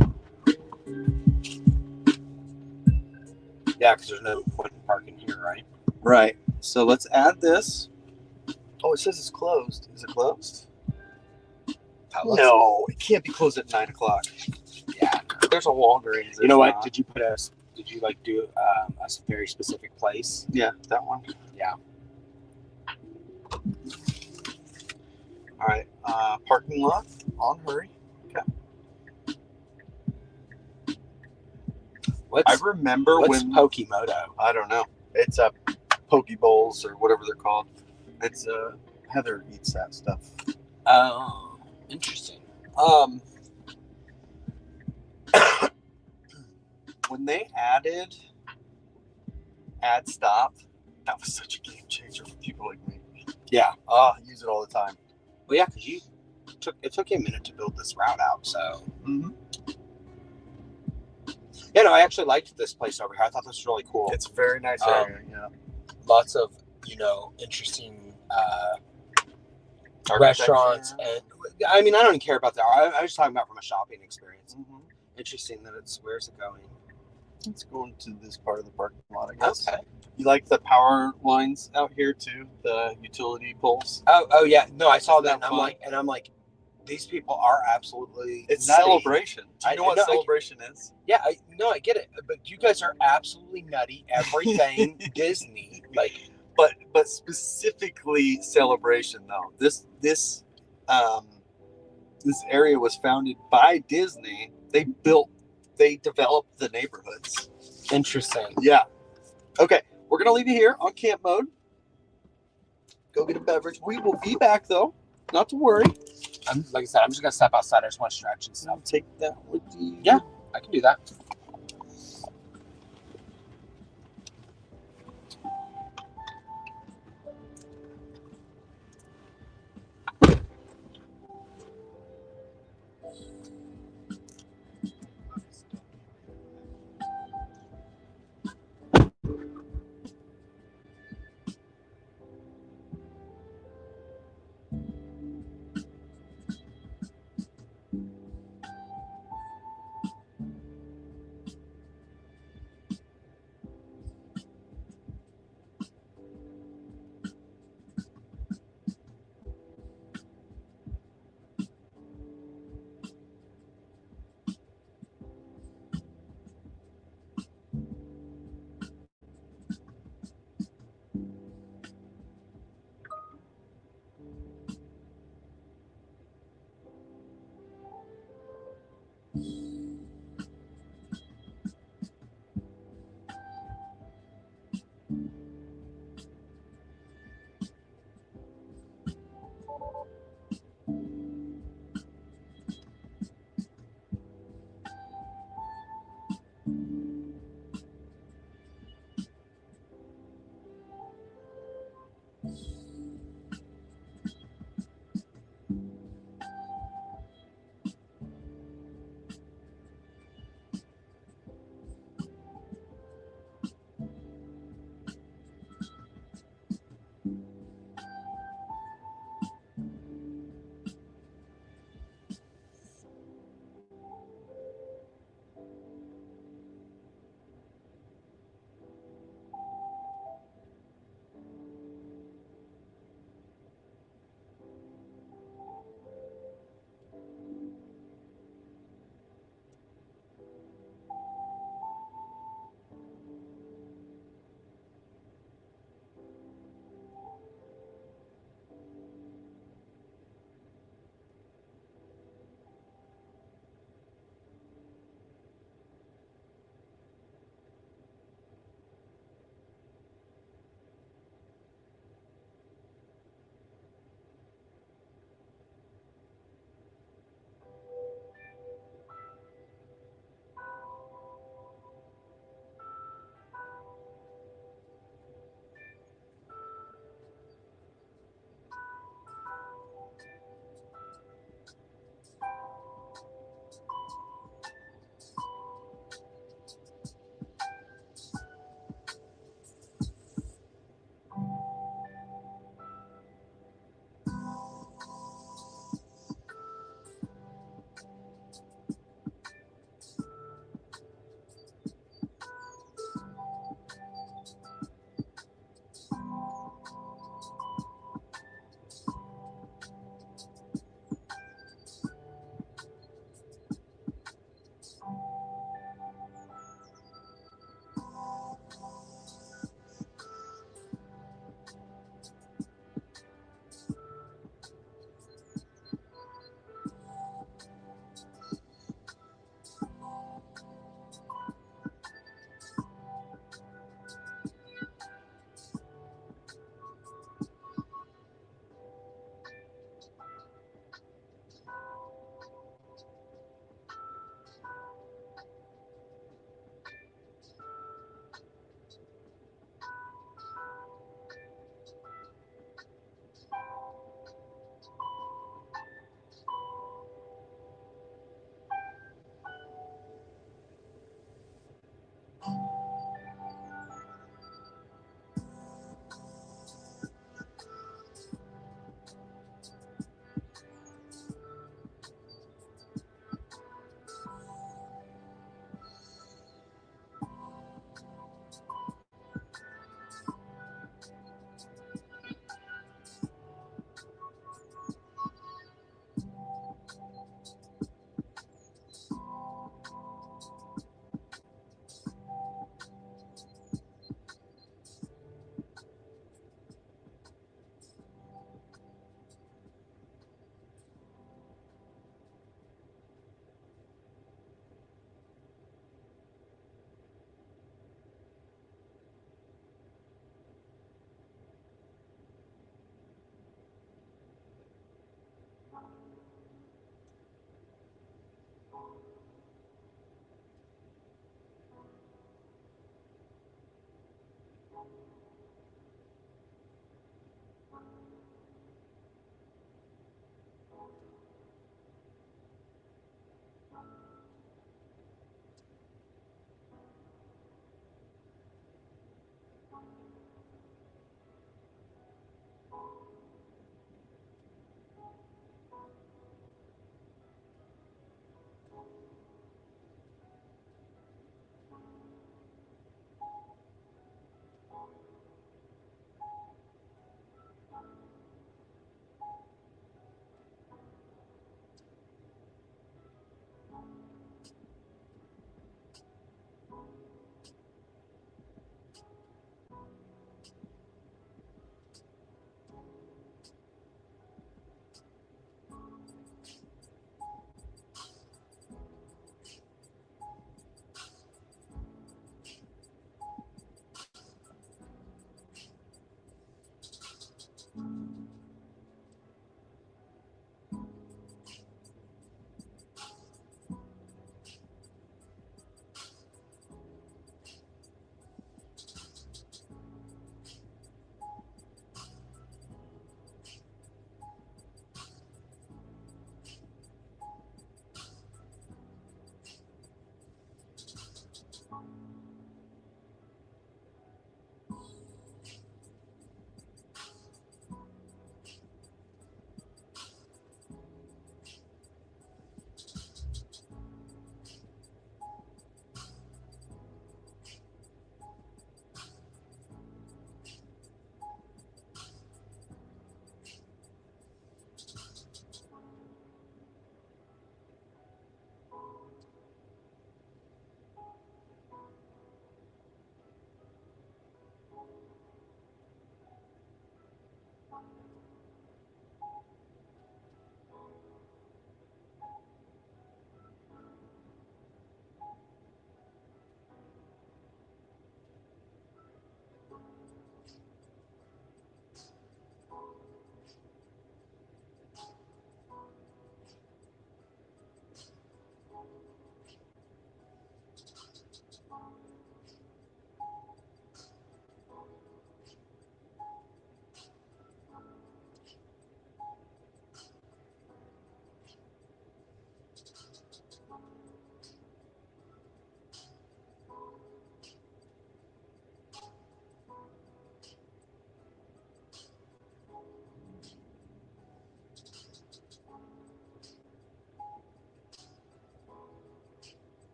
S3: Yeah, because there's no point in parking here, right?
S1: Right. So let's add this. Oh, it says it's closed. Is it closed? No, it can't be closed at 9 o'clock.
S3: Yeah.
S1: There's a Walgreens.
S3: You know what?
S1: Not.
S3: Did you do a very specific place?
S1: Yeah, that one.
S3: Yeah.
S1: All right. Parking lot on hurry.
S3: What's
S1: I remember
S3: what's
S1: when
S3: Pokimoto?
S1: I don't know. It's a Poke Bowls or whatever they're called. It's Heather eats that stuff.
S3: Oh, interesting.
S1: When they added add stop, that was such a game changer for people like me.
S3: Yeah.
S1: I use it all the time.
S3: Well, yeah, because it took you a minute to build this route out, so.
S1: Mm-hmm.
S3: Yeah, no, I actually liked this place over here. I thought this was really cool.
S1: It's a very nice area. Yeah.
S3: Lots of interesting restaurants, and I mean, I don't even care about that. I was talking about from a shopping experience.
S1: Mm-hmm.
S3: Interesting that where's it going?
S1: It's going to this part of the parking lot, I guess.
S3: Okay.
S1: You like the power lines out here too, the utility poles?
S3: Oh yeah, no, I saw
S1: Isn't
S3: that,
S1: that
S3: and I'm like, these people are absolutely
S1: It's
S3: nutty.
S1: celebration. Do you know what
S3: no,
S1: celebration is?
S3: Yeah, I get it, but you guys are absolutely nutty. Everything Disney, like,
S1: But specifically celebration though. This area was founded by Disney. They developed the neighborhoods.
S3: interesting.
S1: Yeah. Okay, we're gonna leave you here on camp mode. Go get a beverage. We will be back though. Not to worry.
S3: Like I said, I'm just gonna step outside. I just want to stretch and stuff.
S1: I'll take that with you.
S3: Yeah, I can do that.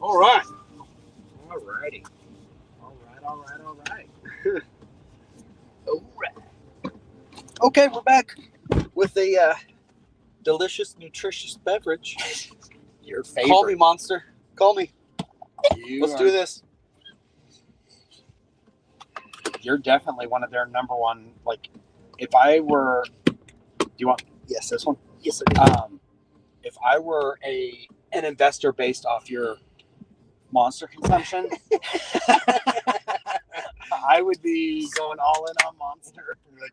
S3: All right. All righty. All right.
S1: All right. Okay, we're back with a delicious, nutritious beverage.
S3: Your favorite.
S1: Call me, Monster. Call me. Let's do this.
S3: You're definitely one of their number one. Like, if I were, do you want?
S1: Yes.
S3: This one.
S1: Yes, sir.
S3: If I were an investor based off your Monster consumption, I would be going all in on Monster.
S1: Like,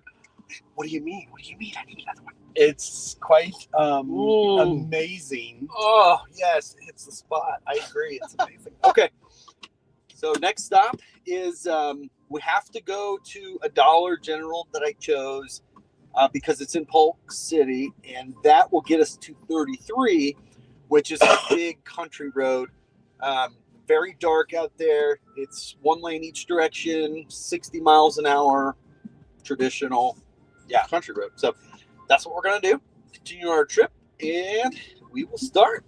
S1: what do you mean? What do you mean? I need another one.
S3: It's quite amazing.
S1: Oh, yes. It's the spot. I agree. It's amazing. Okay. So next stop is we have to go to a Dollar General that I chose because it's in Polk City, and that will get us to 33,
S5: which is a big country road. Very dark out there. It's one lane each direction, 60 miles an hour, traditional country road. So that's what we're going to do. Continue our trip, and we will start.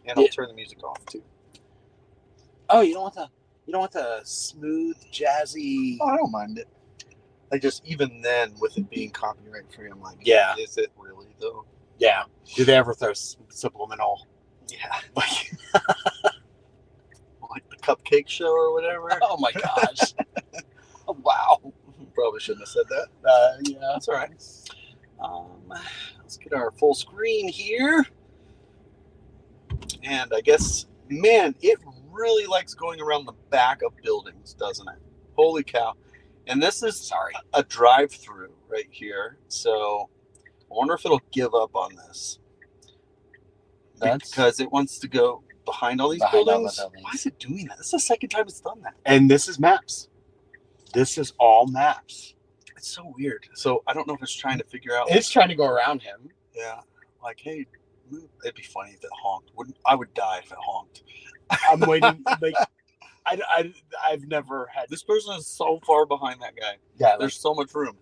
S5: And I'll turn the music off too.
S6: Oh, you don't want the smooth, jazzy.
S5: Oh, I don't mind it. I just, even then, with it being copyright free, I'm like,
S6: Yeah.
S5: Is it really though?
S6: Yeah. Do they ever throw subliminal?
S5: Yeah. Like the Cupcake Show or whatever.
S6: Oh my gosh. Wow.
S5: Probably shouldn't have said that.
S6: Yeah.
S5: That's all right. Let's get our full screen here. And I guess, man, it really likes going around the back of buildings, doesn't it? Holy cow. And this is a drive-through right here. So I wonder if it'll give up on this. Because it wants to go behind all these buildings. Why is it doing that? This is the second time it's done that.
S6: And this is maps. This is all maps.
S5: It's so weird. So I don't know if it's trying to figure out.
S6: It's trying to go around him.
S5: Yeah. Like, hey, move. It'd be funny if it honked. I would die if it honked.
S6: I'm waiting. Like, I've never had.
S5: This person is so far behind that guy.
S6: Yeah.
S5: There's so much room.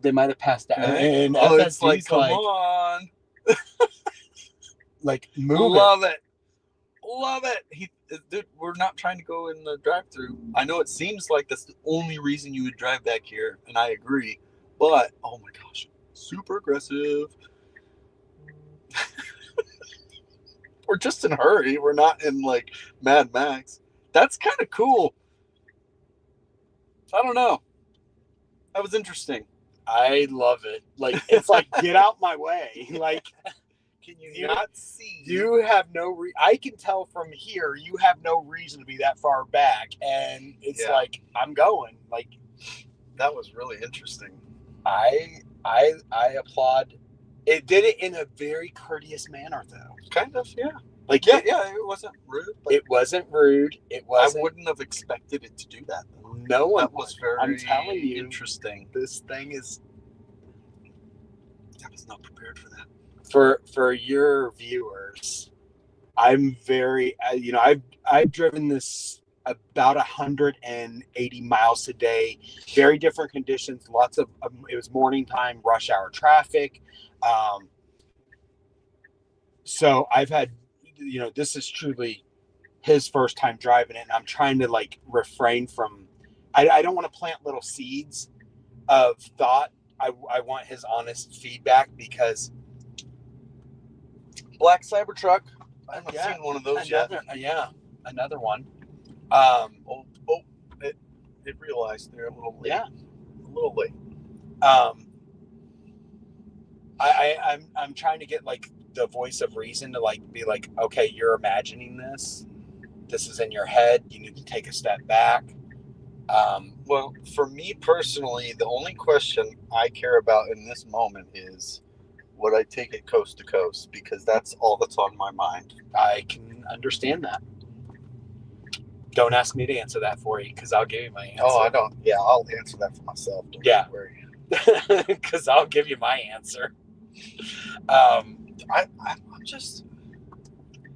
S6: They might have passed out.
S5: And
S6: FSD's
S5: it's like, come on.
S6: Like, move
S5: Love it. Love it. Dude, we're not trying to go in the drive-thru. I know it seems like that's the only reason you would drive back here, and I agree. But, oh my gosh, super aggressive. We're just in a hurry. We're not in, like, Mad Max. That's kind of cool. I don't know. That was interesting.
S6: I love it. Like, it's like, get out my way. Like,
S5: can you not see?
S6: You have no I can tell from here, you have no reason to be that far back. And it's like, I'm going. Like,
S5: that was really interesting.
S6: I applaud. It did it in a very courteous manner, though.
S5: Kind of, yeah.
S6: Like,
S5: yeah, it wasn't rude.
S6: It wasn't rude. It wasn't.
S5: I wouldn't have expected it to do that, though.
S6: No one.
S5: That was very
S6: I'm telling you,
S5: interesting.
S6: This thing is.
S5: I was not prepared for that.
S6: For your viewers, I'm very. I've driven this about 180 miles a day. Very different conditions. Lots of. It was morning time, rush hour traffic. So I've had. This is truly his first time driving it, and I'm trying to like refrain from. I don't want to plant little seeds of thought. I want his honest feedback because
S5: Black Cybertruck. I haven't seen one of those yet.
S6: Yeah, another one.
S5: It realized they're a little late.
S6: Yeah,
S5: a little late.
S6: I'm trying to get like the voice of reason to like be like, okay, you're imagining this. This is in your head. You need to take a step back.
S5: Well, for me personally, the only question I care about in this moment is, would I take it coast to coast? Because that's all that's on my mind.
S6: I can understand that. Don't ask me to answer that for you, because I'll give you my answer.
S5: Oh, I don't. Yeah, I'll answer that for myself. Don't worry.
S6: Because I'll give you my answer.
S5: I'm just.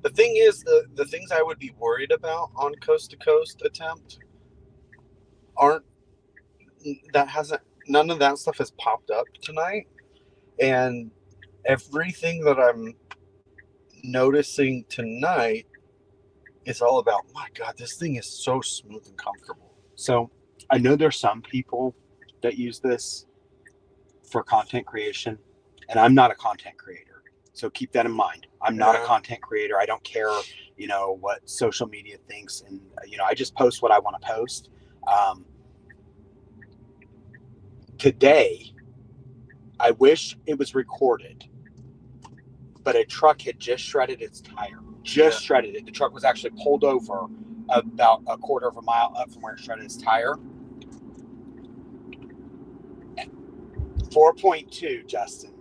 S5: The thing is, the things I would be worried about on coast to coast attempt none of that stuff has popped up tonight, and everything that I'm noticing tonight is all about, my God, this thing is so smooth and comfortable.
S6: So I know there's some people that use this for content creation, and I'm not a content creator. So keep that in mind. I'm not a content creator. I don't care, what social media thinks. And, I just post what I want to post. Today, I wish it was recorded, but a truck had just shredded its tire. Shredded it. The truck was actually pulled over about a quarter of a mile up from where it shredded its tire. 4.2, Justin,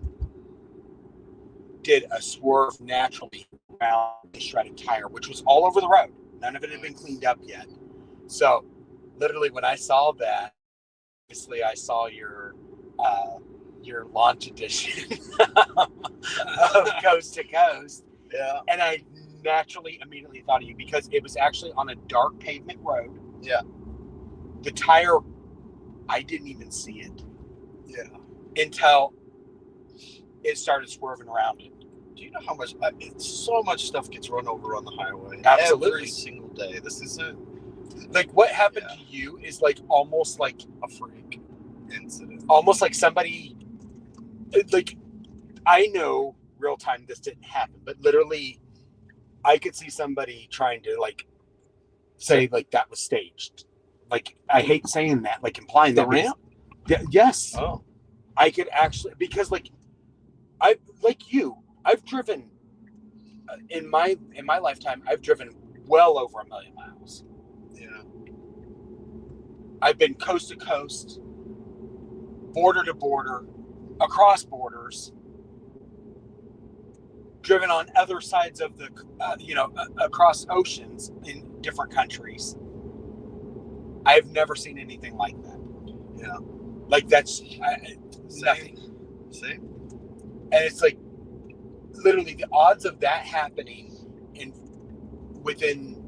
S6: did a swerve naturally around the shredded tire, which was all over the road. None of it had been cleaned up yet. So literally when I saw that, obviously I saw your your launch edition of Coast to Coast.
S1: Yeah.
S6: And I naturally immediately thought of you because it was actually on a dark pavement road.
S1: Yeah.
S6: The tire, I didn't even see it.
S1: Yeah.
S6: Until it started swerving around it.
S1: Do you know how much? So much stuff gets run over on the highway.
S6: Absolutely.
S1: Every single day. This isn't
S6: like what happened to you is like almost like
S1: a freak incident.
S6: Almost like somebody, like, I know real time this didn't happen, but literally I could see somebody trying to like say like that was staged. Like, I hate saying that, like implying
S5: The
S6: that
S5: ramp?
S6: Yes.
S1: Oh.
S6: I could actually, because like I've driven in my lifetime, I've driven well over 1 million miles.
S1: Yeah.
S6: I've been coast to coast, border to border, across borders, driven on other sides of the, across oceans in different countries. I've never seen anything like that.
S1: Yeah.
S6: Like that's nothing.
S1: Same.
S6: And it's like literally the odds of that happening within,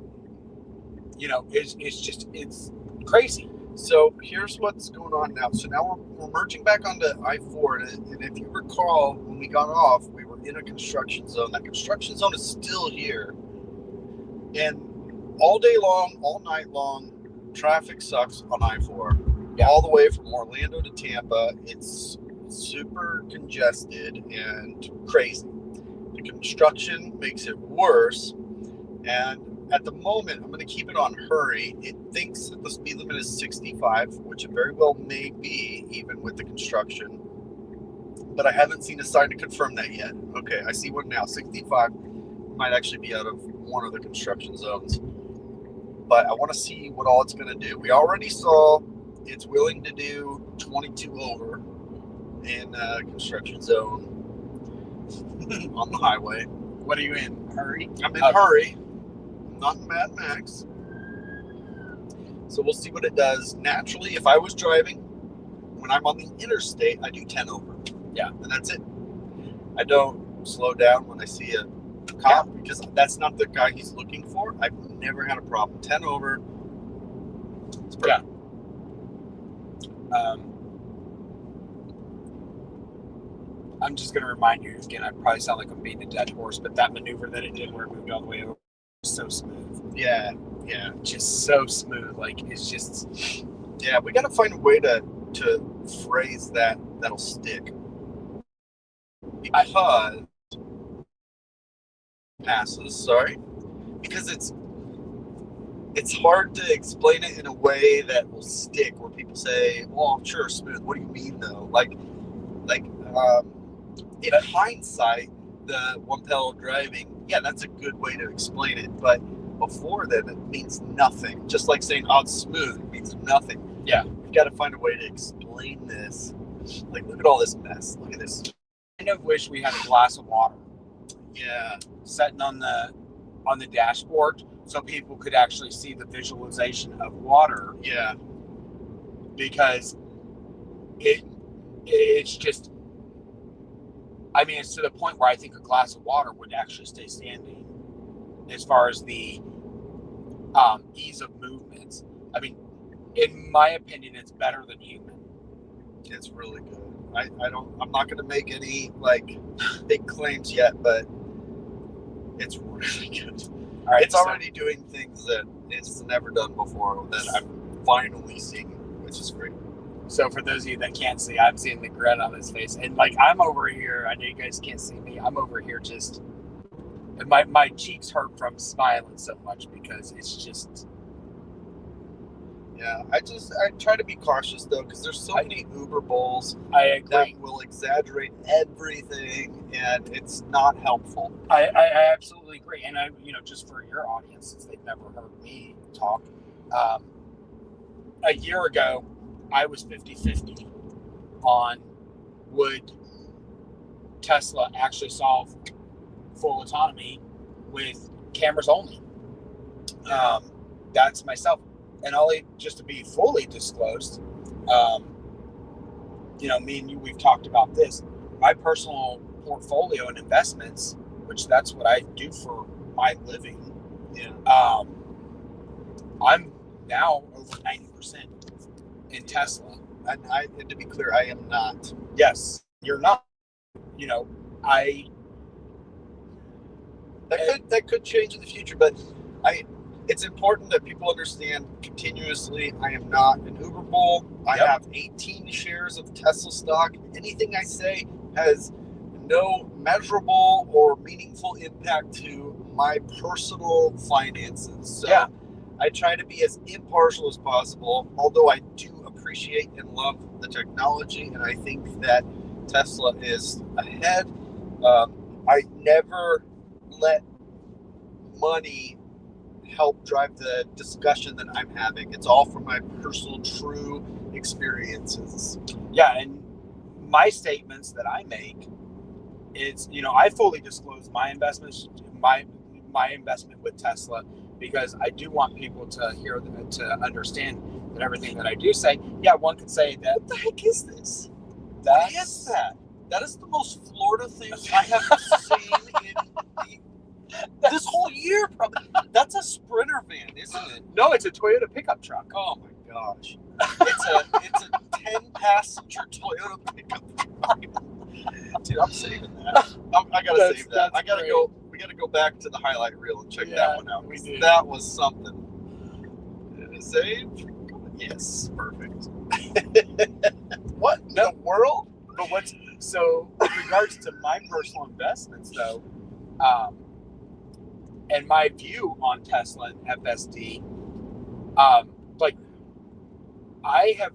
S6: it's crazy.
S1: So here's what's going on now. So now we're merging back onto I-4, and if you recall, when we got off, we were in a construction zone. That construction zone is still here, and all day long, all night long, traffic sucks on I-4.
S6: Yeah.
S1: All the way from Orlando to Tampa. It's super congested and crazy. The construction makes it worse, and at the moment, I'm going to keep it on hurry. It thinks that the speed limit is 65, which it very well may be, even with the construction. But I haven't seen a sign to confirm that yet. Okay, I see one now. 65 might actually be out of one of the construction zones. But I want to see what all it's going to do. We already saw it's willing to do 22 over in a construction zone on the highway.
S6: What are you in? Hurry?
S1: I'm in hurry. Not in Mad Max. So we'll see what it does. Naturally, if I was driving, when I'm on the interstate, I do 10 over.
S6: Yeah.
S1: And that's it. I don't slow down when I see a cop because that's not the guy he's looking for. I've never had a problem. 10 over. It's perfect.
S6: Yeah. I'm just going to remind you again, I probably sound like I'm beating a dead horse, but that maneuver that it did where it moved all the way over, so smooth.
S1: Yeah.
S6: Just so smooth. Like, it's just...
S1: Yeah, we got to find a way to phrase that'll stick. Because... passes, sorry. Because it's hard to explain it in a way that will stick, where people say, well, sure, smooth. What do you mean, though? In hindsight, the one pedal driving, yeah, that's a good way to explain it. But before then, it means nothing. Just like saying, oh, it's smooth, it means nothing.
S6: Yeah.
S1: We've got to find a way to explain this. Like, look at all this mess. Look at this.
S6: I kind of wish we had a glass of water.
S1: Yeah.
S6: Sitting on the dashboard so people could actually see the visualization of water.
S1: Yeah.
S6: Because it's just, I mean, it's to the point where I think a glass of water would actually stay standing as far as the ease of movements. I mean, in my opinion, it's better than human.
S1: It's really good. I'm not going to make any big claims yet, but it's really good.
S6: All right,
S1: it's already doing things that it's never done before that I'm finally seeing, which is great.
S6: So for those of you that can't see, I'm seeing the grin on his face. And I'm over here, I know you guys can't see me, I'm over here just, my cheeks hurt from smiling so much because it's just...
S1: Yeah, I try to be cautious though, because there's so many Uber bulls
S6: that
S1: will exaggerate everything, and it's not helpful.
S6: I absolutely agree. And just for your audience, since they've never heard me talk, a year ago, I was 50-50 on would Tesla actually solve full autonomy with cameras only. That's myself. And just to be fully disclosed, me and you, we've talked about this. My personal portfolio and investments, which that's what I do for my living.
S1: Yeah.
S6: I'm now over 90% in Tesla.
S1: And to be clear, I am not.
S6: Yes, you're not.
S1: That could change in the future, but it's important that people understand continuously I am not an Uber bull. I have 18 shares of Tesla stock. Anything I say has no measurable or meaningful impact to my personal finances. So I try to be as impartial as possible, although I do appreciate and love the technology, and I think that Tesla is ahead. I never let money help drive the discussion that I'm having. It's all from my personal, true experiences.
S6: Yeah, and my statements that I make is, I fully disclose my investments, my investment with Tesla, because I do want people to hear to understand that everything that I do say. Yeah, one could say that.
S1: What the heck is this?
S6: What
S1: is that? That is the most Florida thing I have seen in this whole year. Probably. That's a Sprinter van, isn't it?
S6: No, it's a Toyota pickup truck.
S1: Oh my gosh! It's a 10-passenger Toyota pickup truck. Dude, I'm saving that. I gotta save that. I gotta go. We gotta go back to the highlight reel and check that one out.
S6: We do.
S1: That was something. Did it save? Yes, perfect. What in the world?
S6: But so with regards to my personal investments, though, and my view on Tesla and FSD, I have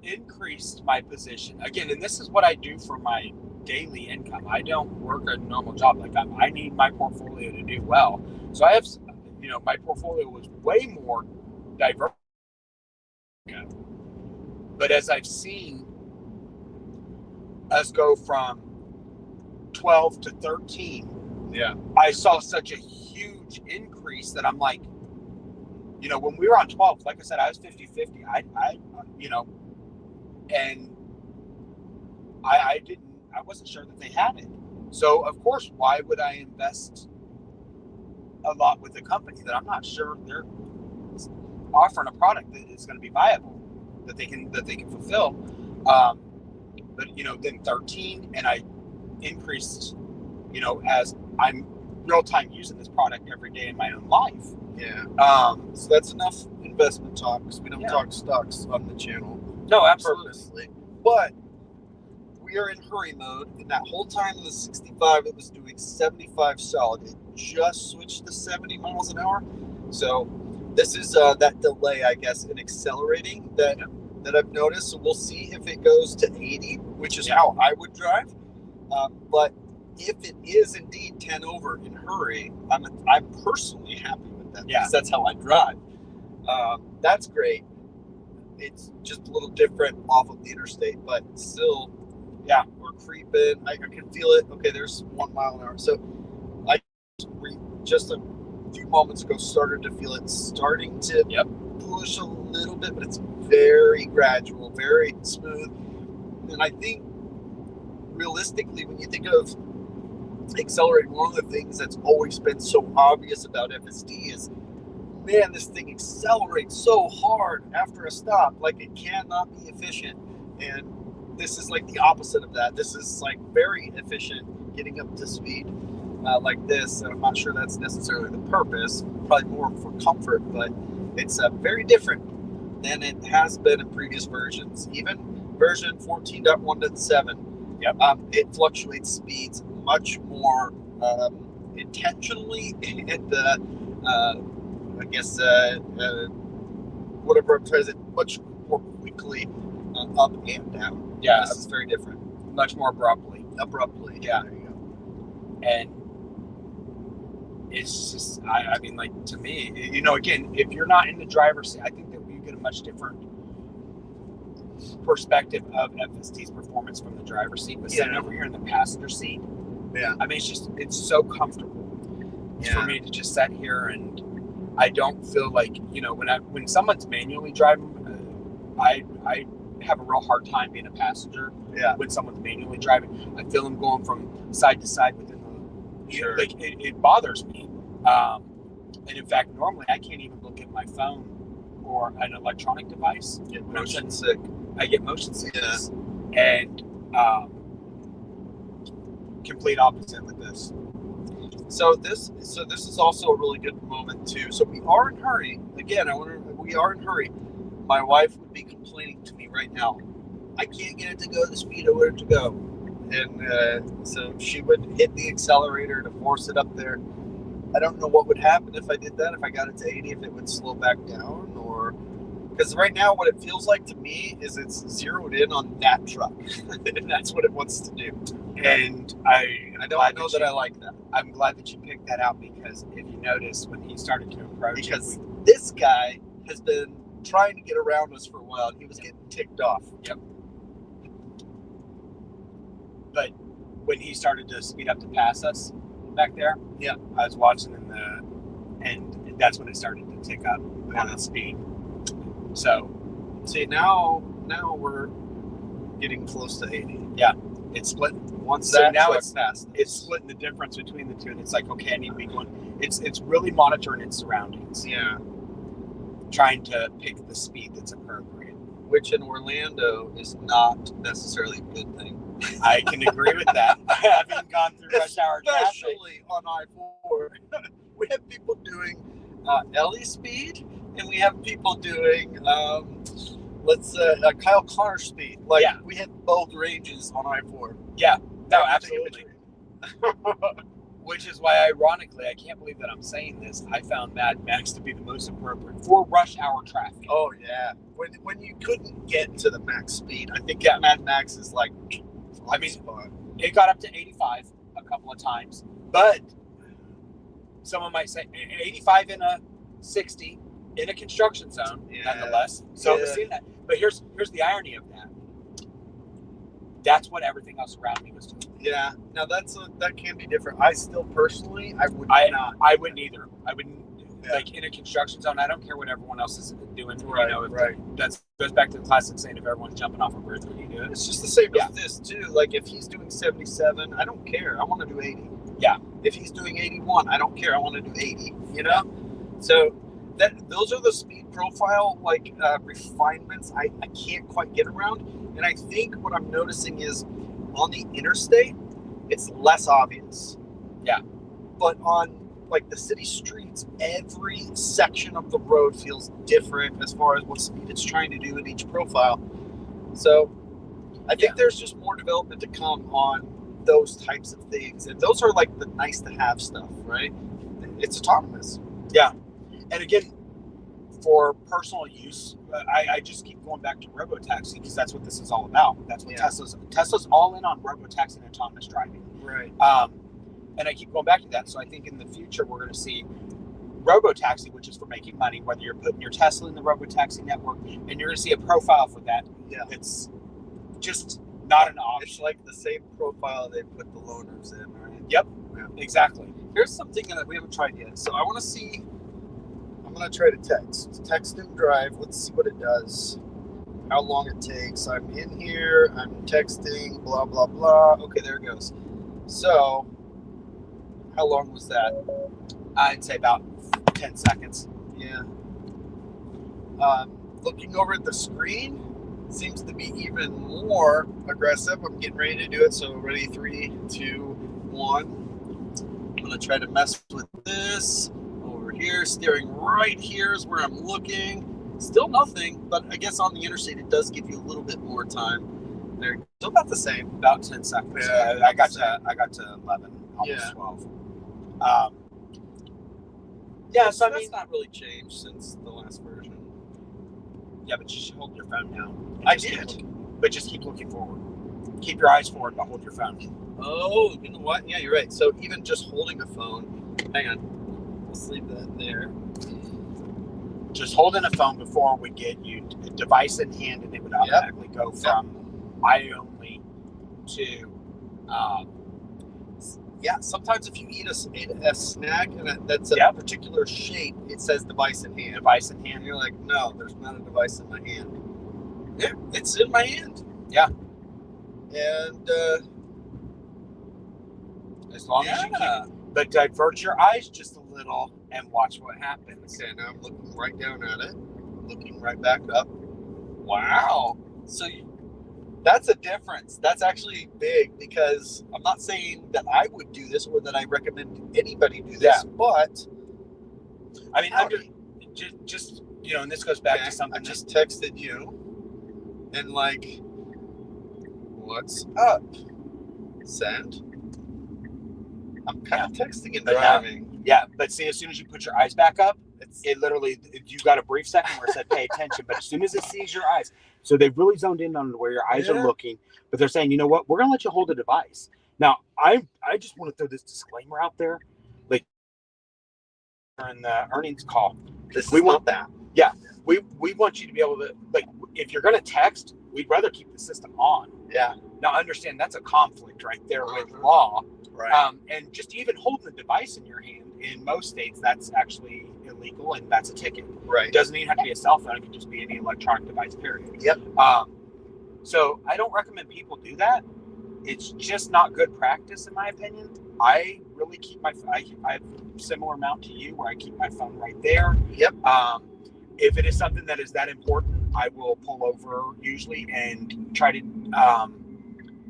S6: increased my position again, and this is what I do for my daily income. I don't work a normal job. I need my portfolio to do well. So I have, my portfolio was way more diverse. But as I've seen us go from 12 to 13, I saw such a huge increase that I'm like, when we were on 12, like I said, I was 50-50. And I wasn't sure that they had it. So of course, why would I invest a lot with a company that I'm not sure they're offering a product that is going to be viable, that they can fulfill? But then 13, and I increased, as I'm real time using this product every day in my own life.
S1: Yeah. So that's enough investment talk, because we don't talk stocks on the channel.
S6: No, absolutely.
S1: Purposely. But we are in hurry mode, and that whole time in the 65, it was doing 75 solid. It just switched to 70 miles an hour. So this is that delay, I guess, in accelerating that I've noticed. So we'll see if it goes to 80, which is how I would drive. But if it is indeed 10 over in hurry, I'm personally happy with that, because that's how I drive. That's great. It's just a little different off of the interstate, but still, we're creeping. I can feel it. Okay, there's 1 mile an hour. So I just a few moments ago started to feel it starting to push a little bit, but it's very gradual, very smooth. And I think realistically, when you think of accelerating, one of the things that's always been so obvious about FSD is, man, this thing accelerates so hard after a stop, like it cannot be efficient. And this is like the opposite of that. This is like very efficient, getting up to speed like this. And I'm not sure that's necessarily the purpose, probably more for comfort, but it's very different than it has been in previous versions. Even version 14.1.7, it fluctuates speeds much more intentionally, and I guess whatever I'm trying to say, much more quickly up and down.
S6: Yeah,
S1: this is very different.
S6: Much more abruptly.
S1: Yeah. There you go.
S6: And it's just, I mean, like, to me, again, if you're not in the driver's seat, I think that we get a much different perspective of FSD's performance from the driver's seat. But sitting over here in the passenger seat, I mean, it's so comfortable for me to just sit here, and I don't feel like, when someone's manually driving, I
S5: have a real hard time being a passenger.
S1: Yeah.
S5: When someone's manually driving, I feel them going from side to side within the.
S1: Sure.
S5: Like it bothers me. And in fact, normally I can't even look at my phone or an electronic device.
S1: Get
S5: When I'm
S1: motion
S5: sitting-
S1: sick.
S5: I get motion sickness. And complete opposite with this.
S1: So this is also a really good moment too. So we are in a hurry. Again, we are in a hurry. My wife would be complaining to me right now. I can't get it to go the speed I want it to go. And so she would hit the accelerator to force it up there. I don't know what would happen if I did that. If I got it to 80, if it would slow back down, or because right now what it feels like to me is it's zeroed in on that truck, and that's what it wants to do.
S5: And
S1: I know that I like that.
S5: I'm glad that you picked that out, because if you notice when he started to approach,
S1: Because this guy has been trying to get around us for a while. He was getting ticked off.
S5: but when he started to speed up to pass us back there,
S1: Yeah.
S5: I was watching and that's when it started to tick up on its speed. So
S1: See, now we're getting close to 80.
S5: it's split.
S1: Once
S5: So
S1: that
S5: now
S1: truck
S5: it's
S1: passed,
S5: It's splitting the difference between the two, and it's like, okay, I need to be going. It's really monitoring its surroundings,
S1: yeah.
S5: trying to pick the speed that's appropriate.
S1: Which in Orlando is not necessarily a good thing.
S5: I can agree with that. Having gone through rush hour traffic.
S1: Especially on I-4. We have people doing Ellie speed, and we have people doing Kyle Clark speed. Like,
S5: Yeah.
S1: we had both ranges on I-4.
S5: No, absolutely. Which is why, ironically, I can't believe that I'm saying this, I found Mad Max to be the most appropriate for rush hour traffic.
S1: Oh yeah, when you couldn't get to the max speed, I think
S5: Yeah.
S1: Mad Max is like.
S5: I mean, it got up to 85 a couple of times, but someone might say 85 in a 60 in a construction zone,
S1: Yeah.
S5: nonetheless. So
S1: Yeah.
S5: I've seen that. But here's the irony of that. That's what everything else around me was doing.
S1: Yeah, now that can be different. I still personally, I would not.
S5: I wouldn't either. I wouldn't.
S1: Yeah.
S5: Like in a construction zone, I don't care what everyone else is doing.
S1: Right,
S5: You know, if
S1: right.
S5: that goes back to the classic saying, if everyone's jumping off a bridge, would you do it?
S1: It's just the same
S5: Yeah.
S1: as this too. Like if he's doing 77, I don't care. I want to do 80.
S5: Yeah.
S1: If he's doing 81, I don't care. I want to do 80. You know. So those are the speed profile refinements I can't quite get around. And I think what I'm noticing is on the interstate, it's less obvious.
S5: Yeah.
S1: But on like the city streets, every section of the road feels different as far as what speed it's trying to do in each profile. So I think there's just more development to come on those types of things. And those are like the nice to have stuff, right? It's autonomous.
S5: And again, for personal use, I just keep going back to robotaxi, because that's what this is all about. That's what
S1: Yeah.
S5: Tesla's all in on, robotaxi and autonomous driving.
S1: Right.
S5: And I keep going back to that. So I think in the future we're going to see robotaxi, which is for making money, whether you're putting your Tesla in the robotaxi network, and you're going to see a profile for that.
S1: Yeah.
S5: It's just not an option.
S1: It's like the same profile they put the loaners in, right?
S5: Yep.
S1: Yeah.
S5: Exactly.
S1: Here's something that we haven't tried yet. So I want to see. I'm going to try to text and drive. Let's see what it does. How long it takes. I'm in here. I'm texting. Blah blah blah. Okay, there it goes. So, how long was that?
S5: I'd say about 10 seconds.
S1: Yeah. Looking over at the screen seems to be even more aggressive. I'm getting ready to do it. So ready, 3, 2, 1. I'm gonna try to mess with this over here. Steering right here is where I'm looking. Still nothing, but I guess on the interstate it does give you a little bit more time. They're still about the same.
S5: About 10 seconds.
S1: Yeah,
S5: I got to 11, almost
S1: Yeah.
S5: 12.
S1: So I mean, that's not really changed since the last version.
S5: Yeah, but you should hold your phone down.
S1: I
S5: Just keep
S1: did.
S5: looking- But just keep looking forward. Keep your eyes forward, but hold your phone.
S1: Oh, you know what? Yeah, you're right. So even just holding a phone, hang on, let's leave that there.
S5: Just holding a phone before would get you a device in hand, and it would automatically go from eye only to
S1: Yeah, sometimes if you eat a snack and that's a
S5: Yep.
S1: particular shape, it says device in hand.
S5: device in hand.
S1: And you're like, no, there's not a device in my hand.
S5: Yeah, it's in my hand.
S6: Yeah.
S5: And
S6: As long as you keep, but divert your eyes just a little and watch what happens.
S5: okay, now I'm looking right down at it, looking right back up. Wow. So that's a difference. That's actually big, because I'm not saying that I would do this or that I recommend anybody do this, but
S6: I mean, just you know, and this goes back to something
S5: I just texted you and like, what's up? Send. I'm kind of texting and driving.
S6: Yeah, but see, as soon as you put your eyes back up, it literally, you got a brief second where it said pay attention, but as soon as it sees your eyes, so they've really zoned in on where your eyes are looking, but they're saying, you know what, we're going to let you hold the device. Now, I just want to throw this disclaimer out there, like in the earnings call.
S5: We want that.
S6: Yeah, we want you to be able to, like, if you're going to text, we'd rather keep the system on.
S5: Yeah.
S6: Now, understand that's a conflict right there with law.
S5: Right.
S6: And just even holding the device in your hand, in most states, that's actually illegal, and that's a ticket.
S5: Right.
S6: It doesn't even have to be a cell phone. It could just be any electronic device, period.
S5: Yep.
S6: So I don't recommend people do that. It's just not good practice, in my opinion. I really keep I have a similar amount to you, where I keep my phone right there.
S5: Yep.
S6: If it is something that is that important, I will pull over usually and try to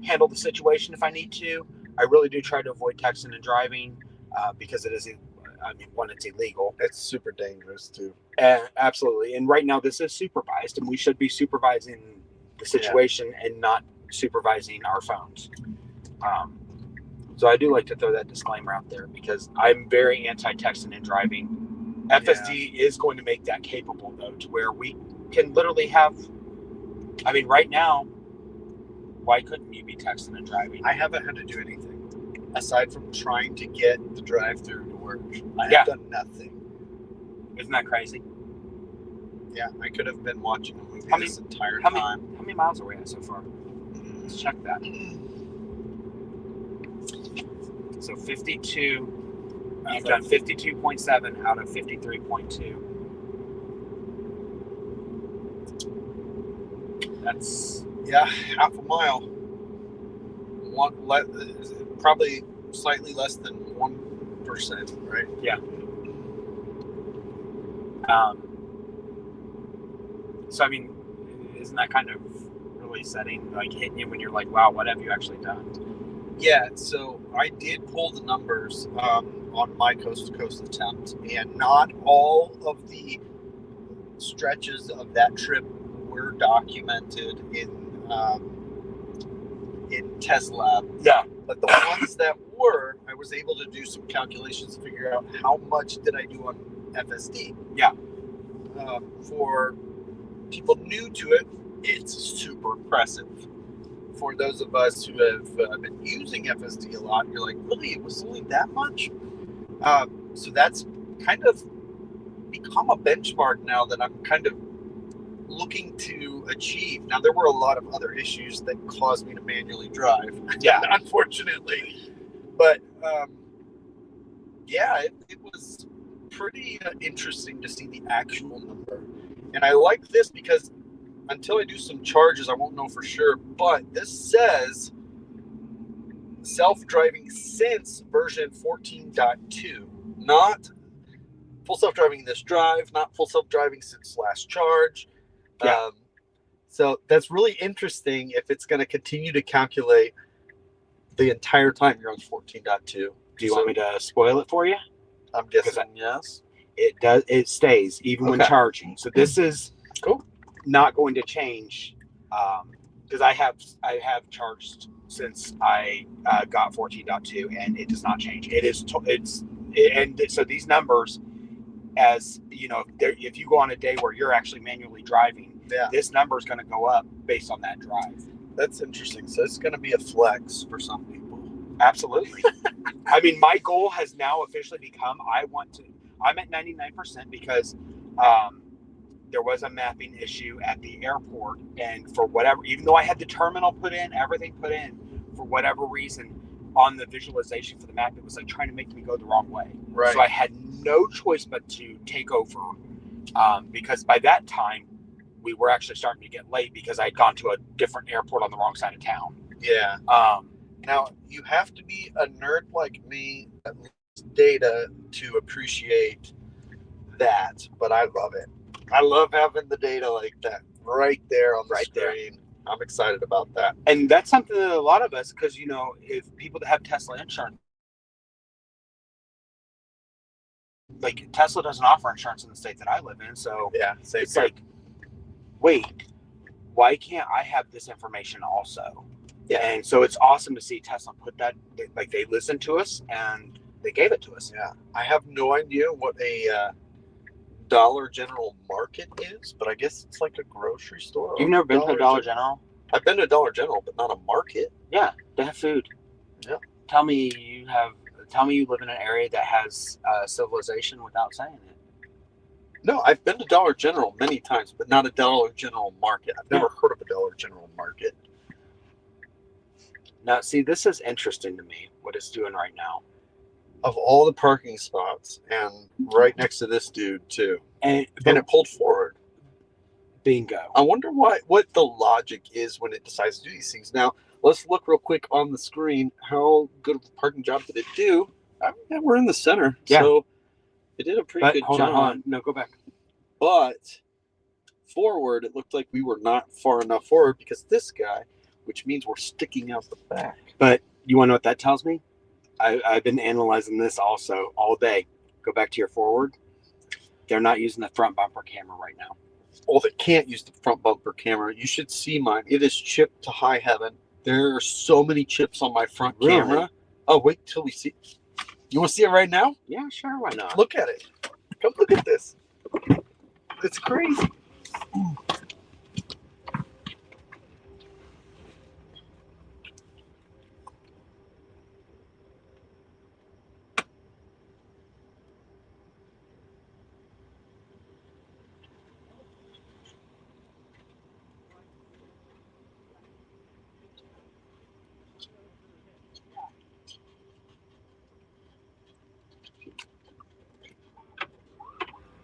S6: handle the situation if I need to. I really do try to avoid texting and driving because it is, I mean, one, it's illegal.
S5: It's super dangerous too.
S6: Absolutely. And right now this is supervised, and we should be supervising the situation and not supervising our phones. So I do like to throw that disclaimer out there, because I'm very anti-texting and driving. FSD is going to make that capable, though, to where we can literally have, I mean, right now, why couldn't you be texting and driving?
S5: I haven't had to do anything aside from trying to get the drive-thru to work. I have done nothing.
S6: Isn't that crazy?
S5: Yeah, I could have been watching a movie this entire
S6: time.
S5: How
S6: many miles are we at so far? Let's check that. So 52. You've done 52.7 out of 53.2. That's
S5: half a mile. Probably slightly less than 1%, right?
S6: Yeah. So I mean, isn't that kind of really setting, like, hitting you when you're like, wow, what have you actually done?
S5: Yeah. So I did pull the numbers on my coast-to-coast attempt, and not all of the stretches of that trip were documented in Tesla.
S6: Yeah.
S5: But the ones that were, I was able to do some calculations to figure out how much did I do on FSD.
S6: Yeah.
S5: For people new to it, it's super impressive. For those of us who have been using FSD a lot, you're like, really, it was only that much? So that's kind of become a benchmark now that I'm kind of looking to achieve. Now, there were a lot of other issues that caused me to manually drive.
S6: Yeah.
S5: Unfortunately. But it was pretty interesting to see the actual number. And I like this because until I do some charges, I won't know for sure. But this says self-driving since version 14.2. Not full self-driving this drive, not full self-driving since last charge.
S6: Yeah.
S5: So that's really interesting if it's going to continue to calculate the entire time you're on 14.2.
S6: Do you want me to spoil it for you?
S5: I'm guessing yes.
S6: It does. It stays even when charging. So this is not going to change because I have charged since I got 14.2, and it does not change. It is and so these numbers, as you know, if you go on a day where you're actually manually driving, this number is going to go up based on that drive.
S5: That's interesting. So it's going to be a flex for some people.
S6: Absolutely. I mean, my goal has now officially become, I'm at 99% because there was a mapping issue at the airport, and for whatever, even though I had the terminal put in, everything put in, for whatever reason, on the visualization for the map, it was like trying to make me go the wrong way.
S5: Right.
S6: So I had no choice but to take over because by that time, we were actually starting to get late because I'd gone to a different airport on the wrong side of town.
S1: Yeah. Now, you have to be a nerd like me, at least data, to appreciate that, but I love it. I love having the data like that right there on the screen. I'm excited about that.
S6: And that's something that a lot of us, because, you know, if people that have Tesla insurance, like Tesla doesn't offer insurance in the state that I live in. So
S1: Yeah, same
S6: it's
S1: here.
S6: like, wait, why can't I have this information also?
S1: Yeah.
S6: And so it's awesome to see Tesla put that, like they listened to us and they gave it to us.
S1: Yeah. I have no idea what a Dollar General Market is, but I guess it's like a grocery store.
S6: You've never been to a Dollar General?
S1: I've been to a Dollar General, but not a market.
S6: Yeah, they have food.
S1: Yeah.
S6: Tell me you live in an area that has civilization without saying it.
S1: No, I've been to Dollar General many times, but not a Dollar General Market. I've never heard of a Dollar General Market.
S6: Now, see, this is interesting to me, what it's doing right now.
S1: Of all the parking spots, and right next to this dude, too.
S6: And
S1: it pulled forward.
S6: Bingo.
S1: I wonder what the logic is when it decides to do these things. Now, let's look real quick on the screen. How good of a parking job did it do? Yeah, we're in the center.
S6: Yeah.
S1: So it did a pretty good job.
S6: Hold on. No, go back.
S1: But forward, it looked like we were not far enough forward because this guy, which means we're sticking out the back.
S6: But you want to know what that tells me? I've been analyzing this also all day. Go back to your forward. They're not using the front bumper camera right now.
S1: Well, they can't use the front bumper camera. You should see mine. It is chipped to high heaven. There are so many chips on my front camera. Oh, wait till we see. You want to see it right now?
S6: Yeah, sure. Why not?
S1: Look at it. Come look at this. It's crazy.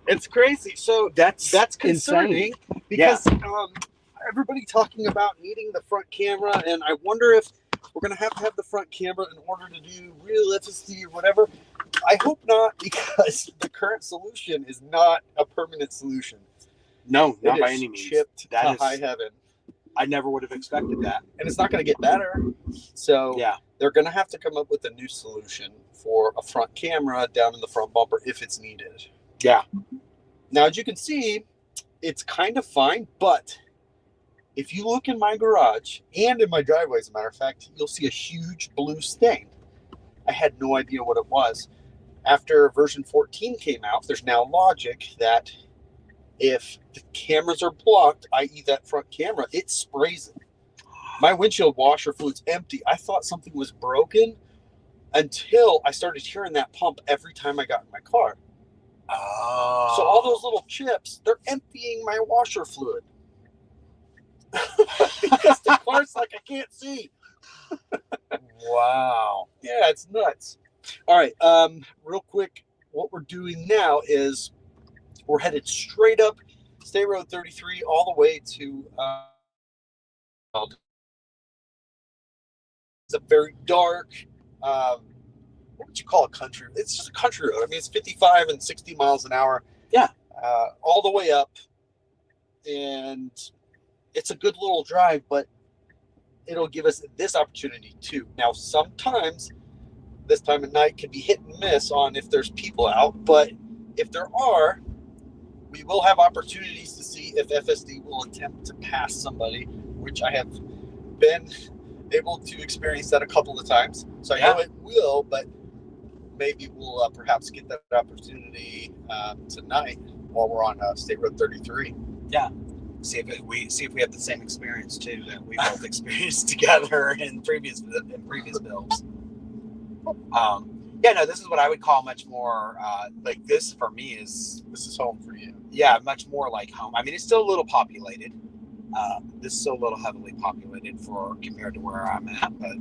S1: It's crazy. So that's concerning because everybody talking about needing the front camera, and I wonder if we're going to have the front camera in order to do real FSD or whatever. I hope not, because the current solution is not a permanent solution.
S6: No, not by any means.
S1: Chipped to high heaven.
S6: I never would have expected that.
S1: And it's not going to get better. So
S6: yeah,
S1: they're going to have to come up with a new solution for a front camera down in the front bumper if it's needed.
S6: Yeah.
S1: Now, as you can see, it's kind of fine, but if you look in my garage and in my driveway, as a matter of fact, you'll see a huge blue stain. I had no idea what it was. After version 14 came out, there's now logic that if the cameras are blocked, i.e. that front camera, it sprays it. My windshield washer fluid's empty. I thought something was broken until I started hearing that pump every time I got in my car.
S6: Oh.
S1: So all those little chips, they're emptying my washer fluid. Because the car's like, I can't see.
S6: Wow.
S1: Yeah, it's nuts. All right, real quick, what we're doing now is we're headed straight up State Road 33 all the way to it's a very dark, what would you call a country? It's just a country road. I mean, it's 55 and 60 miles an hour.
S6: Yeah.
S1: All the way up. And it's a good little drive, but it'll give us this opportunity too. Now, sometimes this time of night can be hit and miss on if there's people out, but if there are, we will have opportunities to see if FSD will attempt to pass somebody, which I have been able to experience that a couple of times. So I know it will, but maybe we'll perhaps get that opportunity tonight while we're on State Road 33.
S6: Yeah. See if we have the same experience too that we both experienced together in previous builds. Yeah, no, this is what I would call much more like this for me is
S1: home for you.
S6: Yeah, much more like home. I mean, it's still a little populated. This is still a little heavily populated compared to where I'm at, but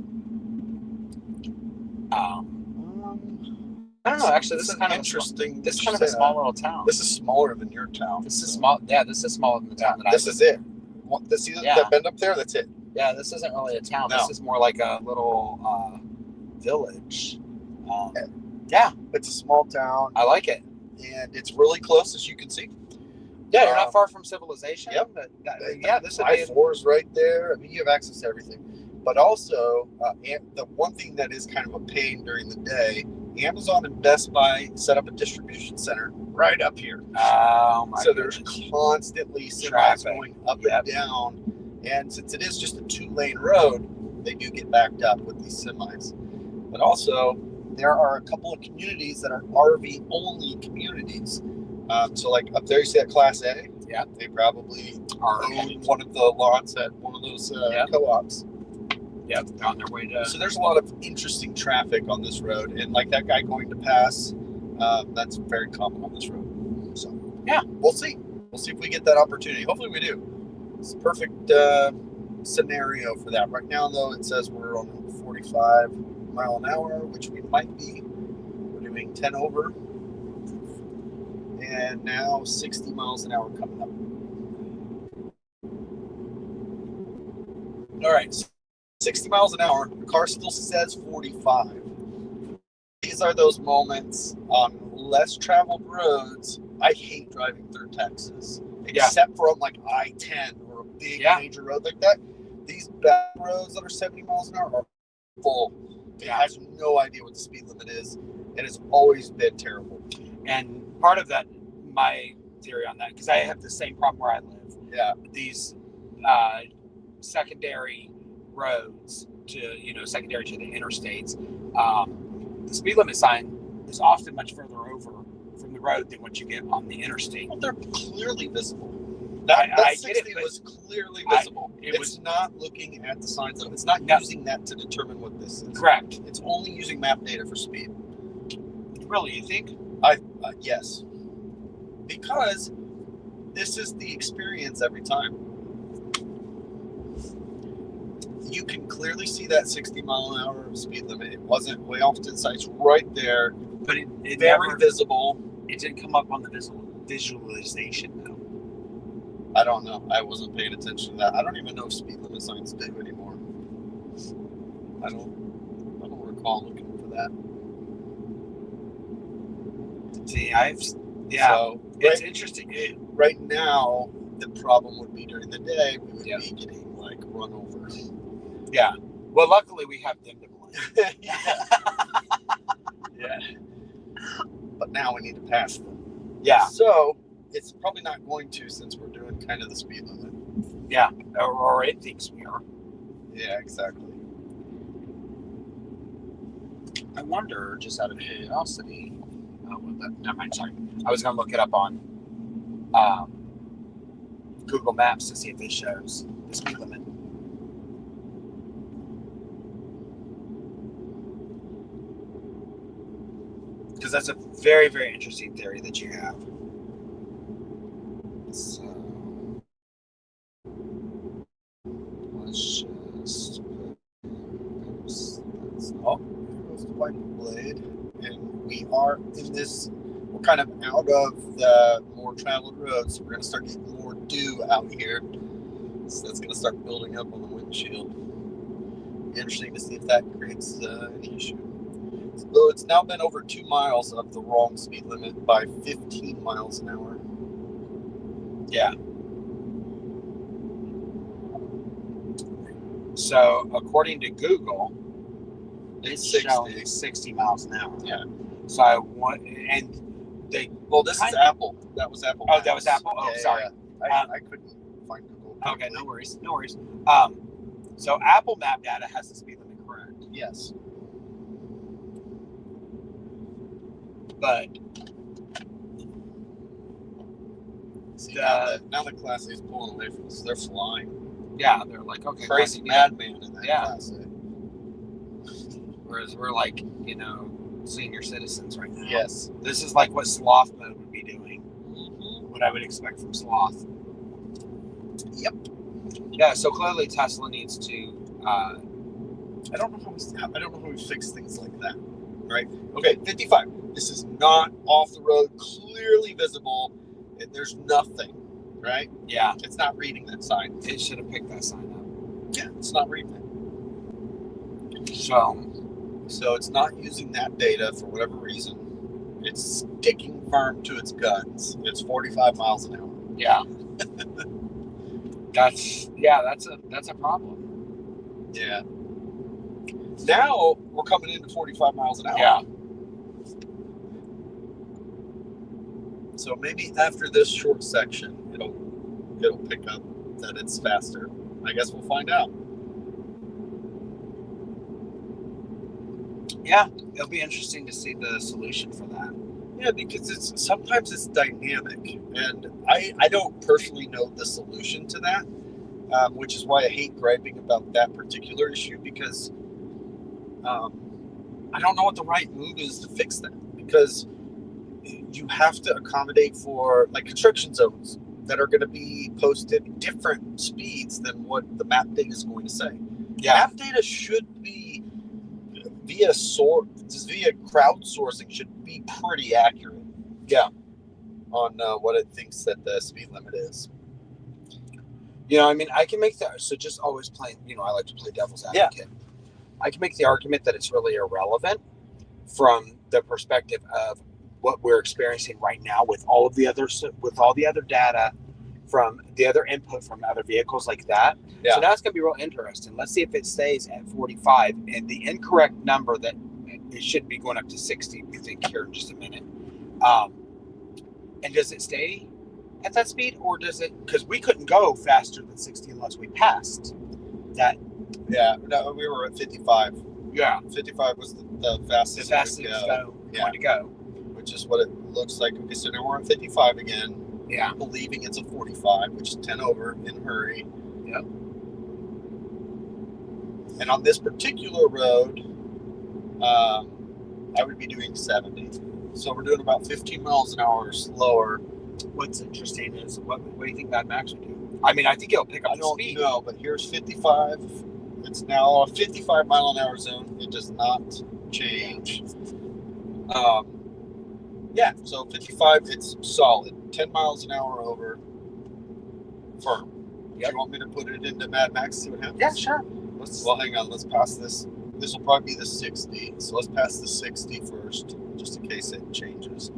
S5: I don't know. Actually, this
S1: It's
S5: is kind of
S1: interesting.
S5: This is kind of a small little town.
S1: This is smaller than your town.
S5: This is small. Yeah, this is smaller than the town that I
S1: This
S5: live
S1: is it. See
S5: Yeah.
S1: that bend up there? That's it.
S5: Yeah, this isn't really a town.
S1: No.
S5: This is more like a little village. Yeah,
S1: It's a small town,
S5: I like it.
S1: and it's really close, as you can see.
S5: Yeah, you're not far from civilization.
S1: Yep.
S5: But yeah, this would be.
S1: I-4's right there. I mean, you have access to everything. But also, and the one thing that is kind of a pain during the day, Amazon and Best Buy set up a distribution center right up here.
S5: Oh my!
S1: So there's constantly semis
S5: Traffic.
S1: going up and down. And since it is just a 2-lane road, they do get backed up with these semis. But also, there are a couple of communities that are RV only communities. So like up there, you see that Class A?
S5: Yeah.
S1: They probably
S5: Are
S1: own one of the lots at one of those co-ops.
S5: Yep, they're on their way to.
S1: So there's a lot of interesting traffic on this road. And like that guy going to pass, that's very common on this road. So
S5: Yeah.
S1: we'll see. We'll see if we get that opportunity. Hopefully we do. It's a perfect scenario for that. Right now, though, it says we're on 45 mile an hour, which we might be. We're doing 10 over. And now 60 miles an hour coming up. All right, so 60 miles an hour. The car still says 45. These are those moments on less traveled roads. I hate driving through Texas, except for on like I-10 or a big major road like that. These back roads that are 70 miles an hour are full. It has no idea what the speed limit is. It has always been terrible.
S5: And part of that, my theory on that, because I have the same problem where I live.
S1: Yeah.
S5: These secondary roads secondary to the interstates, the speed limit sign is often much further over from the road than what you get on the interstate.
S1: Well, they're clearly visible.
S5: I
S1: That
S5: get it,
S1: 60
S5: but
S1: was clearly visible.
S5: It
S1: It's
S5: was
S1: not looking at the signs of it. It's not
S5: No.
S1: using that to determine what this is.
S5: correct.
S1: It's only using map data for speed.
S5: Really, you think?
S1: Yes. Because this is the experience every time. You can clearly see that 60 mile an hour speed limit. It wasn't way off to the side. It's right there.
S5: But it
S1: Very
S5: never,
S1: visible.
S5: it didn't come up on the visualization though.
S1: I don't know. I wasn't paying attention to that. I don't even know if speed limit signs do anymore. I don't recall looking for that.
S5: See,
S1: So,
S5: it's interesting.
S1: right now, the problem would be during the day, we would be getting like run over.
S5: Yeah. Well, luckily we have dimmed lights.
S1: Yeah. But now we need to pass them.
S5: Yeah.
S1: So it's probably not going to, since we're doing kind of the speed limit.
S5: Yeah. Or it thinks we are.
S1: Yeah, exactly.
S5: I wonder, just out of curiosity. Never mind. Sorry. I was going to look it up on Google Maps to see if it shows the speed limit. Because that's a very, very interesting theory that you have. So let's just
S1: Oh, there goes the wiper blade. And we are in this, we're kind of out of the more traveled roads, so we're going to start getting more dew out here. So that's going to start building up on the windshield. Interesting to see if that creates any issue. So it's now been over 2 miles of the wrong speed limit by 15 miles an hour.
S5: Yeah. So according to Google, it's
S1: 60.
S5: showing 60 miles an hour.
S1: Yeah.
S5: So I want, and they.
S1: Well, this is Apple. That was Apple.
S5: Oh, that was Apple. Oh,
S1: Yeah,
S5: sorry.
S1: yeah. I couldn't find Google.
S5: Okay, no worries. No worries. So Apple Map data has the speed limit correct,
S1: Yes.
S5: but
S1: See,
S5: The-
S1: now the Class A is pulling away from us. They're flying.
S5: yeah, they're like, okay,
S1: Crazy madman in that
S5: Yeah.
S1: Class A.
S5: Whereas we're like, senior citizens right now.
S1: Yes.
S5: This is like what sloth mode would be doing.
S1: Mm-hmm.
S5: What I would expect from sloth.
S1: Yep.
S5: Yeah. So clearly Tesla needs to.
S1: I don't know how we fix things like that. Right. Okay. 55.
S5: This is not off the road, clearly visible, and there's nothing, right?
S3: Yeah.
S5: It's not reading that sign.
S3: It should have picked that sign up.
S5: Yeah, it's not reading it. So it's not using that data for whatever reason. It's sticking firm to its guns. It's 45 miles an hour.
S3: Yeah. That's a problem.
S5: Yeah. Now we're coming into 45 miles an hour.
S3: Yeah.
S5: So maybe after this short section, it'll pick up that it's faster. I guess we'll find out.
S3: Yeah, it'll be interesting to see the solution for that.
S5: Yeah, because sometimes it's dynamic, and I don't personally know the solution to that, which is why I hate griping about that particular issue, because I don't know what the right move is to fix that, because you have to accommodate for like construction zones that are going to be posted different speeds than what the map data is going to say.
S3: Yeah.
S5: Map data should be via crowdsourcing should be pretty accurate.
S3: Yeah.
S5: On what it thinks that the speed limit is.
S3: You know, I mean, I can make that. So just always playing, I like to play devil's advocate. Yeah. I can make the argument that it's really irrelevant from the perspective of what we're experiencing right now with all the other data from the other input from other vehicles like that.
S5: Yeah.
S3: So now it's going to be real interesting. Let's see if it stays at 45 and the incorrect number that it should be going up to 60, we think here in just a minute. And does it stay at that speed, or does it, because we couldn't go faster than 60 unless we passed that.
S5: Yeah, no, we were at 55.
S3: Yeah.
S5: 55 was the fastest.
S3: The fastest going to go.
S5: Which is what it looks like. Okay, so now we're on 55 again.
S3: Yeah.
S5: Believing it's a 45, which is 10 over in a hurry.
S3: Yep.
S5: And on this particular road, I would be doing 70. So we're doing about 15 miles an hour slower.
S3: What's interesting is what do you think Mad Max would do? I mean, I think it'll pick up the speed.
S5: I don't know, but here's 55. It's now a 55 mile an hour zone. It does not change. Yeah, so 55, it's solid. 10 miles an hour over. Firm. Yep. Do you want me to put it into Mad Max, see what happens?
S3: Yeah, sure.
S5: Well, hang on. Let's pass this. This will probably be the 60. So let's pass the 60 first, just in case it changes.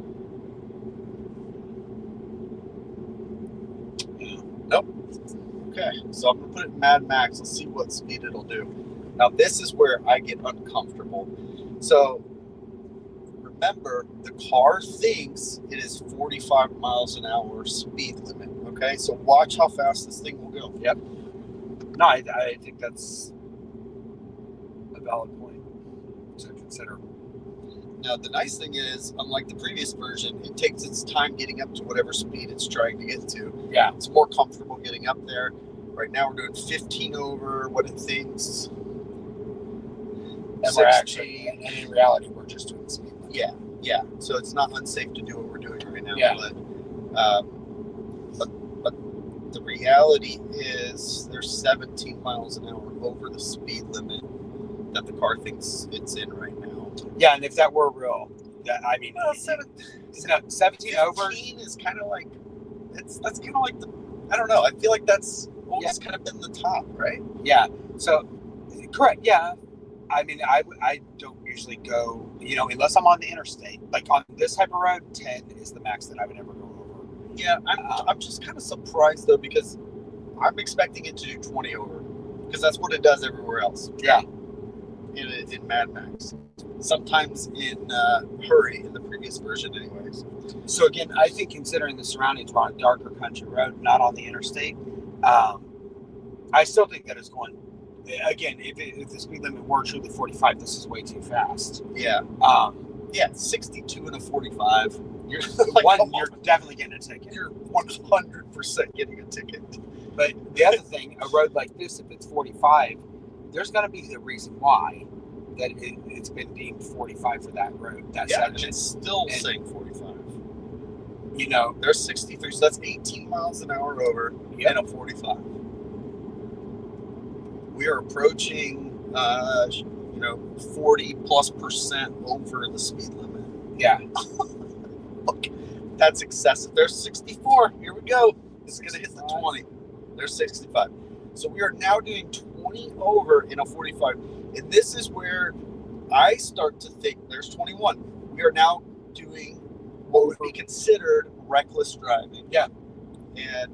S5: Nope. Okay, so I'm going to put it in Mad Max. Let's see what speed it'll do. Now, this is where I get uncomfortable. So, remember, the car thinks it is 45 miles an hour speed limit. Okay, so watch how fast this thing will go.
S3: Yep. No, I think that's a valid point to consider.
S5: Now, the nice thing is, unlike the previous version, it takes its time getting up to whatever speed it's trying to get to.
S3: Yeah.
S5: It's more comfortable getting up there. Right now, we're doing 15 over what it thinks.
S3: And we're actually, and in reality, we're just doing the speed limit.
S5: Yeah. So it's not unsafe to do what we're doing right now.
S3: Yeah.
S5: But the reality is there's 17 miles an hour over the speed limit that the car thinks it's in right now.
S3: Yeah, and if that were real, I mean,
S5: well,
S3: 17 over
S5: is kind of like, that's kind of like the, I don't know. I feel like that's almost kind of been the top, right?
S3: Yeah. So, correct. Yeah. I mean, I don't usually go, unless I'm on the interstate. Like on this type of road, 10 is the max that I would ever go over.
S5: Yeah, I'm just kind of surprised though, because I'm expecting it to do 20 over, because that's what it does everywhere else.
S3: Yeah.
S5: In Mad Max. Sometimes in Hurry, in the previous version anyways.
S3: So again, I think considering the surroundings, we're on a darker country road, not on the interstate, I still think that it's going, again, if the speed limit were truly 45, this is way too fast.
S5: Yeah. 62 and a 45. You're
S3: you're definitely getting a ticket.
S5: You're 100% getting a ticket.
S3: But the other thing, a road like this, if it's 45, there's going to be a reason why that it's been deemed 45 for that road. That section.
S5: It's still saying 45.
S3: There's
S5: 63, so that's 18 miles an hour over and a 45. We are approaching, 40+% over the speed limit. Yeah.
S1: That's excessive. There's 64. Here we go. This is going to hit the 20. There's 65. So we are now doing 20 over in a 45. And this is where I start to think there's 21. We are now doing what would be considered reckless driving.
S5: Yeah.
S1: And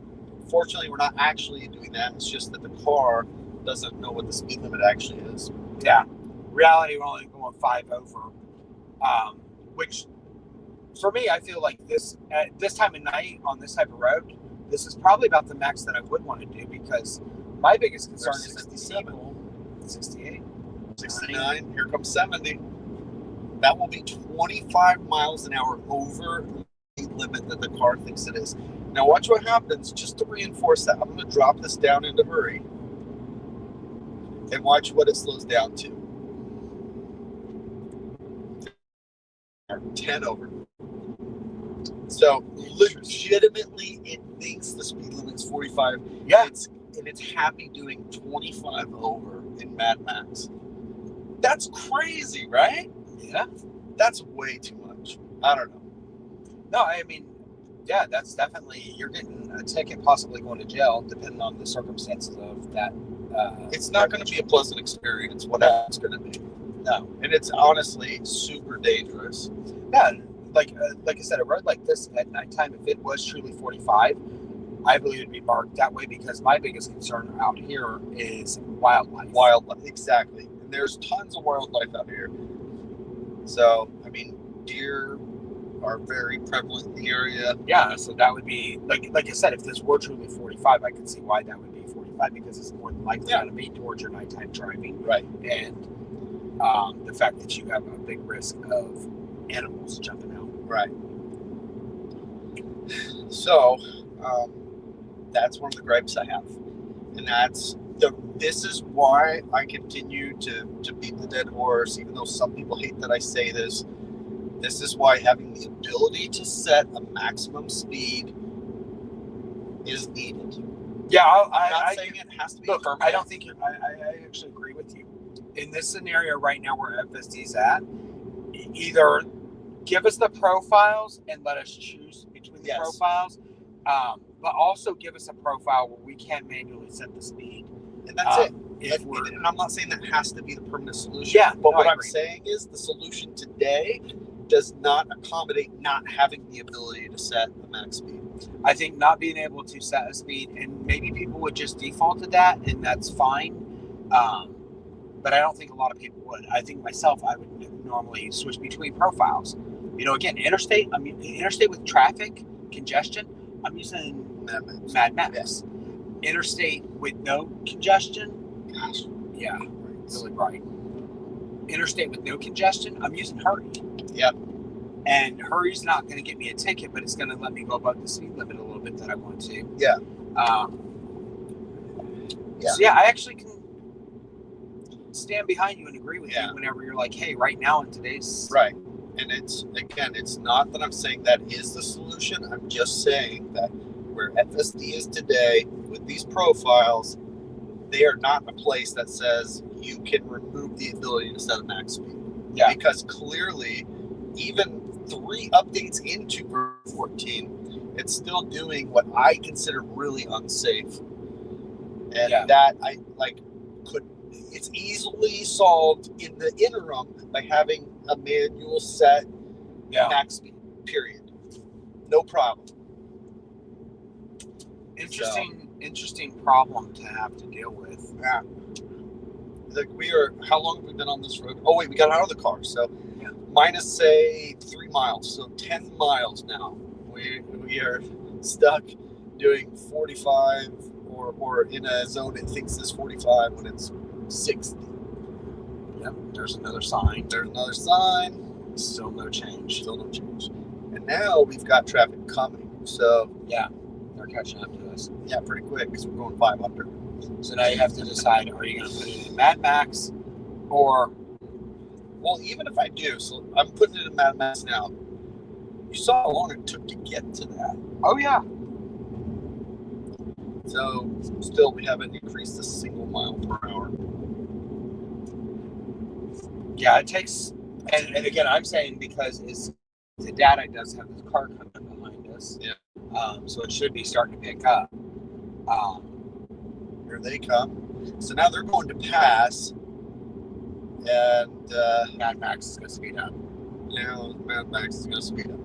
S1: fortunately, we're not actually doing that. It's just that the car doesn't know what the speed limit actually is.
S5: Yeah. Reality, we're only going 5 over, which for me, I feel like this at this time of night on this type of road, this is probably about the max that I would want to do, because my biggest concern is that these people, 68,
S1: 69, here comes 70. That will be 25 miles an hour over the limit that the car thinks it is. Now watch what happens, just to reinforce that. I'm going to drop this down into hurry. And watch what it slows down to. 10 over. So legitimately, it thinks the speed limit's 45.
S5: Yeah.
S1: It's happy doing 25 over in Mad Max. That's crazy, right?
S5: Yeah.
S1: That's way too much. I don't know.
S5: No, I mean, yeah, that's definitely, you're getting a ticket, possibly going to jail, depending on the circumstances of that.
S1: It's not going to be a pleasant experience, whatever it's going to be. No. And it's honestly super dangerous.
S5: Yeah, like I said, a road like this at nighttime, if it was truly 45, I believe it'd be marked that way, because my biggest concern out here is wildlife.
S1: Wildlife, exactly. And there's tons of wildlife out here. So, I mean, deer are very prevalent in the area.
S5: Yeah, so that would be, like I said, if this were truly 45, I could see why that would be 45, because it's more than likely going to be towards your nighttime driving.
S1: Right.
S5: And the fact that you have a big risk of animals jumping out.
S1: Right. So, that's one of the gripes I have. And this is why I continue to beat the dead horse, even though some people hate that I say this. This is why having the ability to set a maximum speed is needed.
S5: Yeah,
S1: I'm not saying it has to be permanent.
S5: I don't think I actually agree with you. In this scenario right now where FSD's at, either give us the profiles and let us choose between the profiles, but also give us a profile where we can manually set the speed.
S1: And that's it. And I'm not saying that has to be the permanent solution.
S5: Yeah,
S1: but what I'm saying is the solution today does not accommodate not having the ability to set a max speed.
S5: I think not being able to set a speed, and maybe people would just default to that, and that's fine. But I don't think a lot of people would. I think myself, I would normally switch between profiles. You know, again, interstate with traffic, congestion, I'm using Mad Max.
S1: Yes.
S5: Interstate with no congestion,
S1: Gosh.
S5: yeah, really bright. Interstate with no congestion, I'm using Hurry.
S1: Yep.
S5: And Hurry's not going to get me a ticket, but it's going to let me go above the speed limit a little bit that I want to.
S1: Yeah.
S5: So yeah, I actually can stand behind you and agree with you whenever you're like, hey, right now in today's...
S1: Right. And it's not that I'm saying that is the solution. I'm just saying that where FSD is today with these profiles, they are not a place that says you can remove the ability to set a max speed.
S5: Yeah.
S1: Because clearly, even 3 updates into version 14, it's still doing what I consider really unsafe. And that it's easily solved in the interim by having a manual set max speed, period. No problem.
S5: Interesting problem to have to deal with.
S1: Yeah. Like how long have we been on this road? Oh wait, we got out of the car. So minus say 3 miles. So 10 miles now. We are stuck doing 45 or in a zone it thinks is 45 when it's 60.
S5: Yep, there's another sign.
S1: Still no change. And now we've got traffic coming. So
S5: yeah, they're catching up to us.
S1: Yeah, pretty quick because we're going 5 under.
S5: So now you have to decide: are you going to put it in Mad Max, or?
S1: Well, even if I do, so I'm putting it in Mad Max now. You saw how long it took to get to that.
S5: Oh yeah.
S1: So still, we haven't increased a single mile per hour.
S5: Yeah, it takes, and again, I'm saying because it's
S3: the data does have this car coming behind us.
S1: Yeah.
S3: So it should be starting to pick up.
S1: Here they come. So now they're going to pass, and
S3: Mad Max is going to speed up.
S1: now Mad Max is going to speed up.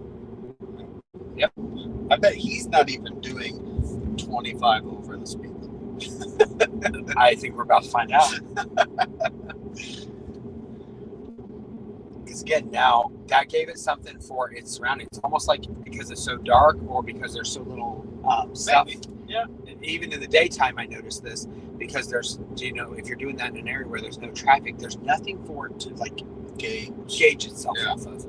S3: Yep.
S1: I bet he's not even doing 25 over the speed limit.
S3: I think we're about to find out. Because again, now that gave it something for its surroundings. It's almost like because it's so dark or because there's so little stuff.
S1: Yeah.
S3: And even in the daytime, I noticed this because there's, if you're doing that in an area where there's no traffic, there's nothing for it to like gauge itself off of.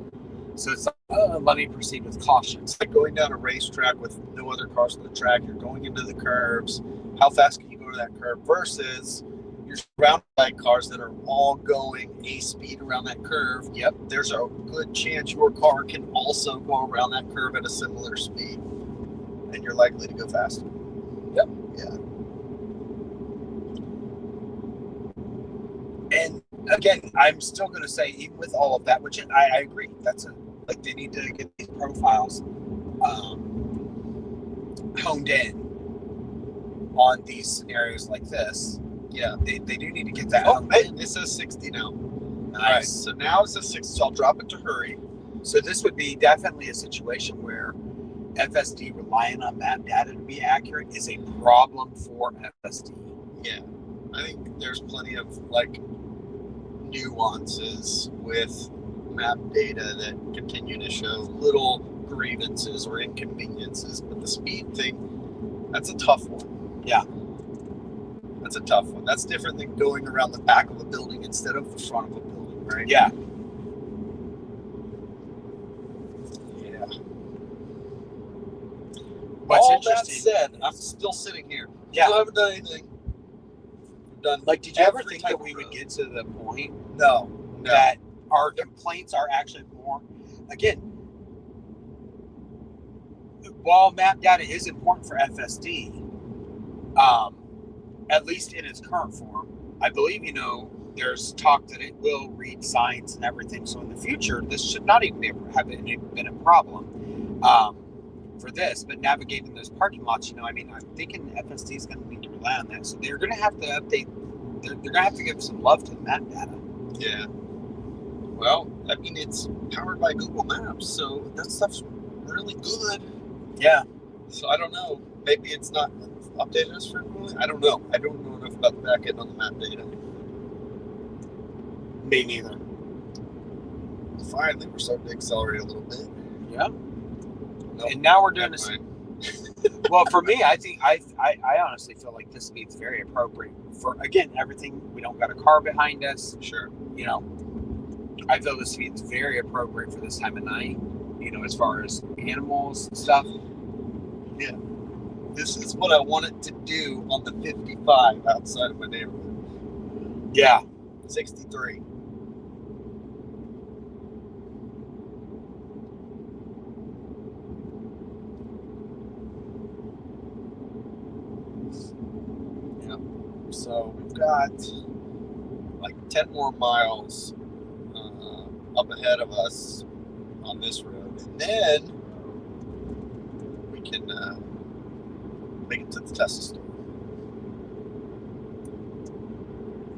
S3: So it's like, let me proceed with caution.
S1: It's like going down a racetrack with no other cars on the track. You're going into the curves. How fast can you go to that curve versus you're surrounded by cars that are all going a speed around that curve. Yep, there's a good chance your car can also go around that curve at a similar speed, and you're likely to go faster.
S3: Yep.
S1: Yeah.
S3: And again, I'm still going to say, even with all of that, which I agree, like they need to get these profiles honed in on these scenarios like this.
S1: Yeah,
S3: they do need to get that.
S1: Oh, hey, it says 60 now.
S3: Nice.
S1: All right, so now it says 60, so I'll drop it to hurry.
S3: So this would be definitely a situation where FSD relying on map data to be accurate is a problem for FSD.
S1: Yeah, I think there's plenty of like nuances with map data that continue to show little grievances or inconveniences, but the speed thing, that's a tough one.
S3: Yeah.
S1: That's a tough one. That's different than going around the back of a building instead of the front of a building, right?
S3: Yeah.
S1: Yeah.
S3: What's
S1: All
S3: interesting,
S1: that said, I'm still sitting here.
S3: Yeah.
S1: Still haven't done anything. We've done
S3: like, did you ever
S1: every
S3: think
S1: type
S3: that
S1: of
S3: we would
S1: road.
S3: get to the point
S1: No.
S3: that our complaints are actually more, again, while map data is important for FSD, at least in its current form, I believe, there's talk that it will read signs and everything. So in the future, this should not even have been a problem for this. But navigating those parking lots, I'm thinking FSD is going to need to rely on that. So they're going to have to update. They're going to have to give some love to the map data.
S1: Yeah. Well, it's powered by Google Maps, so that stuff's really good.
S3: Yeah.
S1: So I don't know. Maybe it's not updated as frequently. I don't know. I don't know enough about the back end on the map data.
S3: Me neither.
S1: Finally, we're starting to accelerate a little bit.
S3: Yeah.
S1: Nope.
S3: And now we're doing
S1: Never
S3: this.
S1: mind.
S3: Well, for me, I think I honestly feel like this speed's very appropriate for, again, everything. We don't got a car behind us.
S1: Sure.
S3: I feel this speed's very appropriate for this time of night. As far as animals and stuff.
S1: Yeah. This is what I wanted to do on the 55 outside of my neighborhood.
S3: Yeah.
S1: 63. Yeah. So we've got like 10 more miles up ahead of us on this road, and then we can make it to the Tesla store.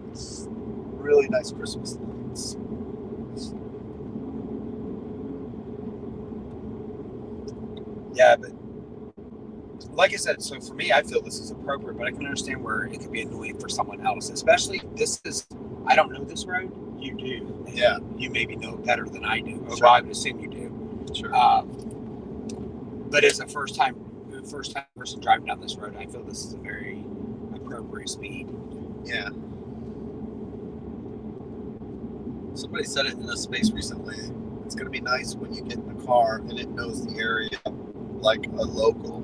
S1: It's really nice Christmas lights.
S3: Yeah, but like I said, so for me, I feel this is appropriate, but I can understand where it could be annoying for someone else, especially I don't know this road. You do.
S1: Yeah.
S3: You maybe know it better than I do.
S1: Sure.
S3: Well, I would assume you do.
S1: Sure.
S3: But as a first time person driving down this road, I feel this is a very appropriate speed.
S1: Yeah. Somebody said it in a space recently. It's going to be nice when you get in the car and it knows the area like a local.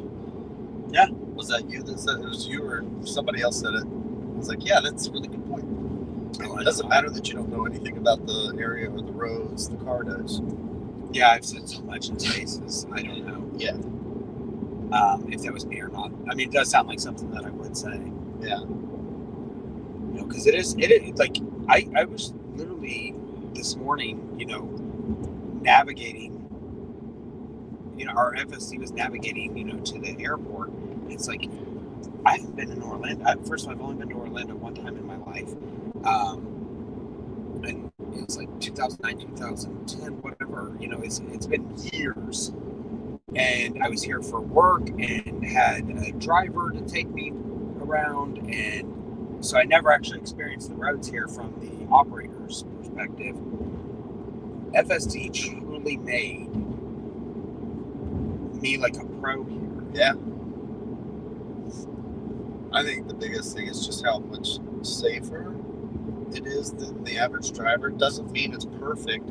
S3: Yeah.
S1: Was that you that said it? Was you or somebody else said it? I was like, yeah, that's a really good point. It doesn't matter that you don't know anything about the area or the roads. The car does.
S3: Yeah, I've said so much in spaces. I don't know.
S1: Yeah.
S3: If that was me or not. I mean, it does sound like something that I would say.
S1: Yeah.
S3: Because it is like I was literally this morning, navigating our FSD was navigating, to the airport. It's like, I haven't been in Orlando. First of all, I've only been to Orlando one time in my life. And it's like 2009, 2010, whatever. It's been years. And I was here for work and had a driver to take me around. And so I never actually experienced the roads here from the operator's perspective. FSD truly made me like a pro here.
S1: Yeah. I think the biggest thing is just how much safer it is than the average driver. It doesn't mean it's perfect,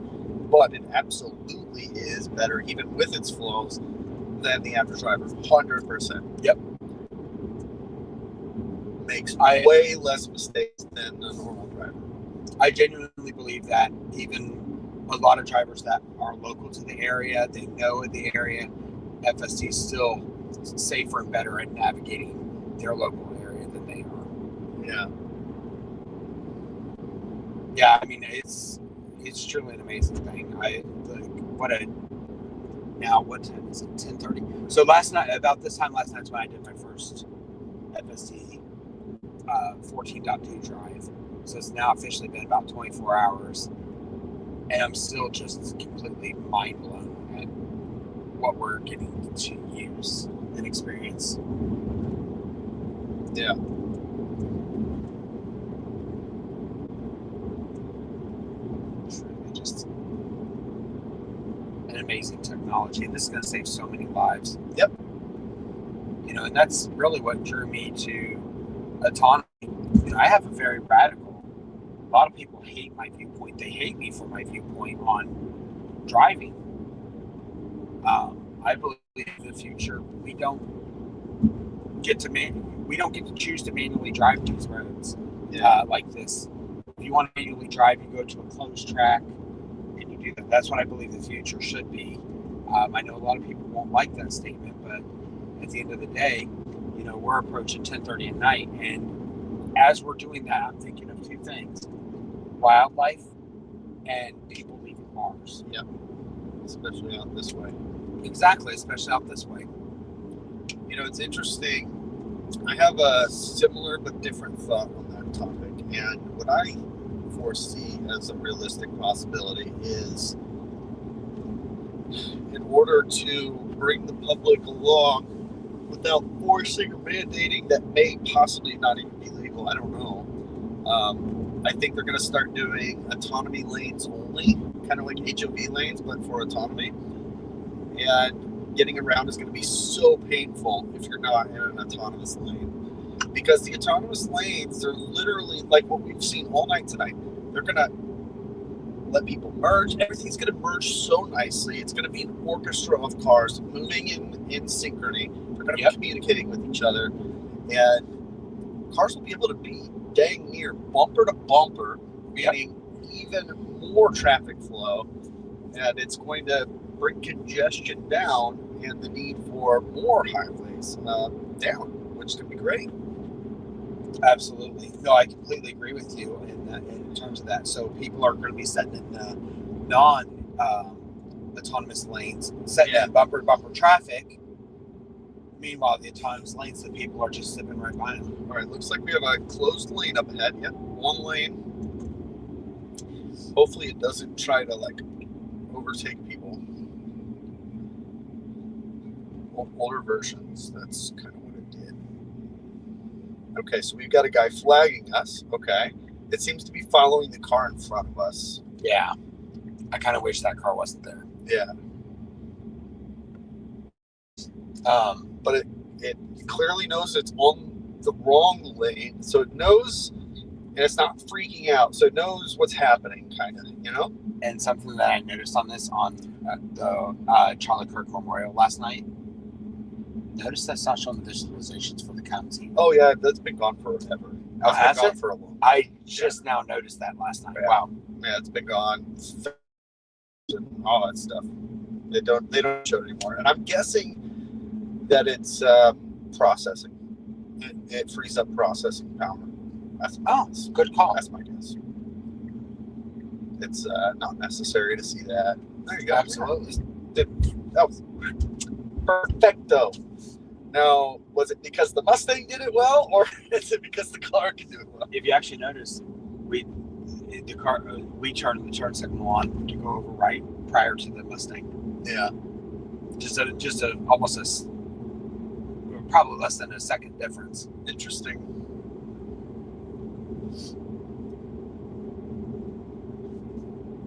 S1: but it absolutely is better, even with its flaws, than the average driver. 100%.
S3: Yep.
S1: Makes way less mistakes than a normal driver.
S3: I genuinely believe that even a lot of drivers that are local to the area, they know the area, FSD is still safer and better at navigating their local area than they are.
S1: Yeah.
S3: Yeah, I mean, it's truly an amazing thing. Now what time is it? 10:30. So about this time last night is when I did my first FSD 14.2 drive. So it's now officially been about 24 hours, and I'm still just completely mind blown at what we're getting to use and experience.
S1: Yeah.
S3: Truly just an amazing technology, and this is going to save so many lives.
S1: Yep.
S3: And that's really what drew me to autonomy. I have a very radical. A lot of people hate my viewpoint. They hate me for my viewpoint on driving. I believe in the future we don't get to choose to manually drive these roads like this. If you want to manually drive, you go to a closed track and you do that. That's what I believe the future should be. I know a lot of people won't like that statement, but at the end of the day, we're approaching 10:30 at night, and as we're doing that, I'm thinking of two things: wildlife and people leaving cars.
S1: Yep. Especially out this way.
S3: Exactly, especially out this way.
S1: It's interesting. I have a similar but different thought on that topic, and what I foresee as a realistic possibility is, in order to bring the public along without forcing or mandating that may possibly not even be legal, I don't know. I think they're going to start doing autonomy lanes only, kind of like HOV lanes, but for autonomy. And getting around is going to be so painful if you're not in an autonomous lane. Because the autonomous lanes, they're literally like what we've seen all night tonight. They're going to let people merge. Everything's going to merge so nicely. It's going to be an orchestra of cars moving in synchrony. They're going to be communicating with each other. And cars will be able to be dang near bumper to bumper, meaning even more traffic flow. And it's going to bring congestion down and the need for more highways down, which could be great.
S3: Absolutely. No, I completely agree with you in terms of that. So people are going to be setting in non-autonomous lanes, setting in bumper-to-bumper traffic. Meanwhile, the autonomous lanes, the people are just zipping right by them.
S1: All right, looks like we have a closed lane up ahead. Yep, one lane. Hopefully it doesn't try to overtake people. Older versions, that's kind of what it did. Okay, so we've got a guy flagging us. Okay. It seems to be following the car in front of us.
S3: Yeah. I kind of wish that car wasn't there.
S1: Yeah. But it clearly knows it's on the wrong lane. So it knows, and it's not freaking out. So it knows what's happening, kind of,
S3: And something that I noticed on the Charlie Kirk Memorial last night, notice that's not showing the visualizations for the county.
S1: Oh, yeah, that's been gone forever. That's been gone for a long time.
S3: I just now noticed that last night.
S1: Yeah.
S3: Wow.
S1: Yeah, it's been gone. And all that stuff. They don't show it anymore. And I'm guessing that it's processing. It frees up processing power. That's my guess.
S3: Good call.
S1: That's my guess. It's not necessary to see that. There you go.
S3: Absolutely.
S5: That was perfecto. Now, was it because the Mustang did it well, or is it because the car can do it well?
S6: If you actually notice, we turned the turn signal on to go over right prior to the Mustang.
S5: Yeah.
S6: Probably less than a second difference.
S5: Interesting.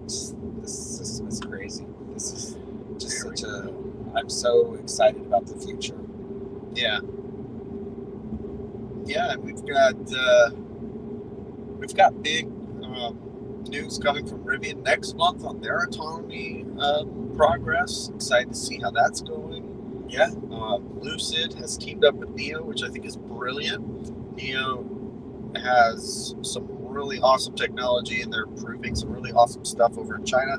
S3: This system is crazy. This is just I'm so excited about the future.
S5: Yeah. Yeah, and we've got big news coming from Rivian next month on their autonomy progress. Excited to see how that's going.
S6: Yeah.
S5: Lucid has teamed up with NIO, which I think is brilliant. NIO has some really awesome technology, and they're proving some really awesome stuff over in China.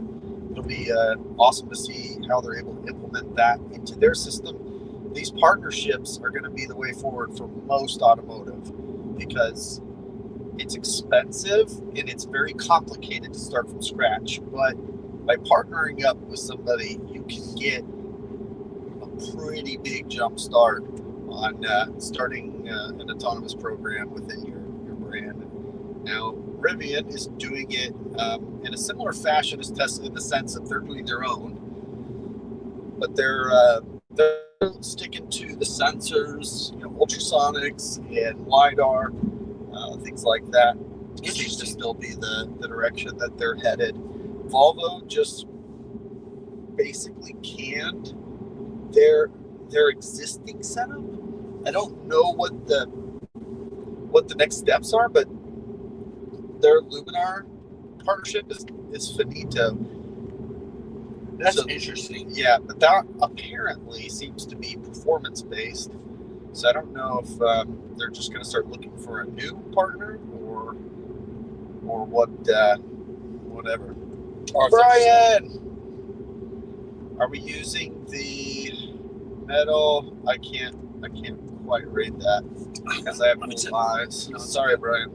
S5: It'll be awesome to see how they're able to implement that into their system. These partnerships are going to be the way forward for most automotive because it's expensive and it's very complicated to start from scratch. But by partnering up with somebody, you can get a pretty big jump start on starting an autonomous program within your brand. Now, Rivian is doing it in a similar fashion as Tesla in the sense that they're doing their own, but they're sticking to the sensors, ultrasonics and LiDAR, things like that. Seems to still be the direction that they're headed. Volvo just basically canned their existing setup. I don't know what the next steps are, but their Luminar partnership is finito.
S6: That's interesting.
S5: Yeah, but that apparently seems to be performance based. So I don't know if they're just going to start looking for a new partner or what. Whatever. Brian, are we using the metal? I can't quite read that because I have no eyes. No, sorry, Brian.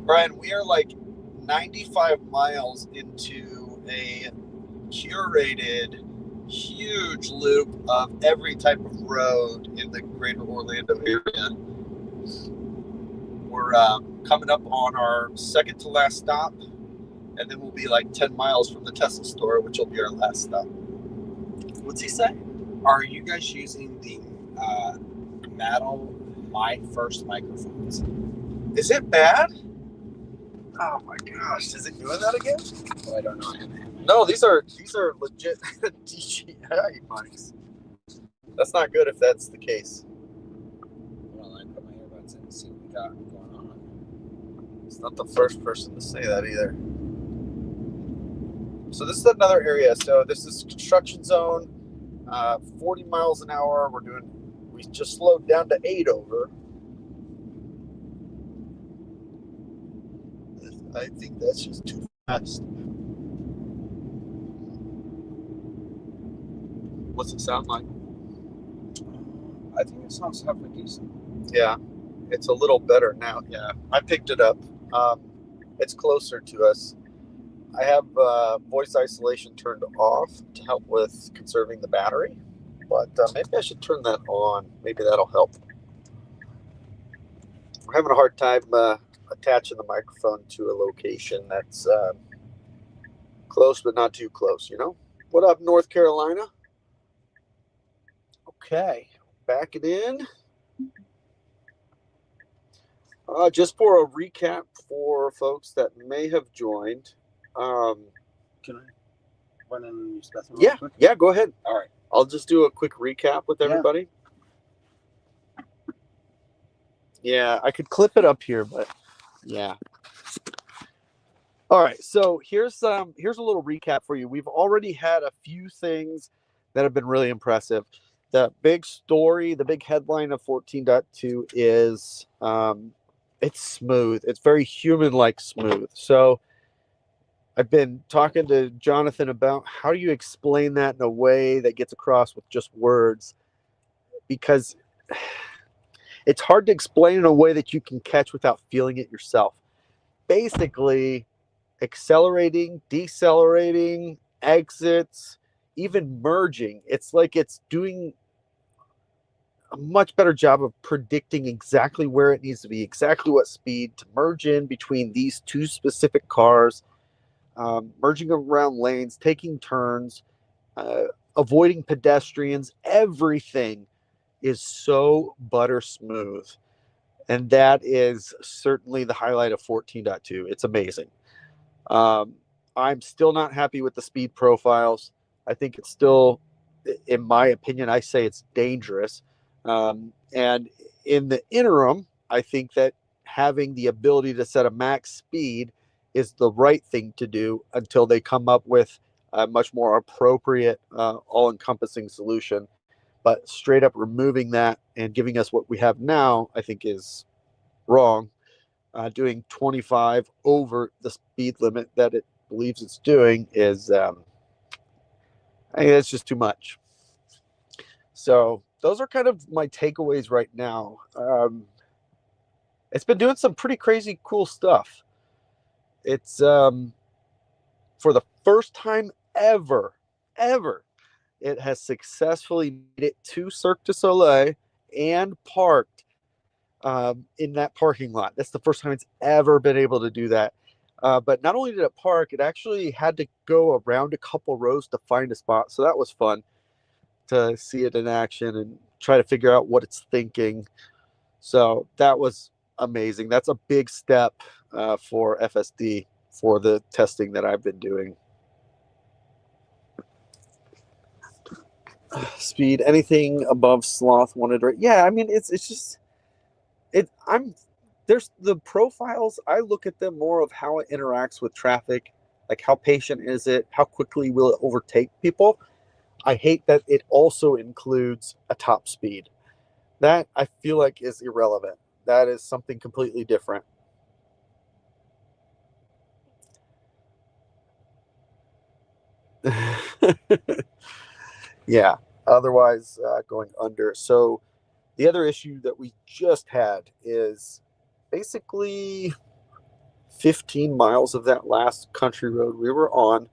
S5: Brian, we are like 95 miles into a curated huge loop of every type of road in the greater Orlando area. We're coming up on our second to last stop, and then we'll be like 10 miles from the Tesla store, which will be our last stop. What's he say?
S3: Are you guys using the metal first microphones?
S5: Is it bad? Oh my gosh, is it doing that again?
S3: Well, I don't know.
S5: No, these are legit DJI mics. That's not good if that's the case.
S3: Well, I put my earbuds in to see what we got going on.
S5: It's not the first person to say that either. So this is another area. So this is construction zone, 40 miles an hour. We just slowed down to 8 over. I think that's just too fast. What's it sound like?
S3: I think it sounds halfway decent.
S5: Yeah, it's a little better now. Yeah, I picked it up. It's closer to us. I have voice isolation turned off to help with conserving the battery, but maybe I should turn that on. Maybe that'll help. We're having a hard time attaching the microphone to a location that's close but not too close, What up, North Carolina? Okay, back it in. Just for a recap for folks that may have joined.
S3: Can I run in and use the bathroom?
S5: Yeah, go ahead.
S3: All right.
S5: I'll just do a quick recap with everybody. Yeah, I could clip it up here, but yeah. All right, so here's a little recap for you. We've already had a few things that have been really impressive. The big story, the big headline of 14.2 is it's smooth. It's very human-like smooth. So I've been talking to Jonathan about how do you explain that in a way that gets across with just words, because it's hard to explain in a way that you can catch without feeling it yourself. Basically, accelerating, decelerating, exits,
S1: even merging, it's like it's doing a much better job of predicting exactly where it needs to be, exactly what speed to merge in between these two specific cars, merging around lanes, taking turns, avoiding pedestrians. Everything is so butter smooth. And that is certainly the highlight of 14.2. It's amazing. I'm still not happy with the speed profiles. I think it's still, in my opinion, I say it's dangerous. And in the interim, I think that having the ability to set a max speed is the right thing to do until they come up with a much more appropriate, all-encompassing solution. But straight up removing that and giving us what we have now, I think is wrong. Doing 25 over the speed limit that it believes it's doing is, I think that's just too much. So those are kind of my takeaways right now. It's been doing some pretty crazy, cool stuff. It's for the first time ever, it has successfully made it to Cirque du Soleil and parked in that parking lot. That's the first time it's ever been able to do that. But not only did it park, it actually had to go around a couple rows to find a spot. So that was fun to see it in action and try to figure out what it's thinking. So that was amazing. That's a big step for FSD for the testing that I've been doing. Speed, anything above sloth wanted, right? Yeah, I mean it's just there's the profiles. I look at them more of how it interacts with traffic, like how patient is it, how quickly will it overtake people. I hate that it also includes a top speed. That I feel like is irrelevant. That is something completely different. Yeah, otherwise going under. So the other issue that we just had is basically 15 miles of that last country road we were on.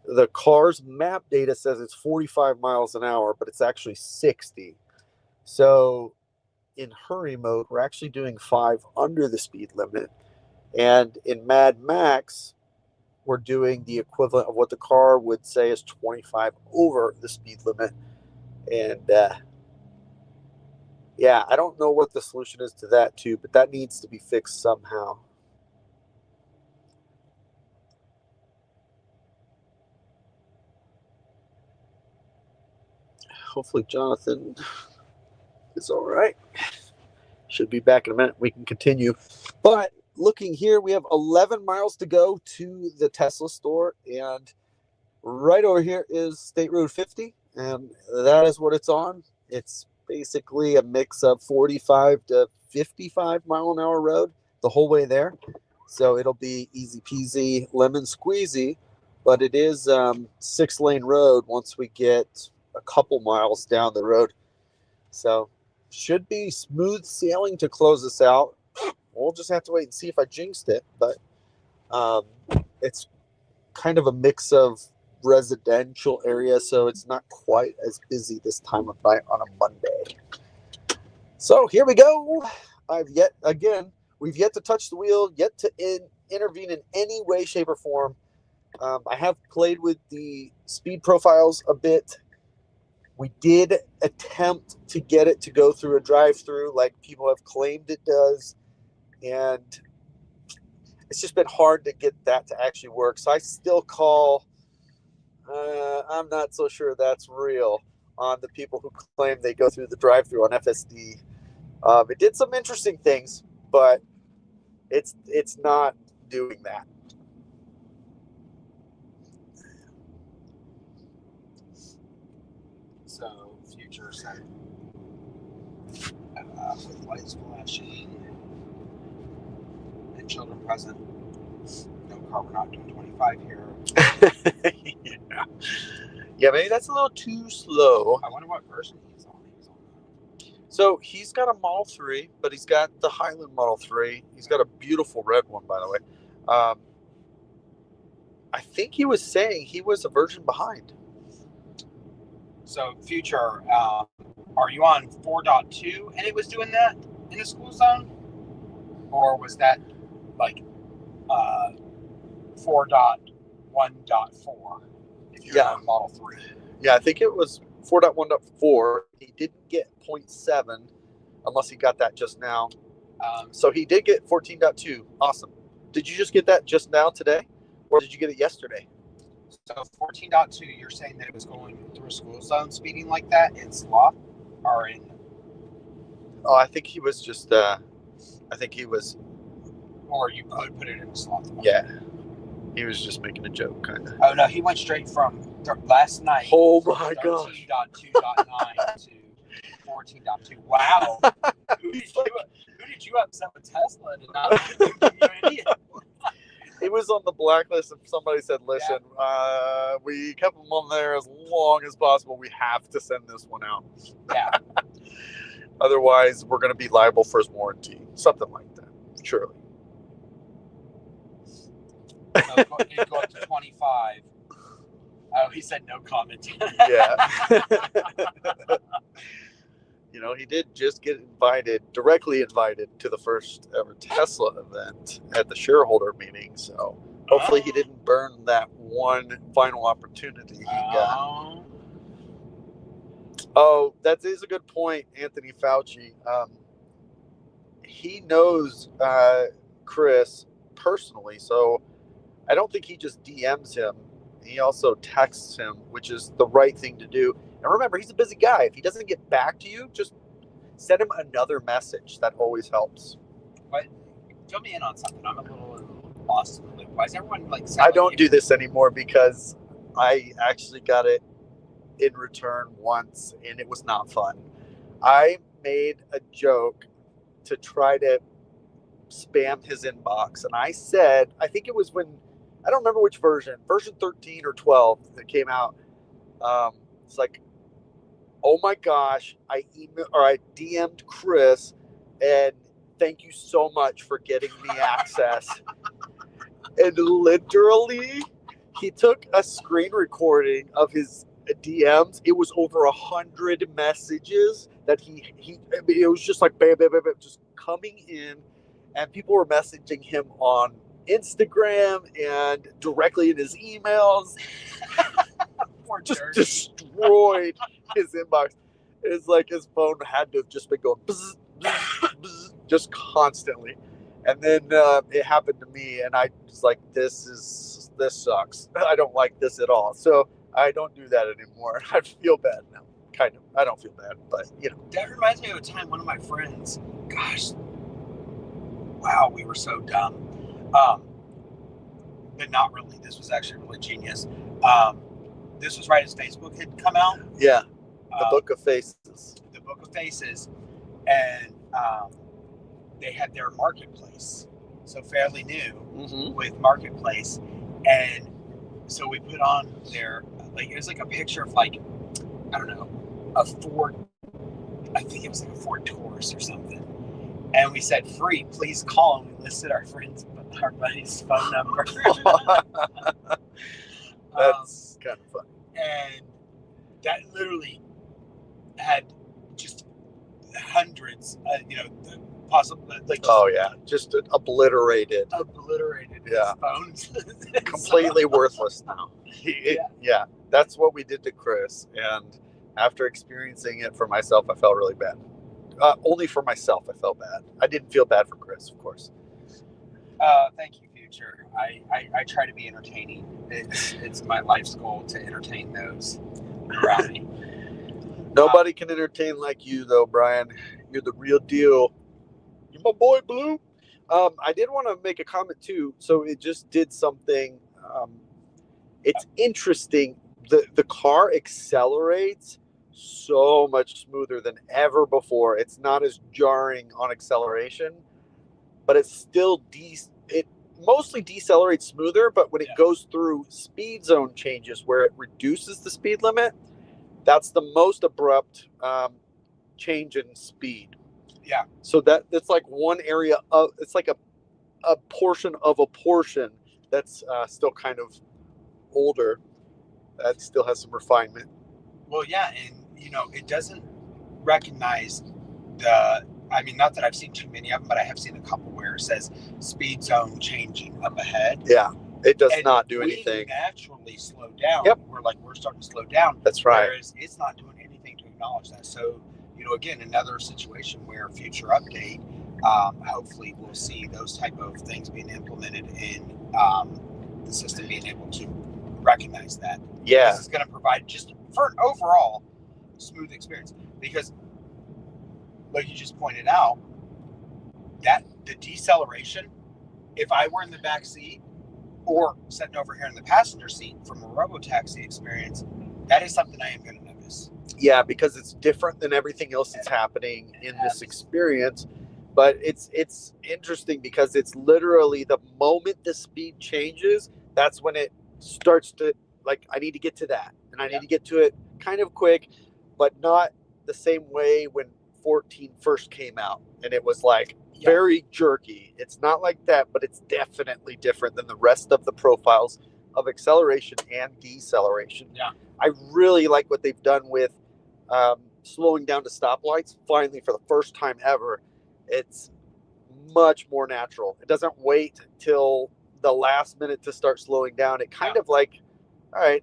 S1: The car's map data says it's 45 miles an hour, but it's actually 60. So in hurry mode, we're actually doing 5 under the speed limit. And in Mad Max, we're doing the equivalent of what the car would say is 25 over the speed limit. And yeah, I don't know what the solution is to that too, but that needs to be fixed somehow. Hopefully Jonathan is all right. Should be back in a minute. We can continue. But looking here, we have 11 miles to go to the Tesla store. And right over here is State Road 50. And that is what it's on. It's basically a mix of 45 to 55 mile an hour road the whole way there. So it'll be easy peasy, lemon squeezy. But it is 6-lane road once we get a couple miles down the road. So should be smooth sailing to close this out. We'll just have to wait and see if I jinxed it. But it's kind of a mix of residential area, so it's not quite as busy this time of night on a Monday. So here we go. We've yet to touch the wheel, yet to intervene in any way, shape, or form. I have played with the speed profiles a bit. We did attempt to get it to go through a drive-thru like people have claimed it does. And it's just been hard to get that to actually work. So I still call, I'm not so sure that's real on the people who claim they go through the drive-thru on FSD. It did some interesting things, but it's not doing that.
S3: So, future sight. With lights flashing and children present. No car, we're not doing 25 here.
S1: Yeah, maybe that's a little too slow.
S3: I wonder what version he's on.
S1: So he's got a Model 3, but he's got the Highland Model 3. He's got a beautiful red one, by the way. I think he was saying he was a version behind.
S3: So future, are you on 4.2 and it was doing that in the school zone? Or was that like 4.1.4 if you're on Model 3?
S1: Yeah, I think it was 4.1.4. He didn't get 0.7 unless he got that just now. So he did get 14.2. Awesome. Did you just get that just now today? Or did you get it yesterday?
S3: So 14.2, you're saying that it was going through a school zone speeding like that in sloth or in...
S1: Oh, I think he was just, Or
S3: you put it in sloth.
S1: Yeah. He was just making a joke, kind of.
S3: Oh, no, he went straight from last night.
S1: Oh, my gosh.
S3: 13.2.9 to 14.2. Wow. Who did you upset with Tesla to not give you an idiot?
S1: He was on the blacklist, and somebody said, listen, we kept him on there as long as possible. We have to send this one out.
S3: Yeah.
S1: Otherwise, we're going to be liable for his warranty. Something like that. Surely.
S3: So it'd go up to 25. Oh, he said no comment.
S1: Yeah. You know, he did just get directly invited to the first ever Tesla event at the shareholder meeting. So hopefully he didn't burn that one final opportunity he got. Oh, that is a good point, Anthony Fauci. He knows Chris personally, so I don't think he just DMs him. He also texts him, which is the right thing to do. And remember, he's a busy guy. If he doesn't get back to you, just send him another message. That always helps.
S3: But fill me in on something. I'm a little lost in the loop. Why is everyone like...
S1: I don't do this anymore because I actually got it in return once, and it was not fun. I made a joke to try to spam his inbox, and I said, I think it was when, I don't remember which version 13 or 12 that came out. It's like, oh my gosh, I DM'd Chris, and thank you so much for getting me access. And literally, he took a screen recording of his DMs. It was over 100 messages that it was just like bam, bam, bam, bam, just coming in, and people were messaging him on Instagram and directly in his emails. Just destroyed his inbox. It's like his phone had to have just been going bzz, bzz, bzz, just constantly. And then it happened to me, and I was like, this sucks. I don't like this at all. So I don't do that anymore. I feel bad now. Kind of. I don't feel bad, but you know.
S3: That reminds me of a time one of my friends, gosh, wow, we were so dumb. But not really. This was actually really genius. This was right as Facebook had come out.
S1: Yeah. The Book of Faces.
S3: The Book of Faces. And they had their marketplace. So fairly new with marketplace. And so we put on there, like, it was like a picture of, like, I don't know, a Ford, I think it was like a Ford Taurus or something. And we said, free, please call. And we listed our buddy's phone number.
S1: That's kind of fun.
S3: And that literally had just hundreds, possibly, like,
S1: oh yeah, just obliterated
S3: yeah, phones.
S1: Completely worthless now. Yeah, that's what we did to Chris, and after experiencing it for myself, I felt really bad. Only for myself, I felt bad. I didn't feel bad for Chris, of course.
S3: Thank you, Future. I try to be entertaining. It's my life's goal to entertain those around me.
S1: Nobody can entertain like you, though, Brian. You're the real deal. You're my boy, Blue. I did want to make a comment, too. So it just did something. It's interesting. The car accelerates so much smoother than ever before. It's not as jarring on acceleration, but it's still it mostly decelerates smoother. But when it goes through speed zone changes where it reduces the speed limit, that's the most abrupt change in speed.
S3: Yeah.
S1: So that's like one area of, it's like a portion of a portion that's still kind of older. That still has some refinement.
S6: Well, yeah, and it doesn't recognize the. I mean, not that I've seen too many of them, but I have seen a couple where it says speed zone changing up ahead.
S1: Yeah, it does
S6: And
S1: not do
S6: we
S1: anything.
S6: naturally slow down.
S1: Yep.
S6: We're starting to slow down.
S1: That's right.
S6: Whereas it's not doing anything to acknowledge that. So, again, another situation where future update, hopefully we'll see those type of things being implemented in the system being able to recognize that.
S1: Yeah.
S6: This is going to provide just for an overall smooth experience, because like you just pointed out, that the deceleration, if I were in the back seat or sitting over here in the passenger seat from a robotaxi experience, that is something I am going to notice.
S1: Yeah, because it's different than everything else that's happening in this experience. But it's interesting because it's literally the moment the speed changes, that's when it starts to, like, I need to get to that. And I need to get to it kind of quick, but not the same way when 14 first came out. And it was like very jerky. It's not like that, but it's definitely different than the rest of the profiles of acceleration and deceleration.
S6: Yeah.
S1: I really like what they've done with slowing down to stoplights. Finally, for the first time ever, it's much more natural. It doesn't wait till the last minute to start slowing down. It kind of like, all right,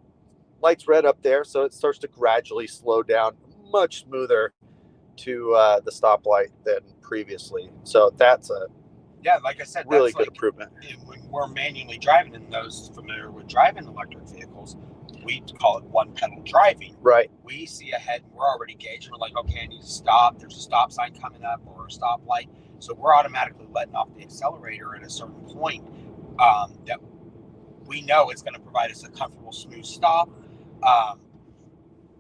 S1: light's red up there, so it starts to gradually slow down, much smoother to the stoplight than previously. So that's a
S6: like I said,
S1: really
S6: that's
S1: good
S6: like,
S1: improvement.
S6: When we're manually driving, and those familiar with driving electric vehicles, we call it one pedal driving.
S1: Right.
S6: We see ahead and we're already gauging. We're like, okay, I need to stop. There's a stop sign coming up or a stoplight. So we're automatically letting off the accelerator at a certain point that we know it's going to provide us a comfortable, smooth stop.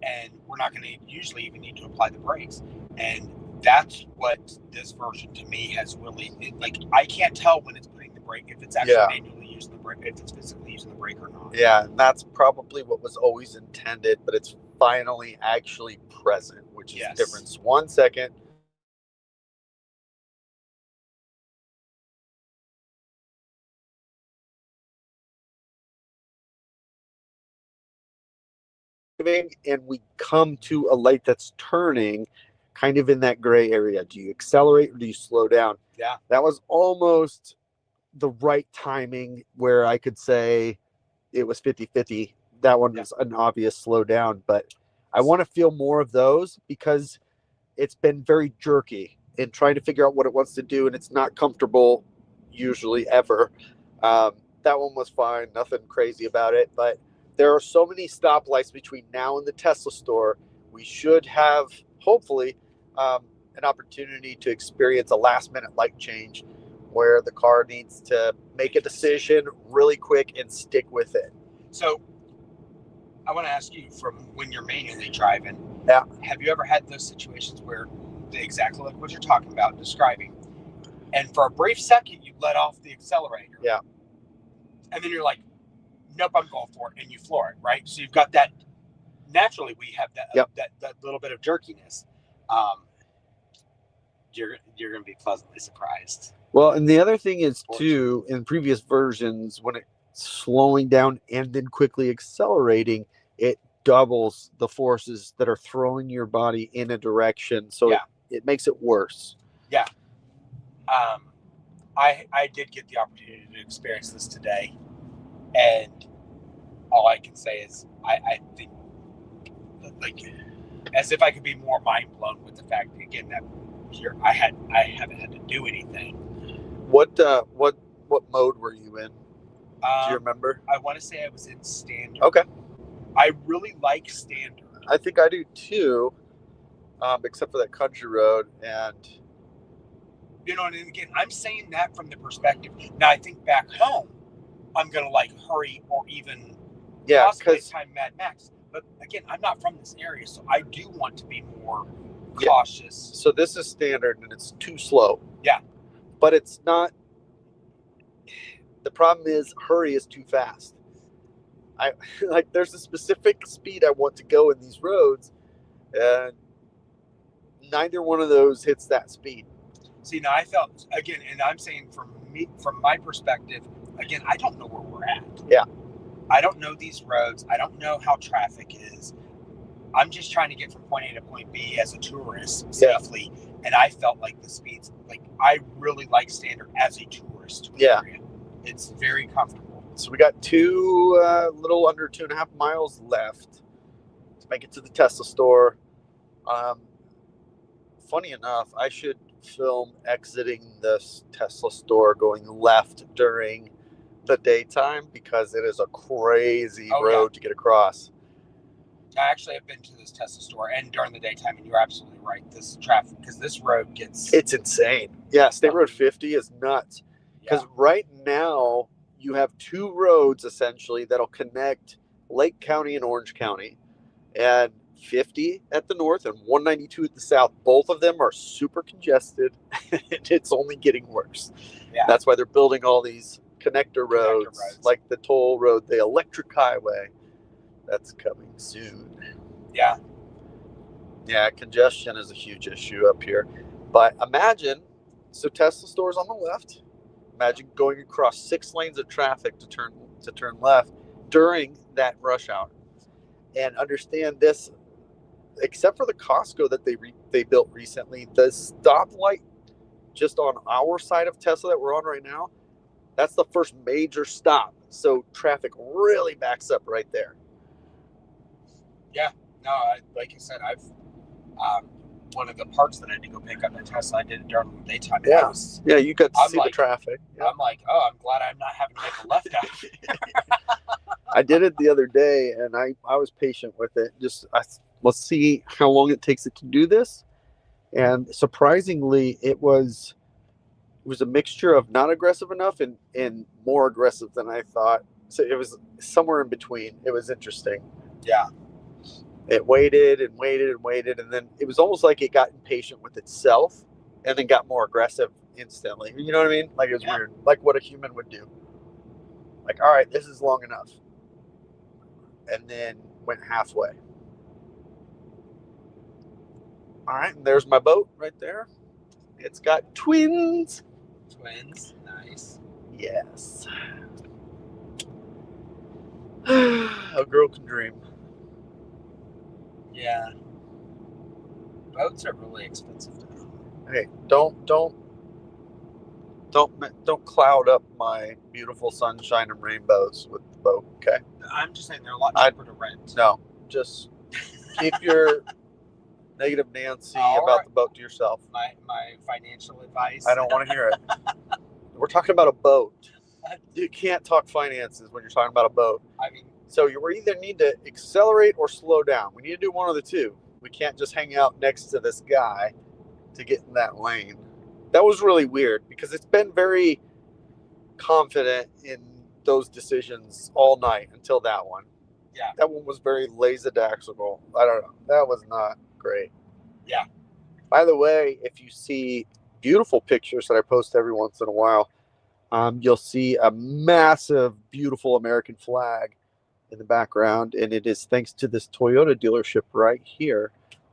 S6: And we're not going to usually even need to apply the brakes. And that's what this version to me has really, like, I can't tell when it's putting the brake, if it's actually manually using the brake, if it's physically using the brake or not.
S1: Yeah, and that's probably what was always intended, but it's finally actually present, which is the difference. 1 second. And we come to a light that's turning kind of in that gray area. Do you accelerate or do you slow down?
S6: Yeah.
S1: That was almost the right timing where I could say it was 50-50. That one was an obvious slow down, but I want to feel more of those because it's been very jerky in trying to figure out what it wants to do, and it's not comfortable usually ever. That one was fine, nothing crazy about it, but there are so many stoplights between now and the Tesla store. We should have, hopefully, an opportunity to experience a last-minute light change where the car needs to make a decision really quick and stick with it.
S6: So I want to ask you, from when you're manually driving, have you ever had those situations where exactly like what you're talking about, describing, and for a brief second you let off the accelerator, and then you're like, nope, I'm going for it, and you floor it, right? So you've got that. Naturally, we have that that little bit of jerkiness. You're going to be pleasantly surprised.
S1: Well, and the other thing is too, in previous versions, when it's slowing down and then quickly accelerating, it doubles the forces that are throwing your body in a direction, so it makes it worse.
S6: Yeah. I did get the opportunity to experience this today, and all I can say is I think, like, as if I could be more mind blown with the fact that, again, that I haven't had to do anything.
S1: What mode were you in? Do you remember?
S6: I want to say I was in standard.
S1: Okay.
S6: I really like standard.
S1: I think I do too, except for that country road. And
S6: and again, I'm saying that from the perspective. Now, I think back home, I'm gonna like hurry or even possibly time Mad Max. But again, I'm not from this area, so I do want to be more cautious.
S1: So this is standard, and it's too slow.
S6: Yeah.
S1: But it's not. The problem is hurry is too fast. There's a specific speed I want to go in these roads, and neither one of those hits that speed.
S6: See, now I felt, again, and I'm saying from my perspective, again, I don't know where we're at.
S1: Yeah.
S6: I don't know these roads. I don't know how traffic is.
S3: I'm just trying to get from point A to point B as a tourist safely, and I felt like the speeds, like I really like standard as a tourist.
S1: Yeah.
S3: Area. It's very comfortable.
S1: So we got little under 2.5 miles left to make it to the Tesla store. Funny enough, I should film exiting this Tesla store going left during the daytime because it is a crazy road to get across.
S3: I actually have been to this Tesla store and during the daytime, and you're absolutely right. This traffic, because this road gets...
S1: It's insane. Yeah, State Road 50 is nuts. Because right now, you have 2 roads, essentially, that'll connect Lake County and Orange County. And 50 at the north and 192 at the south. Both of them are super congested. It's only getting worse.
S3: Yeah.
S1: That's why they're building all these connector roads, like the toll road, the electric highway. That's coming soon.
S3: Yeah.
S1: Yeah, congestion is a huge issue up here. But imagine, so Tesla store's on the left. Imagine going across 6 lanes of traffic to turn left during that rush hour. And understand this, except for the Costco that they built recently, the stoplight just on our side of Tesla that we're on right now, that's the first major stop. So traffic really backs up right there.
S3: Yeah, no, like you said, I've one of the parts that I had to go pick up at Tesla, I did it during the daytime.
S1: Yeah, you got to see the traffic. Yeah.
S3: I'm like, oh, I'm glad I'm not having to make a left out here.
S1: I did it the other day, and I was patient with it. Let's see how long it takes it to do this. And surprisingly, it was a mixture of not aggressive enough and more aggressive than I thought. So it was somewhere in between. It was interesting.
S3: Yeah.
S1: It waited and waited and waited, and then it was almost like it got impatient with itself and then got more aggressive instantly. You know what I mean? Like, it was weird. Like what a human would do. Like, all right, this is long enough. And then went halfway. All right, and there's my boat right there. It's got twins.
S3: Twins, nice.
S1: Yes. A girl can dream.
S3: Yeah. Boats are really expensive now.
S1: Hey, don't cloud up my beautiful sunshine and rainbows with the boat, okay?
S3: I'm just saying they're a lot cheaper to rent.
S1: No, just keep your negative Nancy about the boat to yourself.
S3: My financial advice.
S1: I don't want to hear it. We're talking about a boat. You can't talk finances when you're talking about a boat.
S3: I mean,
S1: so you either need to accelerate or slow down. We need to do one of the two. We can't just hang out next to this guy to get in that lane. That was really weird because it's been very confident in those decisions all night until that one.
S3: Yeah.
S1: That one was very lackadaisical. I don't know. That was not great.
S3: Yeah.
S1: By the way, if you see beautiful pictures that I post every once in a while, you'll see a massive, beautiful American flag in the background, and it is thanks to this Toyota dealership right here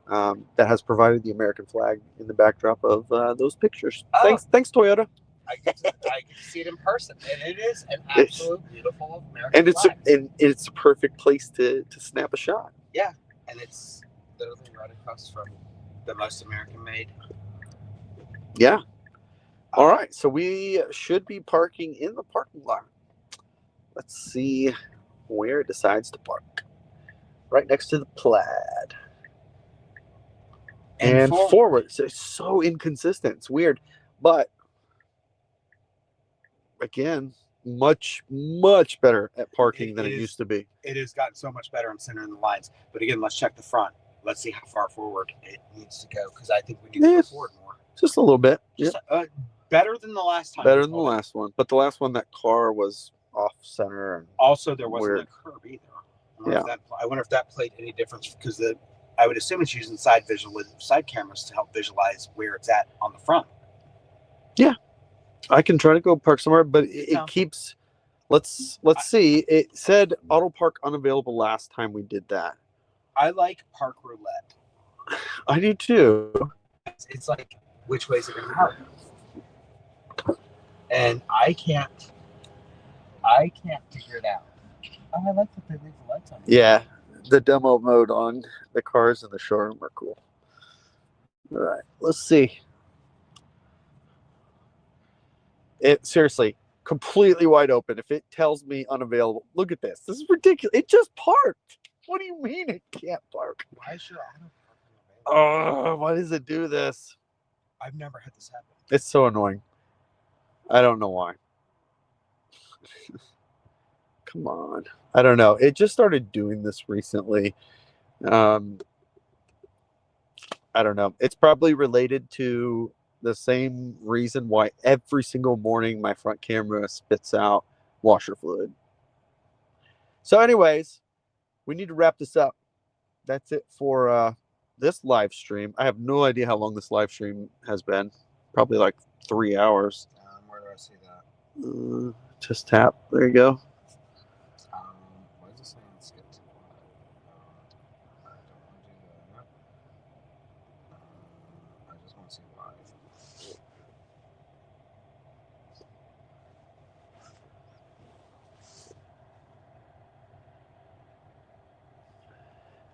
S1: that has provided the American flag in the backdrop of those pictures.
S3: Oh.
S1: Thanks, Toyota.
S3: I get to see it in person, and it is an absolute beautiful American flag.
S1: And it's a perfect place to snap a shot.
S3: Yeah, and it's literally right across from the most American made.
S1: Yeah. All right, so we should be parking in the parking lot. Let's see where it decides to park. Right next to the Plaid. And forward. So it's so inconsistent. It's weird. But again, much better at parking than it used to be.
S3: It has gotten so much better in centering the lines. But again, let's check the front. Let's see how far forward it needs to go, because I think we need to go forward more.
S1: Just a little bit.
S3: Just, better than the last time.
S1: Better than the last one. But the last one, that car was off center. And
S3: also, there wasn't
S1: weird.
S3: a curb either. I wonder if that played any difference, because I would assume it's using side cameras to help visualize where it's at on the front.
S1: Yeah. I can try to go park somewhere, but it keeps. Let's see. It said auto park unavailable last time we did that.
S3: I like park roulette.
S1: I do too.
S3: It's like, which way is it going to park? And I can't figure it out. Oh, I like that they leave the lights on.
S1: Yeah, the demo mode on the cars in the showroom are cool. All right, let's see. It seriously, completely wide open. If it tells me unavailable, look at this. This is ridiculous. It just parked. What do you mean it can't park?
S3: Why is your auto parking available?
S1: Oh, why does it do this?
S3: I've never had this happen.
S1: It's so annoying. I don't know why. Come on. I don't know. It just started doing this recently. I don't know. It's probably related to the same reason why every single morning my front camera spits out washer fluid. So anyways, we need to wrap this up. That's it for this live stream. I have no idea how long this live stream has been. Probably like 3 hours.
S3: Where do I see that?
S1: Just tap. There you go.
S3: Why is it saying skip to live? I don't want to do that. I just want to see live.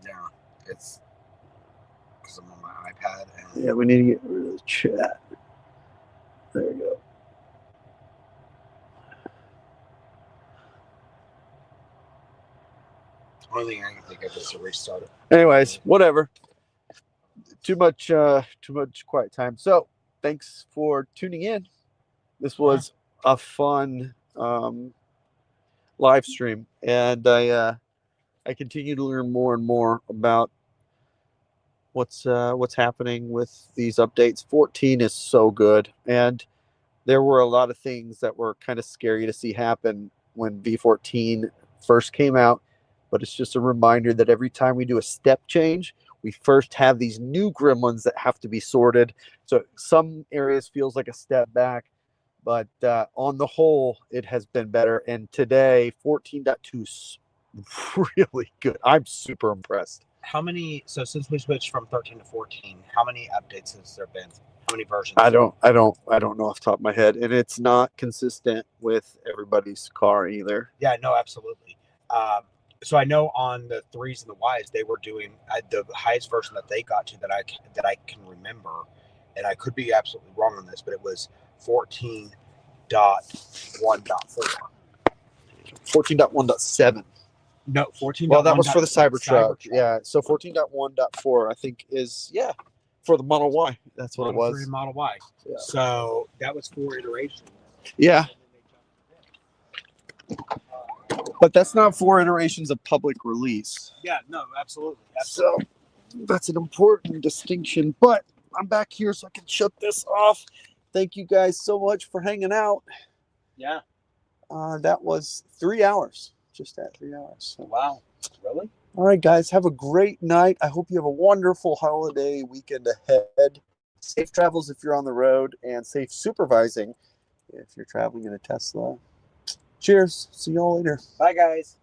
S3: Yeah, it's because I'm on my iPad. And
S1: Yeah, we need to get rid of the chat. There you go.
S3: only thing I can think of is to restart it.
S1: Anyways, whatever. Too much quiet time. So thanks for tuning in. This was a fun live stream, and I continue to learn more and more about what's happening with these updates. 14 is so good, and there were a lot of things that were kind of scary to see happen when V14 first came out, but it's just a reminder that every time we do a step change, we first have these new gremlins that have to be sorted. So some areas feels like a step back, but on the whole, it has been better. And today, 14.2 is really good. I'm super impressed.
S3: How many? So since we switched from 13 to 14, how many updates has there been? How many versions?
S1: I don't know off the top of my head, and it's not consistent with everybody's car either.
S3: Yeah, no, absolutely. So I know on the 3s and the Ys, they were doing the highest version that they got to that I can remember, and I could be absolutely wrong on this, but it was 14.1.4.
S1: 14.1.7.
S3: No, 14.
S1: Well, that was for the Cybertruck. Yeah, so 14.1.4 I think is for the Model Y. That's what it was.
S3: 3 Model Y.
S1: Yeah.
S3: So that was 4 iterations.
S1: Yeah. But that's not 4 iterations of public release.
S3: Yeah, no, absolutely.
S1: So that's an important distinction. But I'm back here so I can shut this off. Thank you guys so much for hanging out.
S3: Yeah.
S1: That was 3 hours. Just at 3 hours. So.
S3: Wow. Really?
S1: All right, guys. Have a great night. I hope you have a wonderful holiday weekend ahead. Safe travels if you're on the road, and safe supervising if you're traveling in a Tesla. Cheers. See you all later.
S3: Bye, guys.